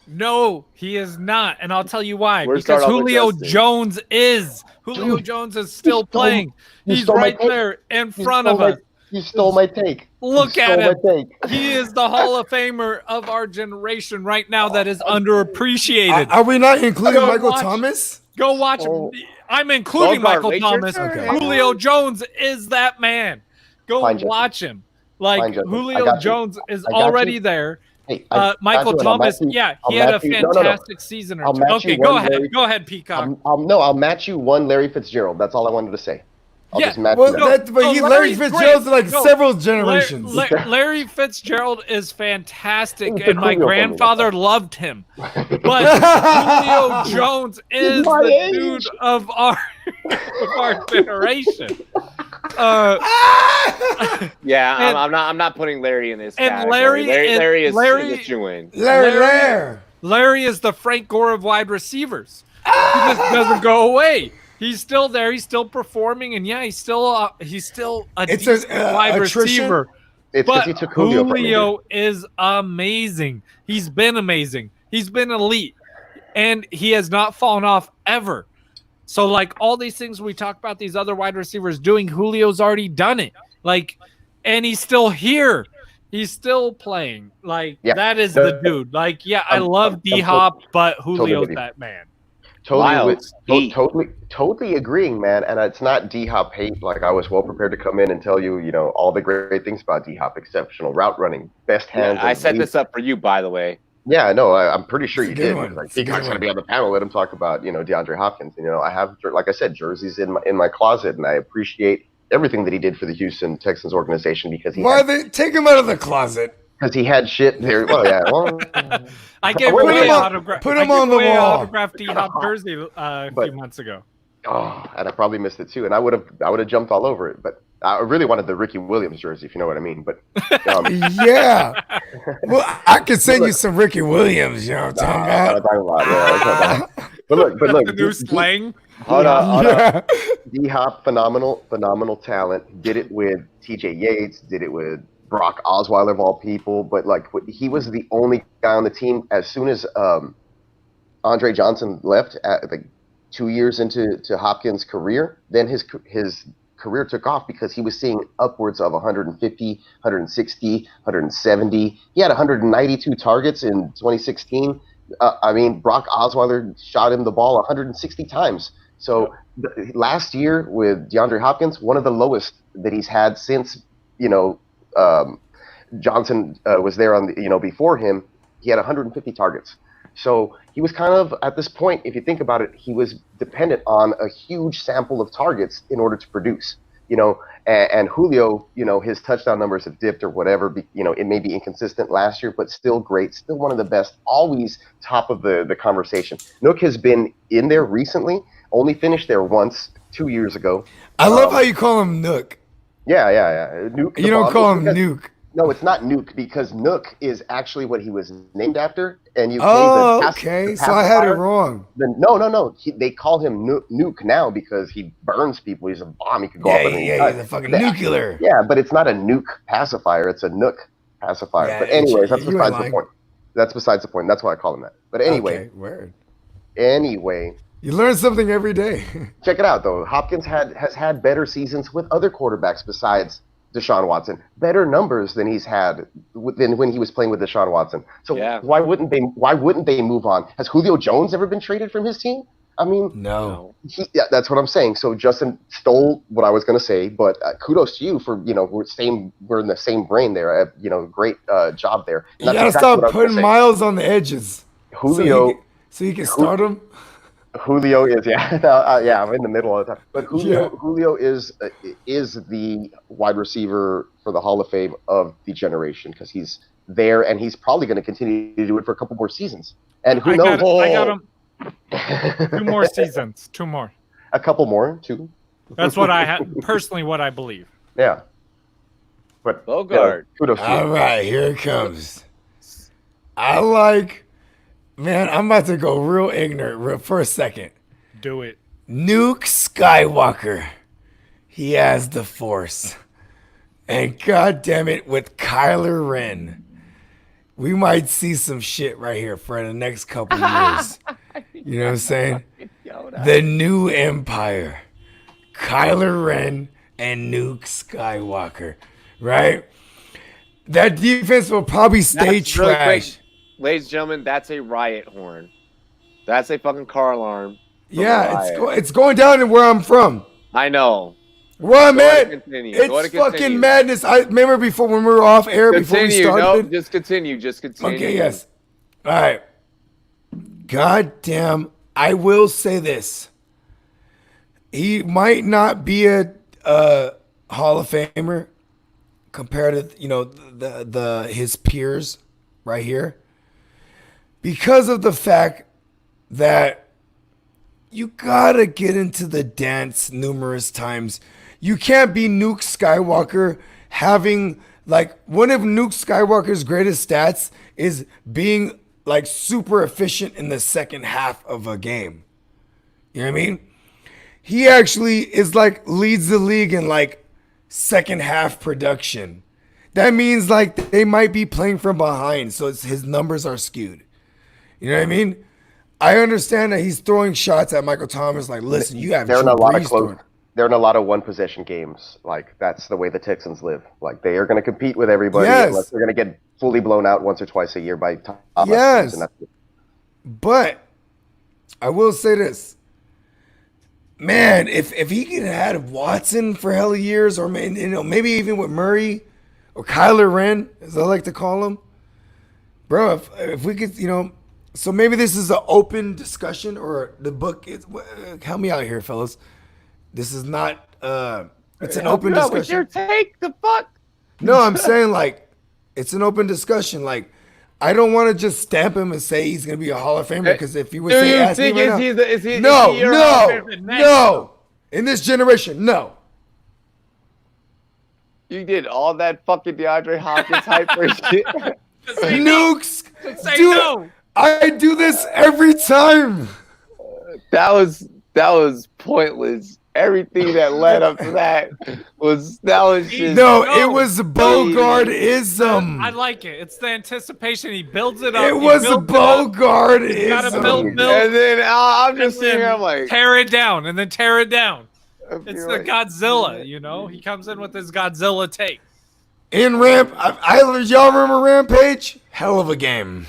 No, he is not, and I'll tell you why. We're Because starting off with Julio Justin. Jones is. Julio Dude, Jones is still you stole- playing. you He's stole my right take. there in You front stole of my- us. You stole my take. Look You at stole him. my take. He is the Hall of Famer of our generation right now that is underappreciated. Are we not including Go Michael watch- Thomas? Go watch him. Oh. I'm including Bogart, Michael wait your Thomas. turn. Okay. Julio Jones is that man. Go Fine, Justin. watch him. Fine, Like Justin. I Julio got you. Jones is I got already you. there. Hey, Michael Thomas, he had a fantastic season or two. Okay, go ahead, Peacock. I'll match you one Larry Fitzgerald. That's all I wanted to say. I'll just match you that. But Larry Fitzgerald's like several generations. Larry Fitzgerald is fantastic, and my grandfather loved him. But Julio Jones is the dude of our generation. I'm not putting Larry in this category. Larry is a shoo-in. Larry is the Frank Gore of wide receivers. He just doesn't go away. He's still there. He's still performing, and he's still a decent wide receiver. But he took Julio is amazing. He's been amazing. He's been elite, and he has not fallen off ever. So, like, all these things we talk about these other wide receivers doing, Julio's already done it. Like, and he's still here. He's still playing. Like, that is the dude. Like, I love D-Hop, but Julio's that man. Totally agreeing, man. And it's not D-Hop hate. Like, I was well prepared to come in and tell you, all the great things about D-Hop. Exceptional route running, best hands. I set this up for you, by the way. Yeah, no, I'm pretty sure you did. Like, Peacock's going to be on the panel. Let him talk about, DeAndre Hopkins. And, I have, like I said, jerseys in my closet, and I appreciate everything that he did for the Houston Texans organization because Why they take him out of the closet? Because he had shit there. Well, yeah. Well, I gave away put him on the wall. Autographed D-Hop jersey a few months ago. Oh, and I probably missed it too. And I would have jumped all over it, but I really wanted the Ricky Williams jersey, if you know what I mean. But yeah, well, I could send you some Ricky Williams. You know what I'm talking about? But look, the new slang. Hold on. D-Hop, phenomenal talent. Did it with T.J. Yates. Did it with Brock Osweiler of all people. But like, he was the only guy on the team. As soon as Andre Johnson left, at like 2 years into Hopkins' career, then his career took off because he was seeing upwards of 150, 160, 170. He had 192 targets in 2016. Brock Osweiler shot him the ball 160 times. So last year with DeAndre Hopkins, one of the lowest that he's had since, Johnson was there on before him. He had 150 targets. So he was kind of, at this point, if you think about it, he was dependent on a huge sample of targets in order to produce, and Julio, his touchdown numbers have dipped or whatever, it may be inconsistent last year, but still great, still one of the best, always top of the conversation. Nook has been in there recently, only finished there once 2 years ago. I love how you call him Nook. Yeah. Nuke. You don't call him Nuke. No, it's not Nuke because Nook is actually what he was named after, and you. Okay. So I had it wrong. No. They call him Nuke now because he burns people. He's a bomb. He could go up. He's a fucking nuclear. Yeah, but it's not a nuke pacifier. It's a Nook pacifier. Yeah, but anyways, that's besides the point. That's besides the point. That's why I call him that. But anyway. Okay, word. Anyway. You learn something every day. Check it out, though. Hopkins has had better seasons with other quarterbacks besides Deshaun Watson, better numbers than he's had than when he was playing with Deshaun Watson. So why wouldn't they move on? Has Julio Jones ever been traded from his team? I mean, no. That's what I'm saying. So Justin stole what I was going to say, but kudos to you for we're in the same brain there. Great job there. You gotta stop putting Miles on the edges. Julio, so you can start him. Julio is I'm in the middle all the time. But Julio is the wide receiver for the Hall of Fame of the generation because he's there and he's probably going to continue to do it for a couple more seasons. And who knows? I got him. 2 more seasons. 2 more. A couple more, 2. That's what I personally what I believe. Yeah. But Bogart. Kudos to you. All right, here it comes. Man, I'm about to go real ignorant for a second. Do it. Nuke Skywalker. He has the Force. And God damn it, with Kylo Ren, we might see some shit right here for the next couple years. You know what I'm saying? The new Empire. Kylo Ren and Nuke Skywalker. Right? That defense will probably stay trash. Ladies and gentlemen, that's a riot horn. That's a fucking car alarm. Yeah, it's going down to where I'm from. I know. What, man? It's fucking madness. I remember before when we were off air before we started. No, just continue. Okay, yes. All right. God damn. I will say this. He might not be a Hall of Famer compared to his peers right here, because of the fact that you gotta get into the dance numerous times. You can't be Nuke Skywalker having like one of Nuke Skywalker's greatest stats is being like super efficient in the second half of a game. You know what I mean? He actually is like leads the league in like second half production. That means like they might be playing from behind, so his numbers are skewed. You know what I mean? I understand that he's throwing shots at Michael Thomas. Like, listen, you have they're in a lot of close. They're in a lot of one possession games. Like that's the way the Texans live. Like they are going to compete with everybody unless they're going to get fully blown out once or twice a year by Thomas. Yes, but I will say this, man. If he could have had Watson for hell of years, or maybe even with Murray or Kyler Wren, as I like to call him, bro. If we could, so maybe this is an open discussion, or the book is. Help me out here, fellas. This is not. It's an open discussion. With your take, the fuck. No, I'm saying like, it's an open discussion. Like, I don't want to just stamp him and say he's gonna be a Hall of Famer, because if you would say, ask me right now, no, in this generation, no. You did all that fucking DeAndre Hopkins hype for shit. Nukes, dude. No. I do this every time. That was pointless. Everything that led up to that was just it was Bogardism. I like it. It's the anticipation. He builds it up. It was Bogardism. Gotta build. And then I'm just sitting here, I'm like, tear it down and then tear it down. It's the Godzilla, He comes in with his Godzilla take. In y'all remember Rampage? Hell of a game.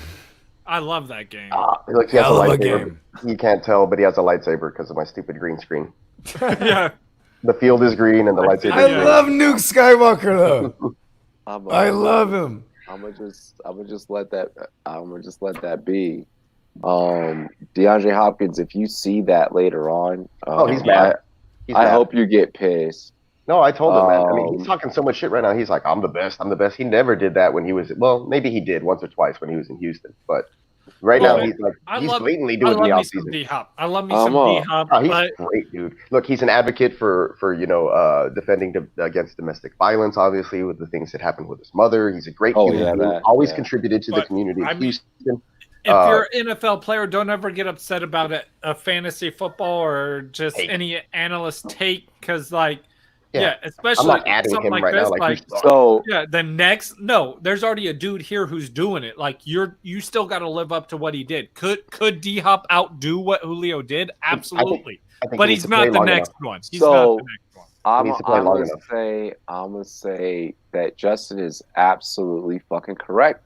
I love that game. Hell of a game. You can't tell, but he has a lightsaber because of my stupid green screen. Yeah. The field is green and the lightsaber is green. I love Nuke Skywalker though. I love him. I'm gonna just let that be. DeAndre Hopkins, if you see that later on, he's mad. I hope you get pissed. No, I told him, man. I mean, he's talking so much shit right now. He's like, I'm the best. He never did that when he was, maybe he did once or twice when he was in Houston. But right now, he's like, blatantly doing the offseason. I love me some D-Hop. He's great, dude. Look, he's an advocate for defending against domestic violence, obviously, with the things that happened with his mother. He's a great human being. Always contributed to the community of Houston. If you're an NFL player, don't ever get upset about a fantasy football or just any analyst take, because especially I'm not adding him like right this, now. There's already a dude here who's doing it. Like you still got to live up to what he did. Could D Hop outdo what Julio did? Absolutely, I think but he's not the next one. He's not the next one. I'm gonna say that Justin is absolutely fucking correct.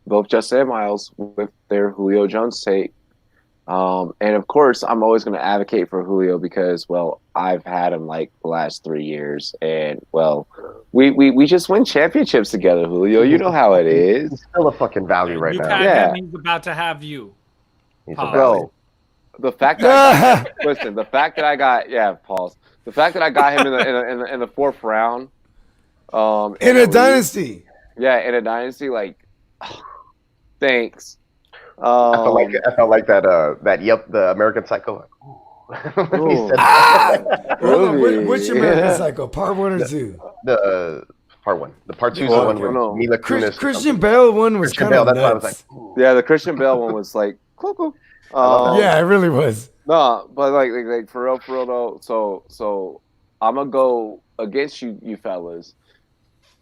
Both Justin and Miles with their Julio Jones take. And of course, I'm always going to advocate for Julio because, I've had him like the last 3 years, and we just win championships together, Julio. You know how it is. He's still a fucking value right now. Yeah, he's about to have you. Bro, the fact that the fact that I got him in the fourth round, in a dynasty. Yeah, in a dynasty, thanks. I felt like the American Psycho. Which American Psycho? Part 1 or 2? The part 1. The part 2 is the one with Mila Kunis. Christian Bale one was kind of nuts. Yeah, the Christian Bale one was like cool. Yeah, it really was. No, but like for real though. So I'm gonna go against you fellas.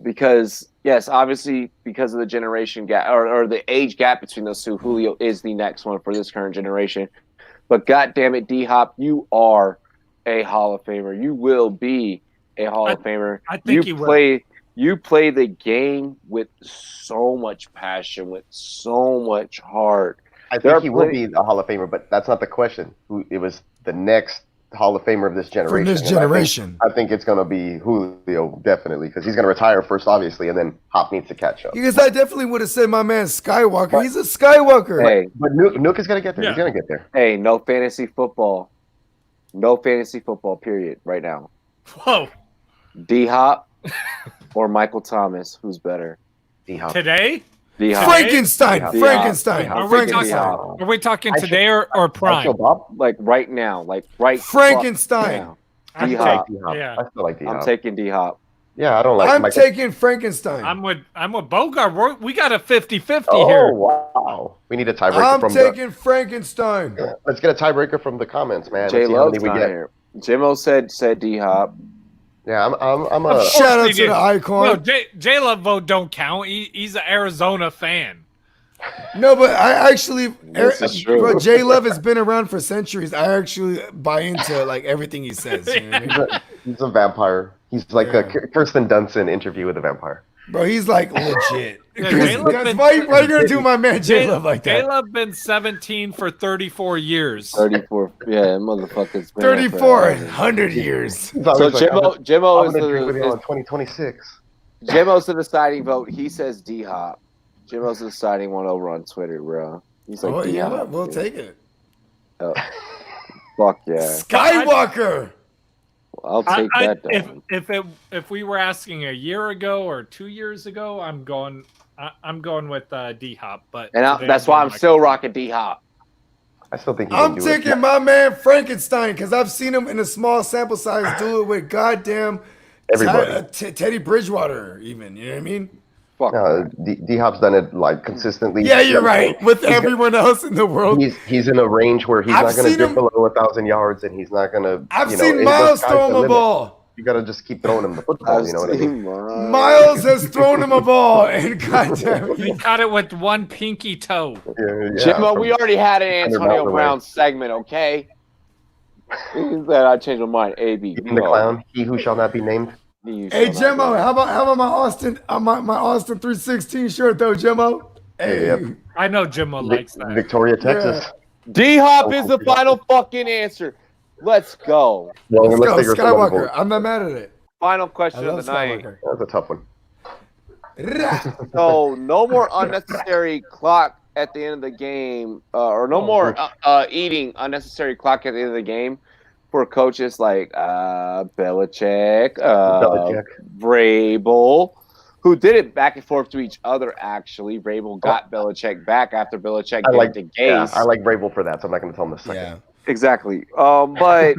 Because yes, obviously because of the generation gap or the age gap between those two, Julio is the next one for this current generation. But God damn it, D Hop, you are a Hall of Famer. You will be a Hall of Famer. I think you play the game with so much passion, with so much heart. I think he will be a Hall of Famer, but that's not the question. It was the next Hall of Famer of this generation. From this generation. I think it's going to be Julio, definitely, because he's going to retire first, obviously, and then Hop needs to catch up. Because I definitely would have said my man Skywalker. He's a Skywalker. Hey, but Nuke is going to get there. Yeah. He's going to get there. Hey, no fantasy football. No fantasy football, period, right now. Whoa. D-Hop or Michael Thomas, who's better? D-Hop. Today? D-Hop. Frankenstein. D-Hop. Frankenstein. D-Hop. Are we talking today or prime? Like right now. Like right Frankenstein. D-Hop. Yeah. I still like D-Hop. I'm taking D-Hop. Yeah, I don't like I'm taking Frankenstein. I'm with Bogart. We got a 50-50 here. Oh, wow. We need a tiebreaker I'm taking Frankenstein. Let's get a tiebreaker from the comments, man. J Love's not here. Jimmo said D-Hop. Yeah, I'm a shout out to the icon. No, J Love vote don't count. He's an Arizona fan. No, but I actually, bro, J Love has been around for centuries. I actually buy into like everything he says. You know what I mean? He's a vampire. He's like a Kirsten Dunst interview with a vampire. Bro, he's like legit. Yeah, why you gonna do my man J Love like that? J Love been 17 for 34 years. 34, yeah, motherfuckers. 3,400 years. So Jimmo is the 2026. Jimmo's the deciding vote. He says D-Hop. Jimmo's the deciding one over on Twitter, bro. He's like, yeah, we'll take it. Oh, fuck yeah, Skywalker. I'll take that down. If we were asking a year ago or 2 years ago, I'm going with D-Hop. But that's why I'm still rocking D-Hop. I still think I'm taking my man Frankenstein because I've seen him in a small sample size do it with goddamn everybody. Teddy Bridgewater, even. You know what I mean? Fuck. No, D-Hop's done it like consistently. Yeah, you're right. With everyone else in the world, he's in a range where he's not going to dip below 1,000 yards, and he's not going to. I've seen Miles throw him a ball. You got to just keep throwing him the football. You know what I mean? Miles has thrown him a ball, and goddamn, he caught it with one pinky toe. Jimmo, we already had an Antonio Brown segment, okay? That I changed my mind. AB, the clown, he who shall not be named. Hey Jimmo, how about my Austin my Austin 316 shirt though, Jimmo? Hey, yep. I know Jimmo likes that. Victoria, Texas. Yeah. D-Hop is the final fucking answer. Let's go. Well, let's go, Skywalker. I'm not mad at it. Final question of the night. That's a tough one. So no more unnecessary clock at the end of the game, or no more eating unnecessary clock at the end of the game. For coaches like Belichick, Vrabel, who did it back and forth to each other, actually. Vrabel got Belichick back after Belichick did the Gase. Yeah, I like Vrabel for that, so I'm not going to tell him this second. Yeah. Exactly. But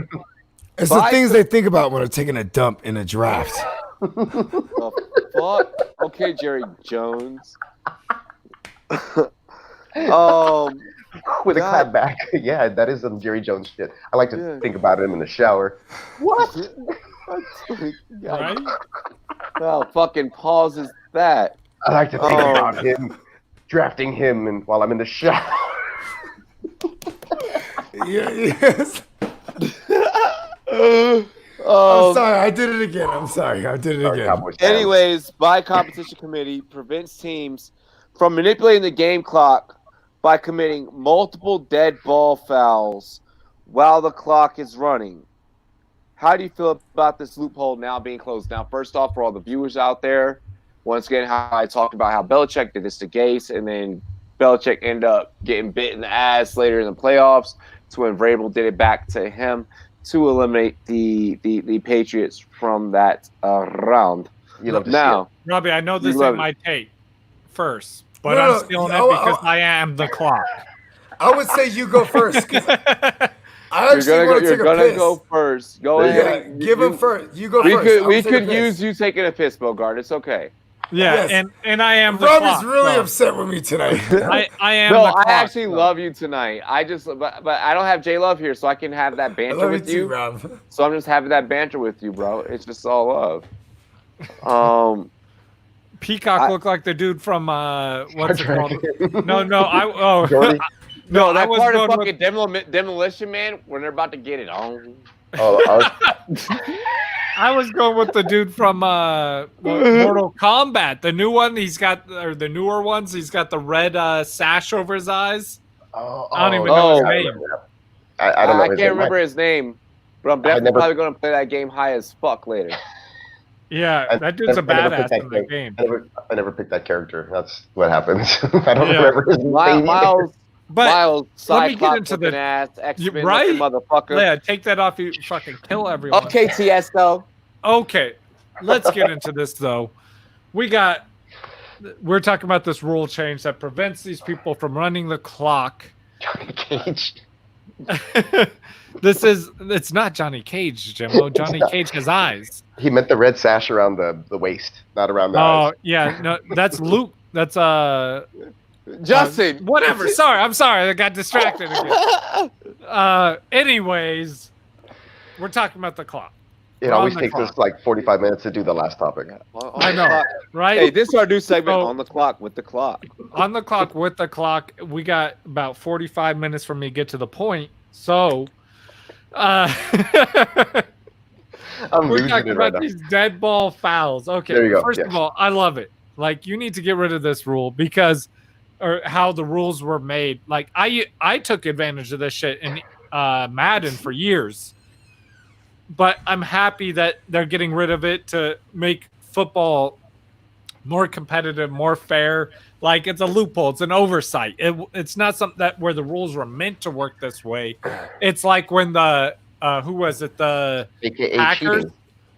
it's the things they think about when they're taking a dump in a draft. Fuck? Okay, Jerry Jones. With a clap back. Yeah, that is some Jerry Jones shit. I like to think about him in the shower. What? Right? Well, fucking pause is that. I like to think about him, drafting him and while I'm in the shower. Yes. I'm sorry, I did it again. I'm sorry, I did it again. Anyways, by competition committee prevents teams from manipulating the game clock by committing multiple dead ball fouls while the clock is running. How do you feel about this loophole now being closed? Now, first off, for all the viewers out there, once again, how I talked about how Belichick did this to Gase, and then Belichick ended up getting bit in the ass later in the playoffs to when Vrabel did it back to him to eliminate the Patriots from that round. Now, Robbie, I know this ain't my take first. But I'm stealing it because I am the clock. I would say you go first. I actually want to take a piss. You're going to go first. Go ahead. Give him first. You go first. We could use you taking a piss, Bogart. It's okay. Yeah, yes. and I am the Robbie's clock. really upset with me tonight. I am No, the clock, I actually love you tonight. But I don't have J Love here, so I can have that banter with you. Rob. So I'm just having that banter with you, bro. It's just all love. Peacock looked like the dude from what's it called? No, that part of fucking Demolition Man when they're about to get it on. I was going with the dude from Mortal Kombat, the new one. Or the newer ones. He's got the red sash over his eyes. I don't even know his name. I don't know. I can't remember his name. But I'm definitely probably going to play that game high as fuck later. Yeah, that dude's a badass in that game. I never picked that character. That's what happens. I don't remember his name. Miles, let me get into the ass, X-Men right, motherfucker. Yeah, take that off. You fucking kill everyone. Okay, Tiesto. Okay, let's get into this though. We're talking about this rule change that prevents these people from running the clock. Johnny Cage. It's not Johnny Cage, Jimbo. Johnny Cage has eyes. He meant the red sash around the waist, not around the eyes. Oh, yeah. No, that's Luke. That's Justin. Whatever. I'm sorry. I got distracted again. Anyways, we're talking about the clock. It always takes us like 45 minutes to do the last topic. I know, right? Hey, this is our new segment, On the Clock with the Clock. On the Clock with the Clock. We got about 45 minutes for me to get to the point. So, we're talking about these dead ball fouls. Okay, there you go. First of all, I love it. Like, you need to get rid of this rule or how the rules were made. Like, I took advantage of this shit in Madden for years. But I'm happy that they're getting rid of it to make football more competitive, more fair. Like, it's a loophole. It's an oversight. It's not something where the rules were meant to work this way. It's like when the who was it? The AKA Packers. cheating.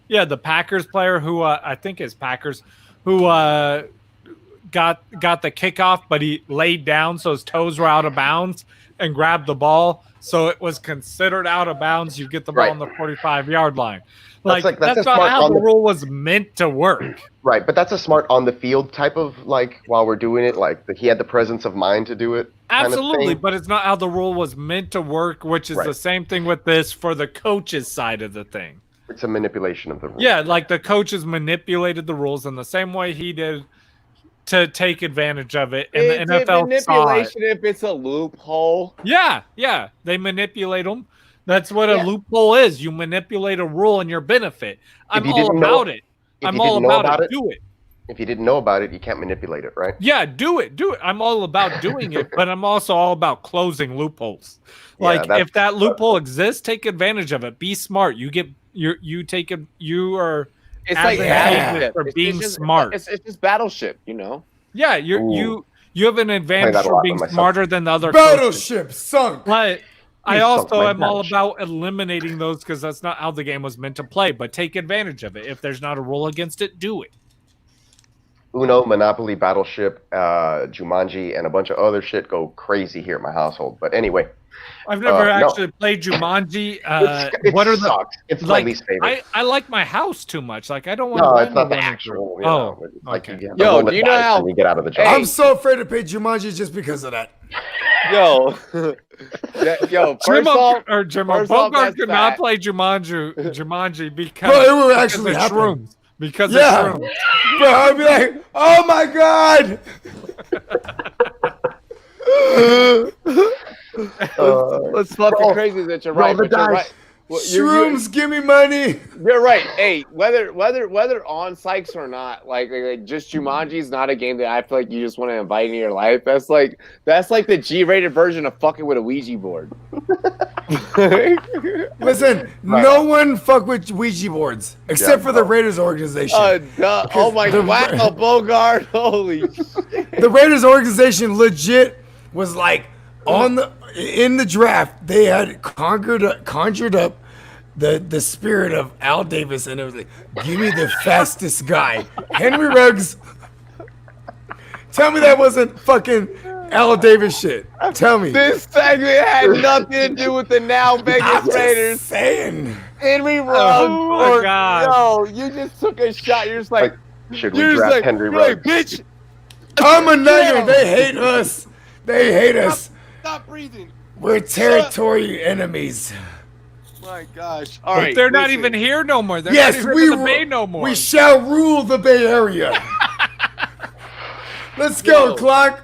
Yeah, the Packers player who I think is Packers who got the kickoff, but he laid down so his toes were out of bounds and grabbed the ball. So it was considered out of bounds. You get the ball on the 45-yard line. That's not how the rule was meant to work. Right, but that's a smart on the field type of, like, while we're doing it, like he had the presence of mind to do it. Absolutely, but it's not how the rule was meant to work, which is the same thing with this for the coach's side of the thing. It's a manipulation of the rules. Yeah, like the coaches manipulated the rules in the same way he did to take advantage of it, and the NFL manipulation if it's a loophole. Yeah, they manipulate them. That's what a loophole is. You manipulate a rule in your benefit. I'm all about it. I'm all about it. Do it. If you didn't know about it, you can't manipulate it, right? Yeah, do it. I'm all about doing it, but I'm also all about closing loopholes. Like, if that loophole exists, take advantage of it. Be smart. You are. It's like Battleship for being smart. It's just Battleship, you know. Yeah, you have an advantage for being smarter than the other. Battleship sunk. But I also am all about eliminating those because that's not how the game was meant to play. But take advantage of it. If there's not a rule against it, do it. Uno, Monopoly, Battleship, Jumanji, and a bunch of other shit go crazy here at my household. But anyway. I've never actually played Jumanji. It's my least favorite. I like my house too much. Like, I don't want. No, it's not the actual. Okay. Yo, do you know how you get out of the job? I'm so afraid to play Jumanji just because of that. Yo, Bogart could not play Jumanji because it would actually happen. Shrooms. Because it's shrooms. Bro, I'd be like, oh my god. What's fucking crazy is that you're right. But you're right. Shrooms, give me money. You're right. Hey, whether on Sykes or not, like just Jumanji is not a game that I feel like you just want to invite into your life. That's like the G-rated version of fucking with a Ouija board. Listen, no one fuck with Ouija boards except for the Raiders organization. Oh my wow, Bogart! Holy shit! The Raiders organization legit was like in the draft. They had conjured up the spirit of Al Davis, and it was like, give me the fastest guy, Henry Ruggs. Tell me that wasn't fucking Al Davis shit. Tell me. This segment had nothing to do with the now Vegas Raiders. Just saying. Henry Ruggs. Oh my God. No, you just took a shot. You're just like, should we draft Henry Ruggs? Bitch. I'm a nigger. They hate us. They hate us. Stop breathing. We're territory enemies. My gosh. All right. They're not even here no more. They're not even in the Bay no more. We shall rule the Bay Area. Let's go, Clock.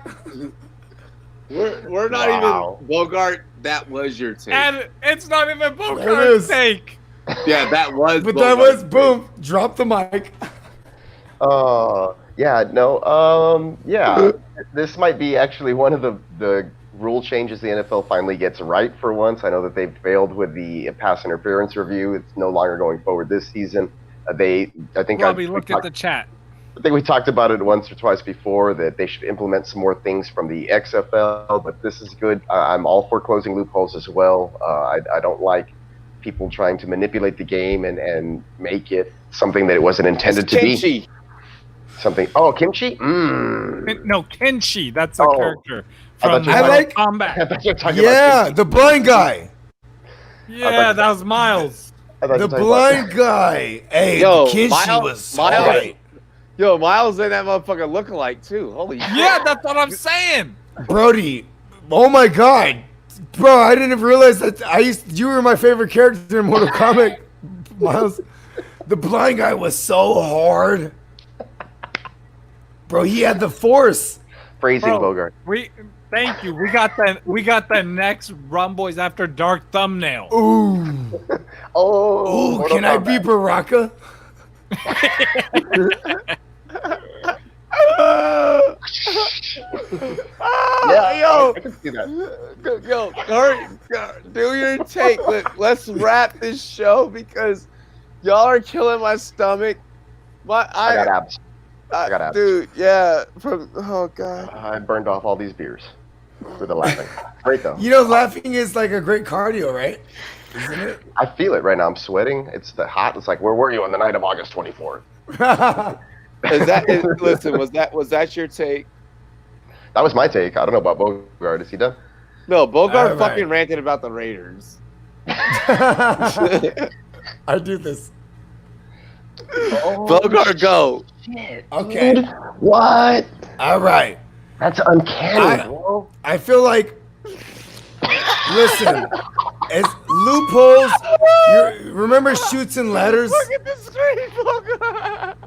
We're not even Bogart. That was your take. And it's not even Bogart's take. Yeah, that was. But that was boom. Drop the mic. Yeah. This might be actually one of the rule changes the NFL finally gets right for once. I know that they've failed with the pass interference review. It's no longer going forward this season. Robbie, look at the chat. I think we talked about it once or twice before that they should implement some more things from the XFL, but this is good. I'm all for closing loopholes as well. I don't like people trying to manipulate the game and make it something that it wasn't intended to be. Something. Oh, kimchi? No, Kenshi. That's a character from I like Combat. Yeah, the blind guy. Yeah, that was Miles. The blind guy. Hey, Yo, Kenshi was right. Yo, Miles and that motherfucker look alike too. Holy shit. Yeah, that's what I'm saying. Brody, oh my god. Bro, I didn't even realize that you were my favorite character in Mortal Kombat, Miles. The blind guy was so hard. Bro, he had the force. Phrasing, Bogart. Thank you. We got the next Rumboyz After Dark thumbnail. Ooh. Oh. Ooh, can I be Baraka? Yo, I can see that. Yo, hurry, do your take. Let's wrap this show because y'all are killing my stomach. I got abs. I got abs. Dude, yeah. Oh god. I burned off all these beers for the laughing. Great though. You know, laughing is like a great cardio, right? Isn't it? I feel it right now. I'm sweating. It's the hot. It's like, where were you on the night of August 24th? Listen, was that your take? That was my take. I don't know about Bogart. Is he done? No, Bogart All fucking right. ranted about the Raiders. I do this. Bogart, go. Shit. Okay. Dude. What? All right. That's uncanny. I feel like, listen, as loopholes, remember Chutes and Ladders? Look at the screen, Bogart.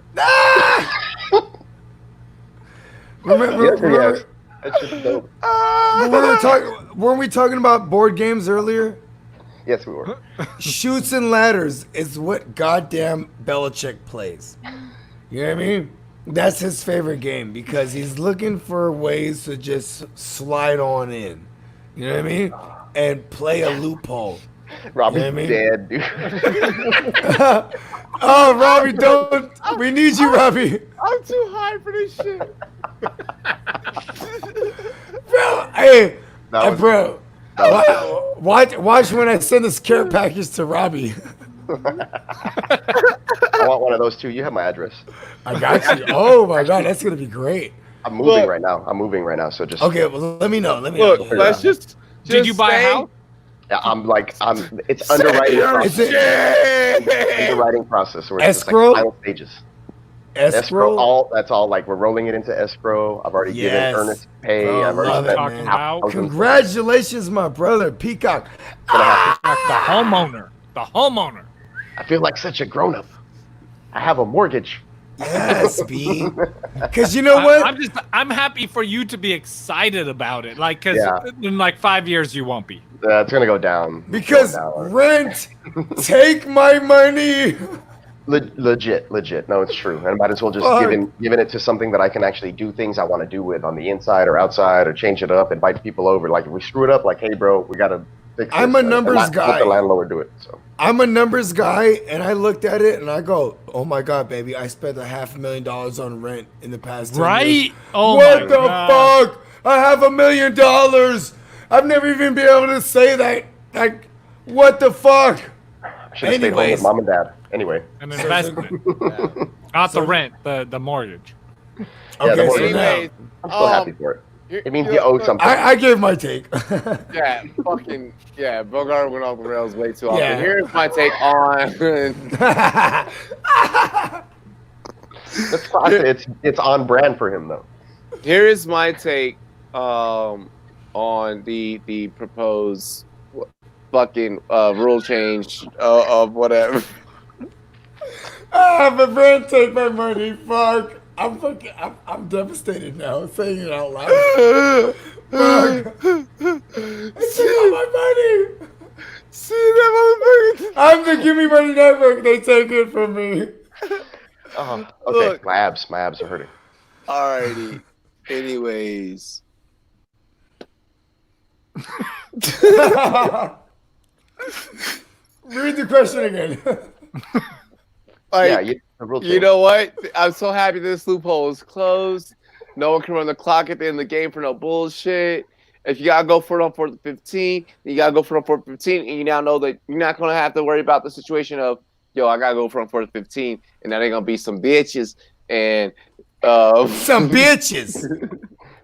Remember, That's just dope. weren't we talking about board games earlier? Yes, we were. Chutes and Ladders is what goddamn Belichick plays. You know what I mean? That's his favorite game because he's looking for ways to just slide on in. You know what I mean? And play a loophole. Robbie's You know what I mean? dead, dude. Oh, Robbie, don't. We need you, Robbie. I'm too high for this shit. Bro, hey, That was- bro. Watch when I send this care package to Robbie. I want one of those too. You have my address. I got you. Oh my god, that's gonna be great. I'm moving Look. right now. So just Okay, well let me know. Look, let's just. Did you buy a say- house? yeah, it's underwriting process. Is it Underwriting process. Where it's just Escrow? like final stages. escrow? That's all. Like we're rolling it into escrow. I've already Yes. given earnest pay. Bro, I've already love spent it, Talking man. about Congratulations, my brother, Peacock. the homeowner. The homeowner. I feel like such a grown up. I have a mortgage. Yes, B. Because you know what? I'm happy for you to be excited about it. Like, cause Yeah. in like 5 years you won't be. It's gonna go down. Because It's going down. rent, take my money. Legit. No, it's true. I might as well just Fuck. giving it to something that I can actually do things I want to do with on the inside or outside, or change it up, invite people over. Like if we screw it up, like, hey, bro, we gotta fix I'm this, a numbers let guy. the landlord do it. So I'm a numbers guy, and I looked at it and I go, "Oh my god, baby! I spent $500,000 on rent in the past 10 years. Right? Oh What my the God. fuck? I have $1 million. I've never even been able to say that. Like, what the fuck? I should have stayed home with Anyways. mom and dad. Anyway, An investment. Not the rent, the mortgage. Yeah, Okay, the so mortgage. now Anyways, I'm still happy for it. It means you owe something. I gave my take. yeah, Bogart went off the rails way too often. Yeah. Here's my take on. That's fine. It's on brand for him though. Here is my take on the proposed fucking rule change of whatever. My friend, take my money. Fuck. I'm devastated now saying it out loud. Fuck. It's all my money. See that motherfucker? I'm the Give Me Money Network. They take it from me. Okay, Look. my abs are hurting. Alrighty. Anyways, Read the question again. Like, yeah, you know what? I'm so happy this loophole is closed. No one can run the clock at the end of the game for no bullshit. If you gotta go for it on 4th and 15, you gotta go for it on 4th and 15, and you now know that you're not gonna have to worry about the situation of, yo, I gotta go for it on 4th and 15, and that ain't gonna be some bitches and some bitches.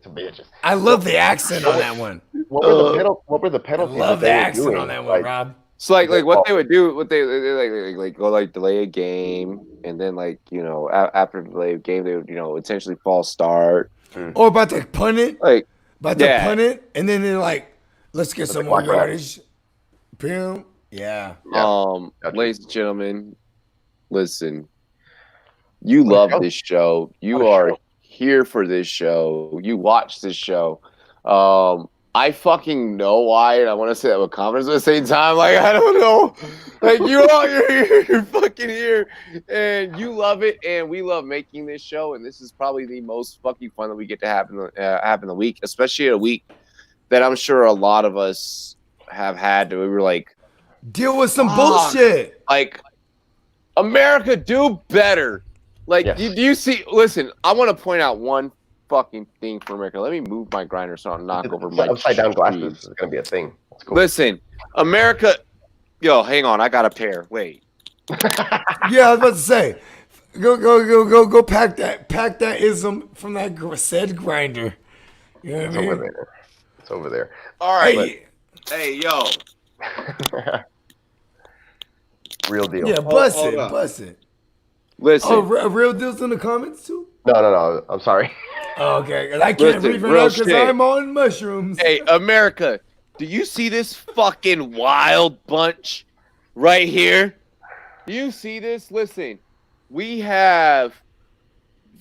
Some bitches. I love the accent on that one. What were the penalties? I love the accent on that one, Rob. So like what they would do, what they like go like delay a game, and then like after delay a game they would intentionally false start, or about to punt it, like punt it, and then they're like, let's get some more yardage. Boom. Yeah. Ladies and gentlemen, listen. You love this show. You are here for this show. You watch this show. I fucking know why, and I want to say that with confidence at the same time. Like, I don't know. Like, you're fucking here, and you love it, and we love making this show, and this is probably the most fucking fun that we get to have in the week, especially a week that I'm sure a lot of us have had to. We were like, deal with some bullshit. Like, America, do better. Like, do you see? Listen, I want to point out one fucking thing for America. Let me move my grinder so I don't knock over my upside down glasses is gonna be a thing. That's cool. Listen, America. Yo, hang on. I got a pair. Wait. Yeah, I was about to say, go pack that ism from that said grinder. You know what I mean? It's over there. All right. Hey, yo. Real deal. Yeah, bust it. Listen. Oh, real deal's in the comments too? No. I'm sorry. Oh, okay. I can't read right now because I'm on mushrooms. Hey, America, do you see this fucking wild bunch right here? Do you see this? Listen, we have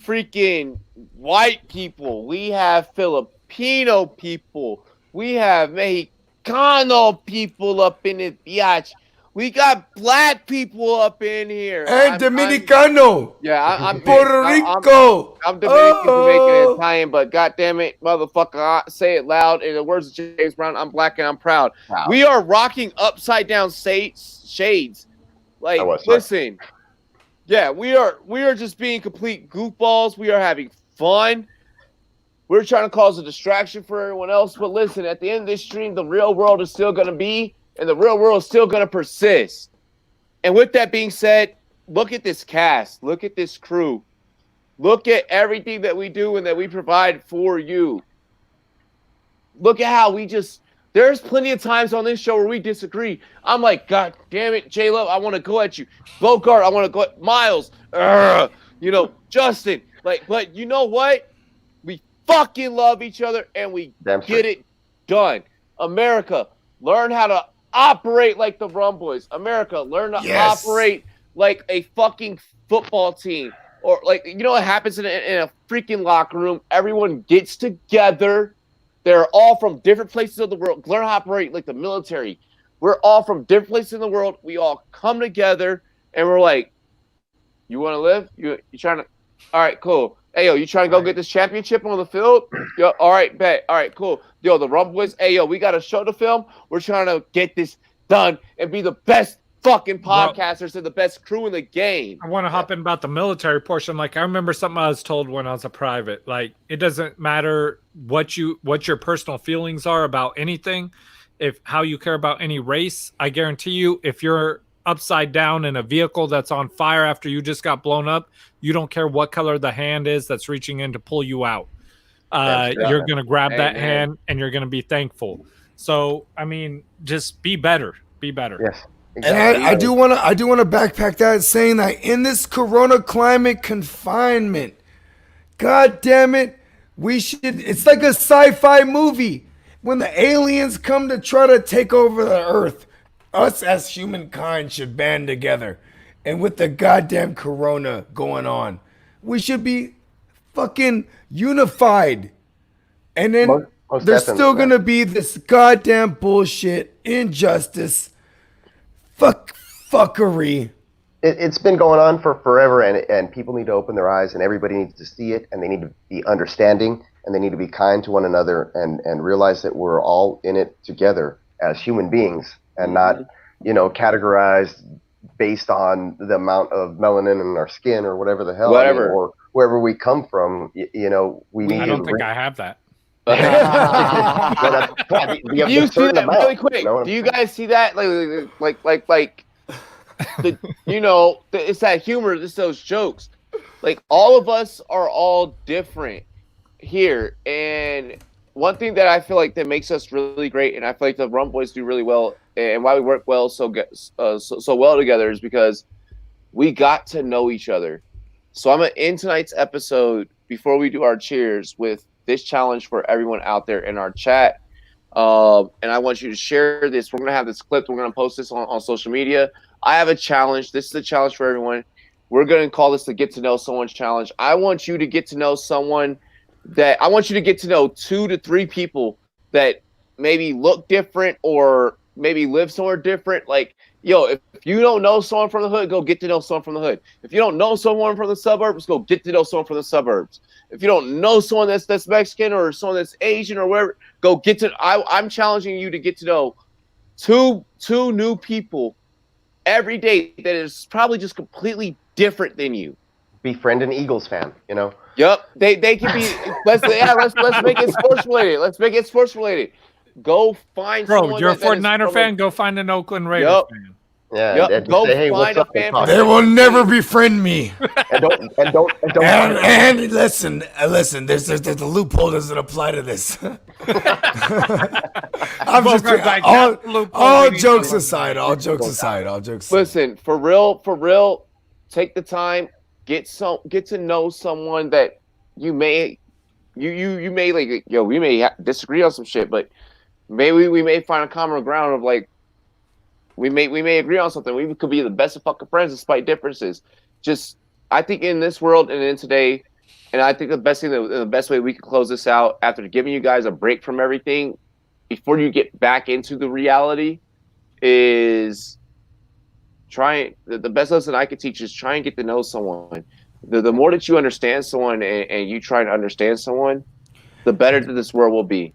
freaking white people. We have Filipino people. We have Mexicano people up in this biatch. We got black people up in here. And Dominicano. I'm Puerto Rico. I'm Dominican, Jamaican, Italian, but goddamn it, motherfucker, I say it loud. In the words of James Brown, I'm black and I'm proud. Wow. We are rocking upside down shades. Like, listen, yeah, we are just being complete goofballs. We are having fun. We're trying to cause a distraction for everyone else, but listen, at the end of this stream, the real world is still going to be. And the real world is still going to persist. And with that being said, look at this cast. Look at this crew. Look at everything that we do and that we provide for you. Look at how there's plenty of times on this show where we disagree. I'm like, God damn it, J-Love, I want to go at you. Bogart, I want to go at Miles. Justin. But you know what? We fucking love each other and we get it done. America, learn how to operate like the Rumboyz. America, learn to operate like a fucking football team. Or like, what happens in a freaking locker room? Everyone gets together. They're all from different places of the world. Learn how to operate like the military. We're all from different places in the world. We all come together and we're like, you want to live? You trying to? All right, cool. Hey, yo, you trying to go get this championship on the field? Yo, all right, bet. All right, cool. Yo, the Rumboyz, hey, yo, we got a show to film. We're trying to get this done and be the best fucking podcasters and the best crew in the game. I want to hop in about the military portion. Like, I remember something I was told when I was a private. Like, it doesn't matter what your personal feelings are about anything, how you care about any race. I guarantee you, if you're upside down in a vehicle that's on fire after you just got blown up, you don't care what color the hand is that's reaching in to pull you out. You're going to grab that hand and you're going to be thankful. So, I mean, just be better. Be better. Yes. Exactly. And I do want to backpack that, saying that in this Corona climate confinement, God damn it, it's like a sci-fi movie. When the aliens come to try to take over the earth, us as humankind should band together. And with the goddamn Corona going on, we should be fucking unified. And then there's still going to be this goddamn bullshit, injustice, fuckery. It's been going on for forever, and people need to open their eyes, and everybody needs to see it, and they need to be understanding. and they need to be kind to one another and realize that we're all in it together as human beings and not, categorized based on the amount of melanin in our skin or whatever the hell, or wherever we come from. We need. I don't think I have that. Do you see that really quick? Do you guys see that? It's that humor. It's those jokes. Like, all of us are all different here, and one thing that I feel like that makes us really great, and I feel like the Rumboyz do really well, and why we work well so well together is because we got to know each other. So I'm gonna end tonight's episode before we do our cheers with this challenge for everyone out there in our chat. And I want you to share this. We're going to have this clip. We're going to post this on social media. I have a challenge. This is a challenge for everyone. We're going to call this the Get to Know Someone Challenge. I want you to get to know someone I want you to get to know 2 to 3 people that maybe look different or maybe live somewhere different. Like, if you don't know someone from the hood, go get to know someone from the hood. If you don't know someone from the suburbs, go get to know someone from the suburbs. If you don't know someone that's Mexican or someone that's Asian or wherever, go get to. I'm challenging you to get to know two new people every day that is probably just completely different than you. Befriend an Eagles fan, Yep, they can be. Let's make it sports related. Let's make it sports related. Go find. Bro, you're a 49er fan. Go find an Oakland Raiders fan. Yeah, and go say, hey, find what's a up? fan. They will never befriend me. and don't. And listen. There's a loophole doesn't apply to this. I'm just all jokes aside. Listen, for real. Take the time. Get to know someone that you may like. We may disagree on some shit, but maybe we may find a common ground of like. We may agree on something. We could be the best of fucking friends despite differences. Just, I think in this world and in today, and I think the best way we can close this out after giving you guys a break from everything before you get back into the reality is the best lesson I could teach is try and get to know someone. The more that you understand someone and you try to understand someone, the better that this world will be.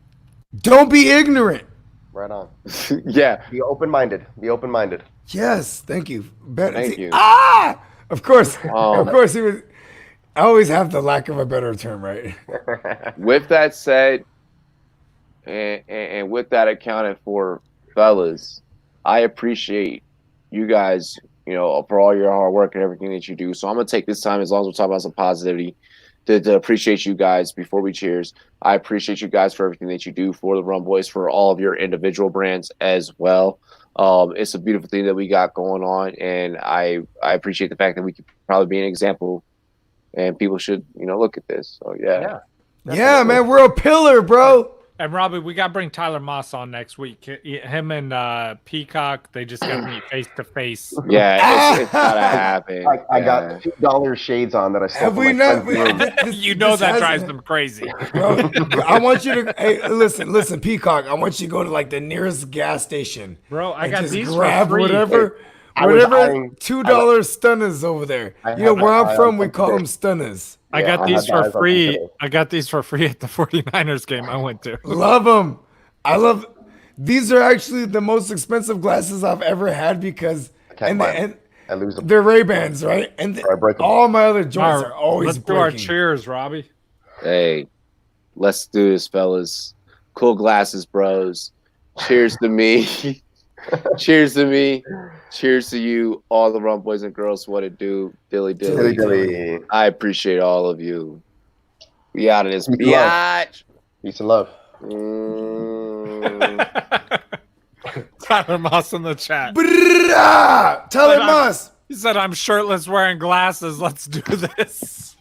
Don't be ignorant. Right on. Yeah. Be open-minded. Yes, thank you. Thank you. Of course. Of course he was. I always have the lack of a better term, right? With that said, and with that accounted for, fellas, I appreciate you guys, for all your hard work and everything that you do. So I'm gonna take this time, as long as we're talking about some positivity, to appreciate you guys before we cheers. I appreciate you guys for everything that you do for the Rumboyz, for all of your individual brands as well. It's a beautiful thing that we got going on, and I appreciate the fact that we could probably be an example, and people should look at this. So yeah, man, we're a pillar, bro. And Robbie, we got to bring Tyler Moss on next week. Him and Peacock, they just got to meet face to face. Yeah, it's gotta happen. I got $2 shades on that I stole. Have we not? That drives them crazy. Bro, I want you to. Hey, listen, Peacock. I want you to go to like the nearest gas station. Bro, I got just these grab for free. whatever $2 stunners over there. Where I'm from, we call them stunners. I got these for free. I got these for free at the 49ers game I went to. Love them. These are actually the most expensive glasses I've ever had because I lose them. They're Ray-Bans, right? And all my other joints are always breaking. Let's do our cheers, Robbie. Hey, let's do this, fellas. Cool glasses, bros. Cheers to me. Cheers to me. Cheers to you, all the Rumboyz and girls. What it do, dilly. I appreciate all of you. We out of this biatch. Peace and love. Tyler Moss in the chat. Tyler Moss. He said, "I'm shirtless, wearing glasses. Let's do this."